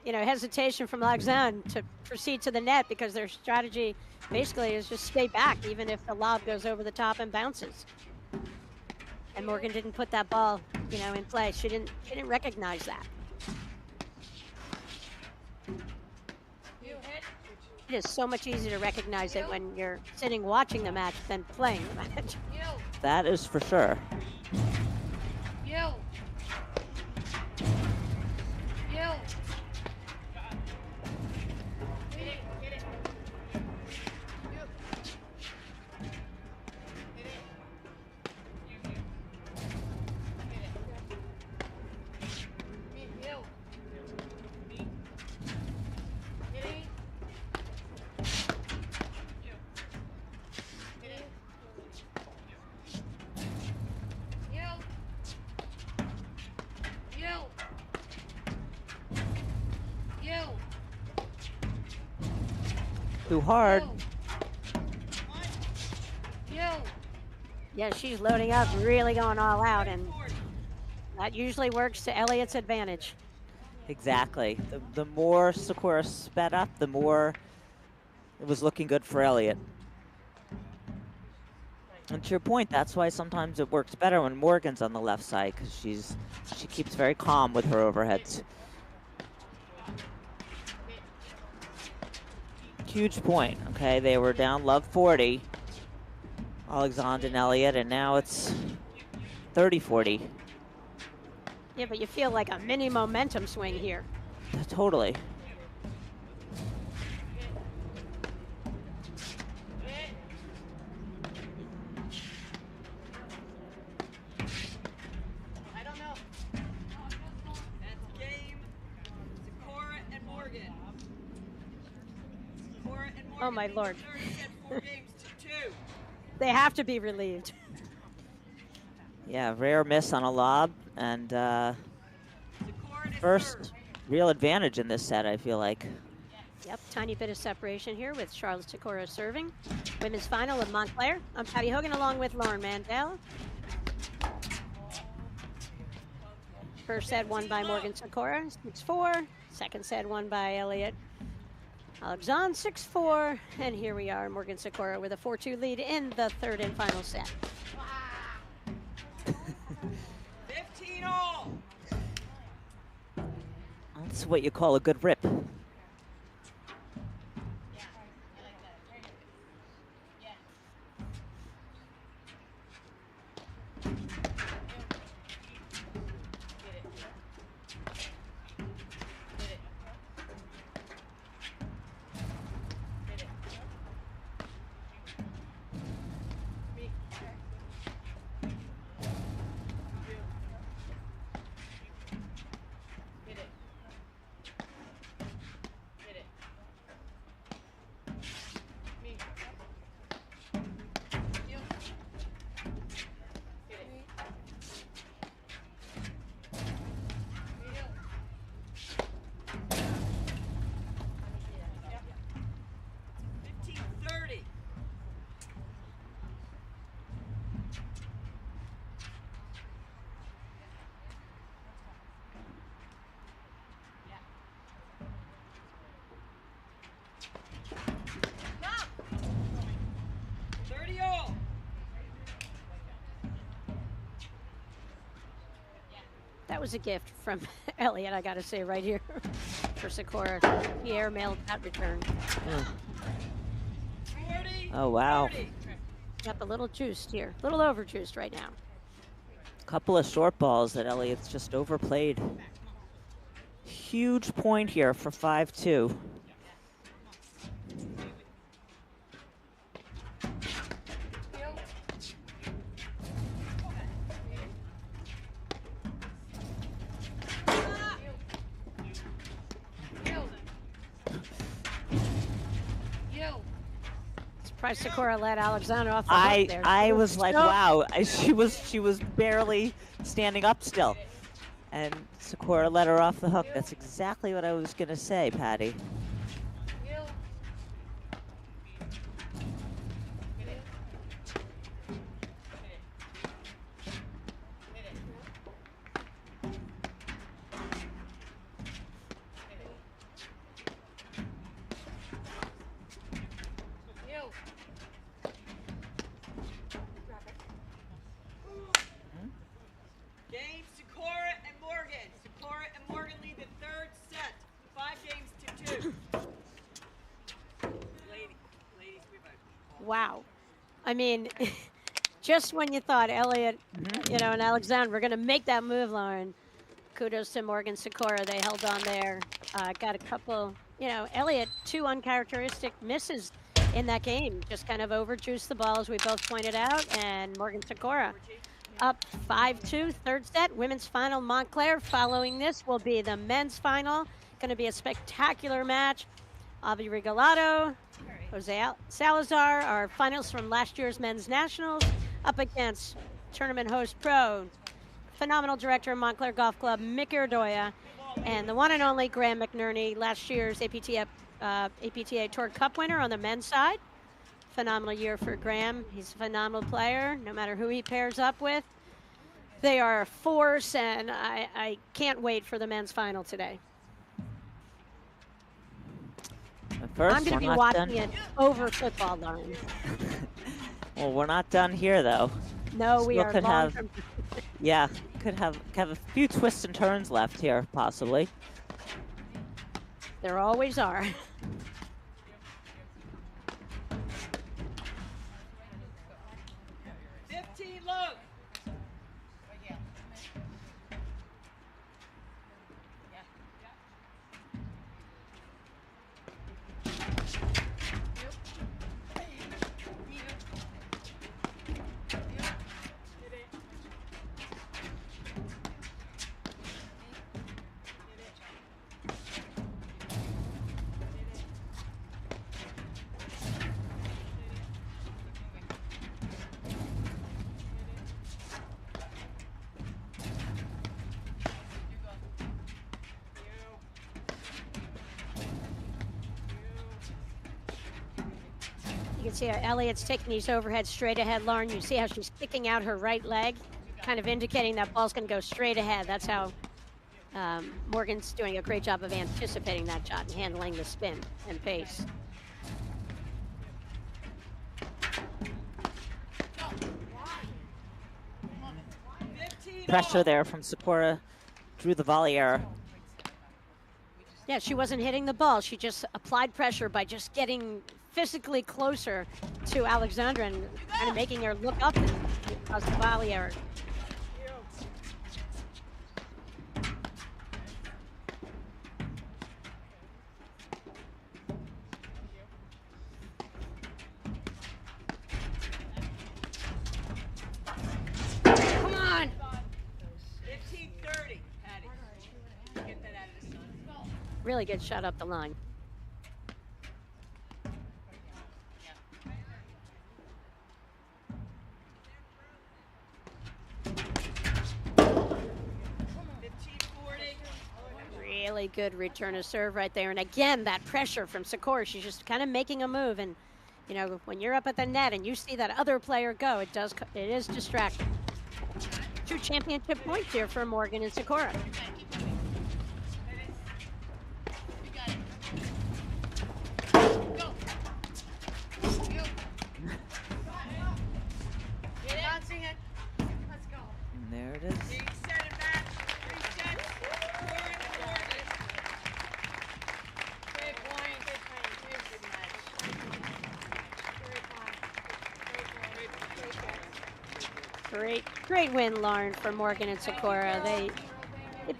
you know, hesitation from Alexandre to proceed to the net because their strategy basically is just stay back even if the lob goes over the top and bounces. And Morgan didn't put that ball, you know, in play. She didn't recognize that. It is so much easier to recognize it when you're sitting watching the match than playing the match. You. That is for sure. You. You. Get it. Get it. You. Get it. You. Get it. Me. You. Me. Get it. You. Get it. You. You. You. Too hard. You. Yeah, she's loading up, really going all out, and that usually works to Elliott's advantage. Exactly. The more Sikora sped up, the more it was looking good for Elliott. And to your point, that's why sometimes it works better when Morgan's on the left side, because she keeps very calm with her overheads. Huge point. Okay, they were down love 40, Alexandre and Elliott, and now it's 30-40. Yeah, but you feel like a mini momentum swing here. Totally. I don't know. That's game. Sikora and Morgan. Sikora and Morgan. Oh, my lead Lord. the third set, 4 games to 2. They have to be relieved. Yeah, rare miss on a lob, and Sikora to first serve. real advantage in this set, I feel like. Yep, tiny bit of separation here with Charlotte Sikora serving. Women's final of Montclair. I'm Patty Hogan along with Lauren Mandel. First set won by Morgan Sikora, 6-4. Second set won by Elliott Alexandre, 6-4. And here we are, Morgan Sikora with a 4-2 lead in the third and final set. 15 all. That's what you call a good rip. That was a gift from Elliott, I gotta say, right here for Sikora. He airmailed that return. Oh, wow. Got a little juiced here, a little over juiced right now. Couple of short balls that Elliott's just overplayed. Huge point here for 5-2. Surprised Sikora let Alexandre off the hook there. I was like, wow. She was barely standing up still, and Sikora let her off the hook. That's exactly what I was gonna say, Patty. Game Sikora and Morgan. Sikora and Morgan lead the third set. 5 games to 2. Wow. I mean, just when you thought Elliott, you know, and Alexandre were going to make that move, Lauren, kudos to Morgan Sikora. They held on there. Got a couple, you know, Elliott, 2 uncharacteristic misses in that game. Just kind of overjuiced the ball, as we both pointed out. And Morgan Sikora up 5-2, third set. Women's final, Montclair. Following this will be the men's final. Going to be a spectacular match. Avi Regalado, Jose Salazar, our finalists from last year's men's nationals, up against tournament host pro, phenomenal director of Montclair Golf Club, Mick Irdoya, and the one and only Graham McNerney, last year's APTA Tour Cup winner on the men's side. Phenomenal year for Graham. He's a phenomenal player, no matter who he pairs up with. They are a force, and I can't wait for the men's final today. First, I'm going to be watching it over football, Lauren. Well, we're not done here, though. No, we Still are could long have, from. yeah, could have a few twists and turns left here, possibly. There always are. Look. You can see how Elliott's taking these overhead straight ahead, Lauren. You see how she's kicking out her right leg, kind of indicating that ball's going to go straight ahead. That's how Morgan's doing a great job of anticipating that shot and handling the spin and pace. Pressure there from Sikora, drew the volley error. Yeah, she wasn't hitting the ball. She just applied pressure by just getting physically closer to Alexandre and kind of making her look up and cause the volley error. Come on! 15-30, Patty. Get that out of the sun. Really good shot up the line. Really good return of serve right there. And again, that pressure from Sikora. She's just kind of making a move. And, you know, when you're up at the net and you see that other player go, it is distracting. 2 championship points here for Morgan and Sikora. And there it is. Great win, Lauren, for Morgan and Sikora. They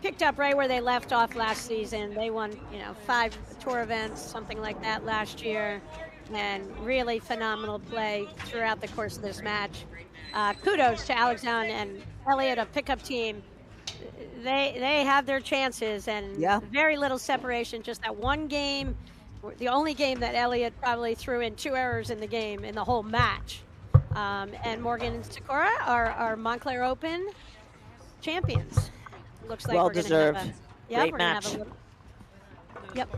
picked up right where they left off last season. They won, you know, 5 tour events, something like that last year, and really phenomenal play throughout the course of this match. Kudos to Alexandre and Elliott, a pickup team. They have their chances, and very little separation. Just that one game, the only game that Elliott probably threw in 2 errors in the game in the whole match. And Morgan and Sikora are Montclair Open champions. Looks like Well we're deserved. Gonna have a, Great we're gonna match. have a little, yep.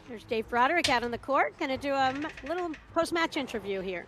There's Dave Broderick out on the court. Going to do a little post-match interview here.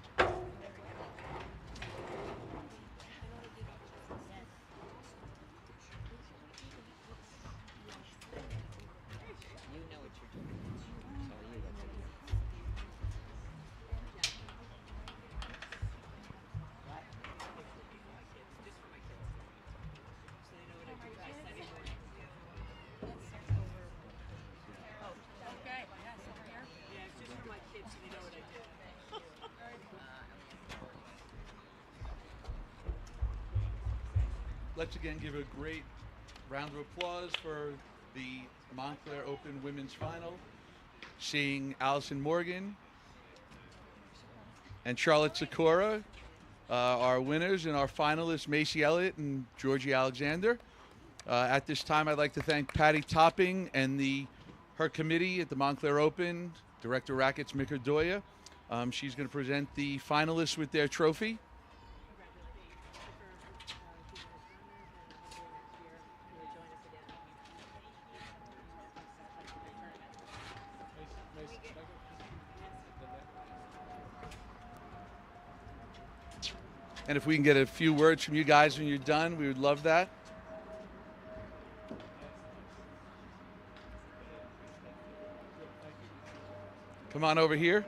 let's again give a great round of applause for the Montclair Open Women's Final, seeing Allison Morgan and Charlotte Sikora, our winners, and our finalists, Macy Elliott and Georgie Alexander. At this time, I'd like to thank Patty Topping and her committee at the Montclair Open, Director Rackets Mika Doya. She's going to present the finalists with their trophy. And if we can get a few words from you guys when you're done, we would love that. Come on over here.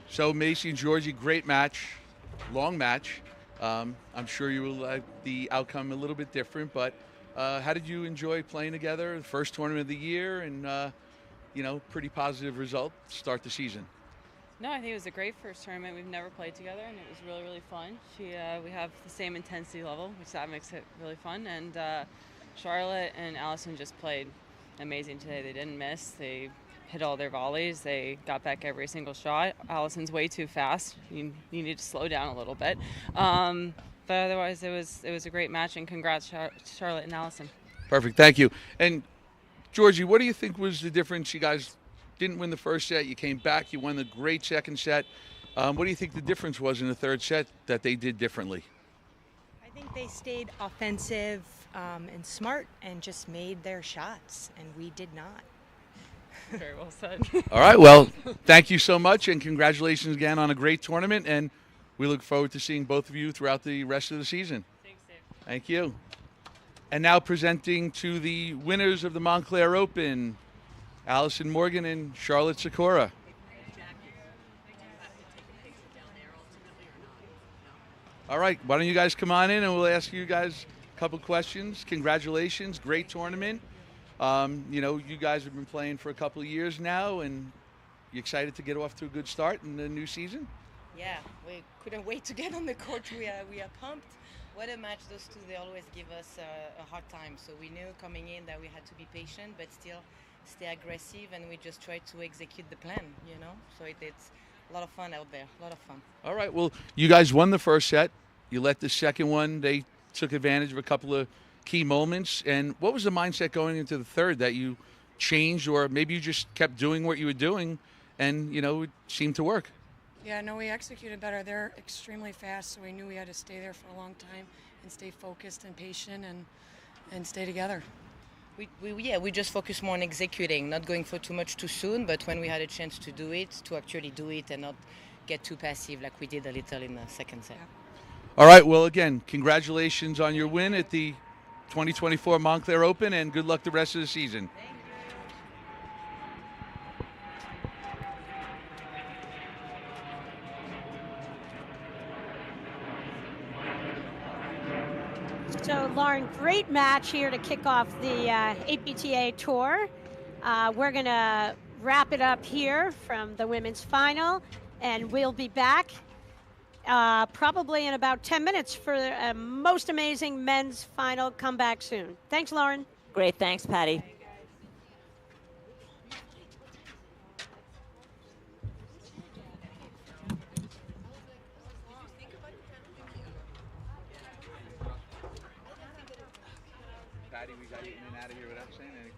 So Macy and Georgie, great match, long match. I'm sure you will like the outcome a little bit different, but how did you enjoy playing together? The first tournament of the year, and pretty positive result to start the season. No, I think it was a great first tournament. We've never played together, and it was really, really fun. We have the same intensity level, which that makes it really fun. And Charlotte and Allison just played amazing today. They didn't miss. They hit all their volleys. They got back every single shot. Allison's way too fast. You need to slow down a little bit. But otherwise, it was a great match, and congrats, Charlotte and Allison. Perfect, thank you. And Georgie, what do you think was the difference? You guys didn't win the first set. You came back. You won the great second set. What do you think the difference was in the third set that they did differently? I think they stayed offensive and smart and just made their shots, and we did not. Very well said. All right, well, thank you so much, and congratulations again on a great tournament, and we look forward to seeing both of you throughout the rest of the season. Thanks, Dave. Thank you. And now presenting to the winners of the Montclair Open, Allison Morgan and Charlotte Sikora. All right, why don't you guys come on in and we'll ask you guys a couple questions. Congratulations, great tournament. You guys have been playing for a couple of years now, and you excited to get off to a good start in the new season? Yeah, we couldn't wait to get on the court. We are pumped. What a match. Those two, they always give us a hard time. So we knew coming in that we had to be patient, but still stay aggressive, and we just try to execute the plan, So it's a lot of fun out there, a lot of fun. All right, well, you guys won the first set. You let the second one, they took advantage of a couple of key moments. And what was the mindset going into the third that you changed, or maybe you just kept doing what you were doing and, it seemed to work? Yeah, no, we executed better. They're extremely fast, so we knew we had to stay there for a long time and stay focused and patient and stay together. We just focus more on executing, not going for too much too soon, but when we had a chance to do it, to actually do it and not get too passive like we did a little in the second set. Yeah. All right, well, again, congratulations on your win at the 2024 Montclair Open, and good luck the rest of the season. So, Lauren, great match here to kick off the APTA Tour. We're going to wrap it up here from the women's final, and we'll be back probably in about 10 minutes for a most amazing men's final. Come back soon. Thanks, Lauren. Great, thanks, Patty. Patty, we got you in and out of here without saying anything.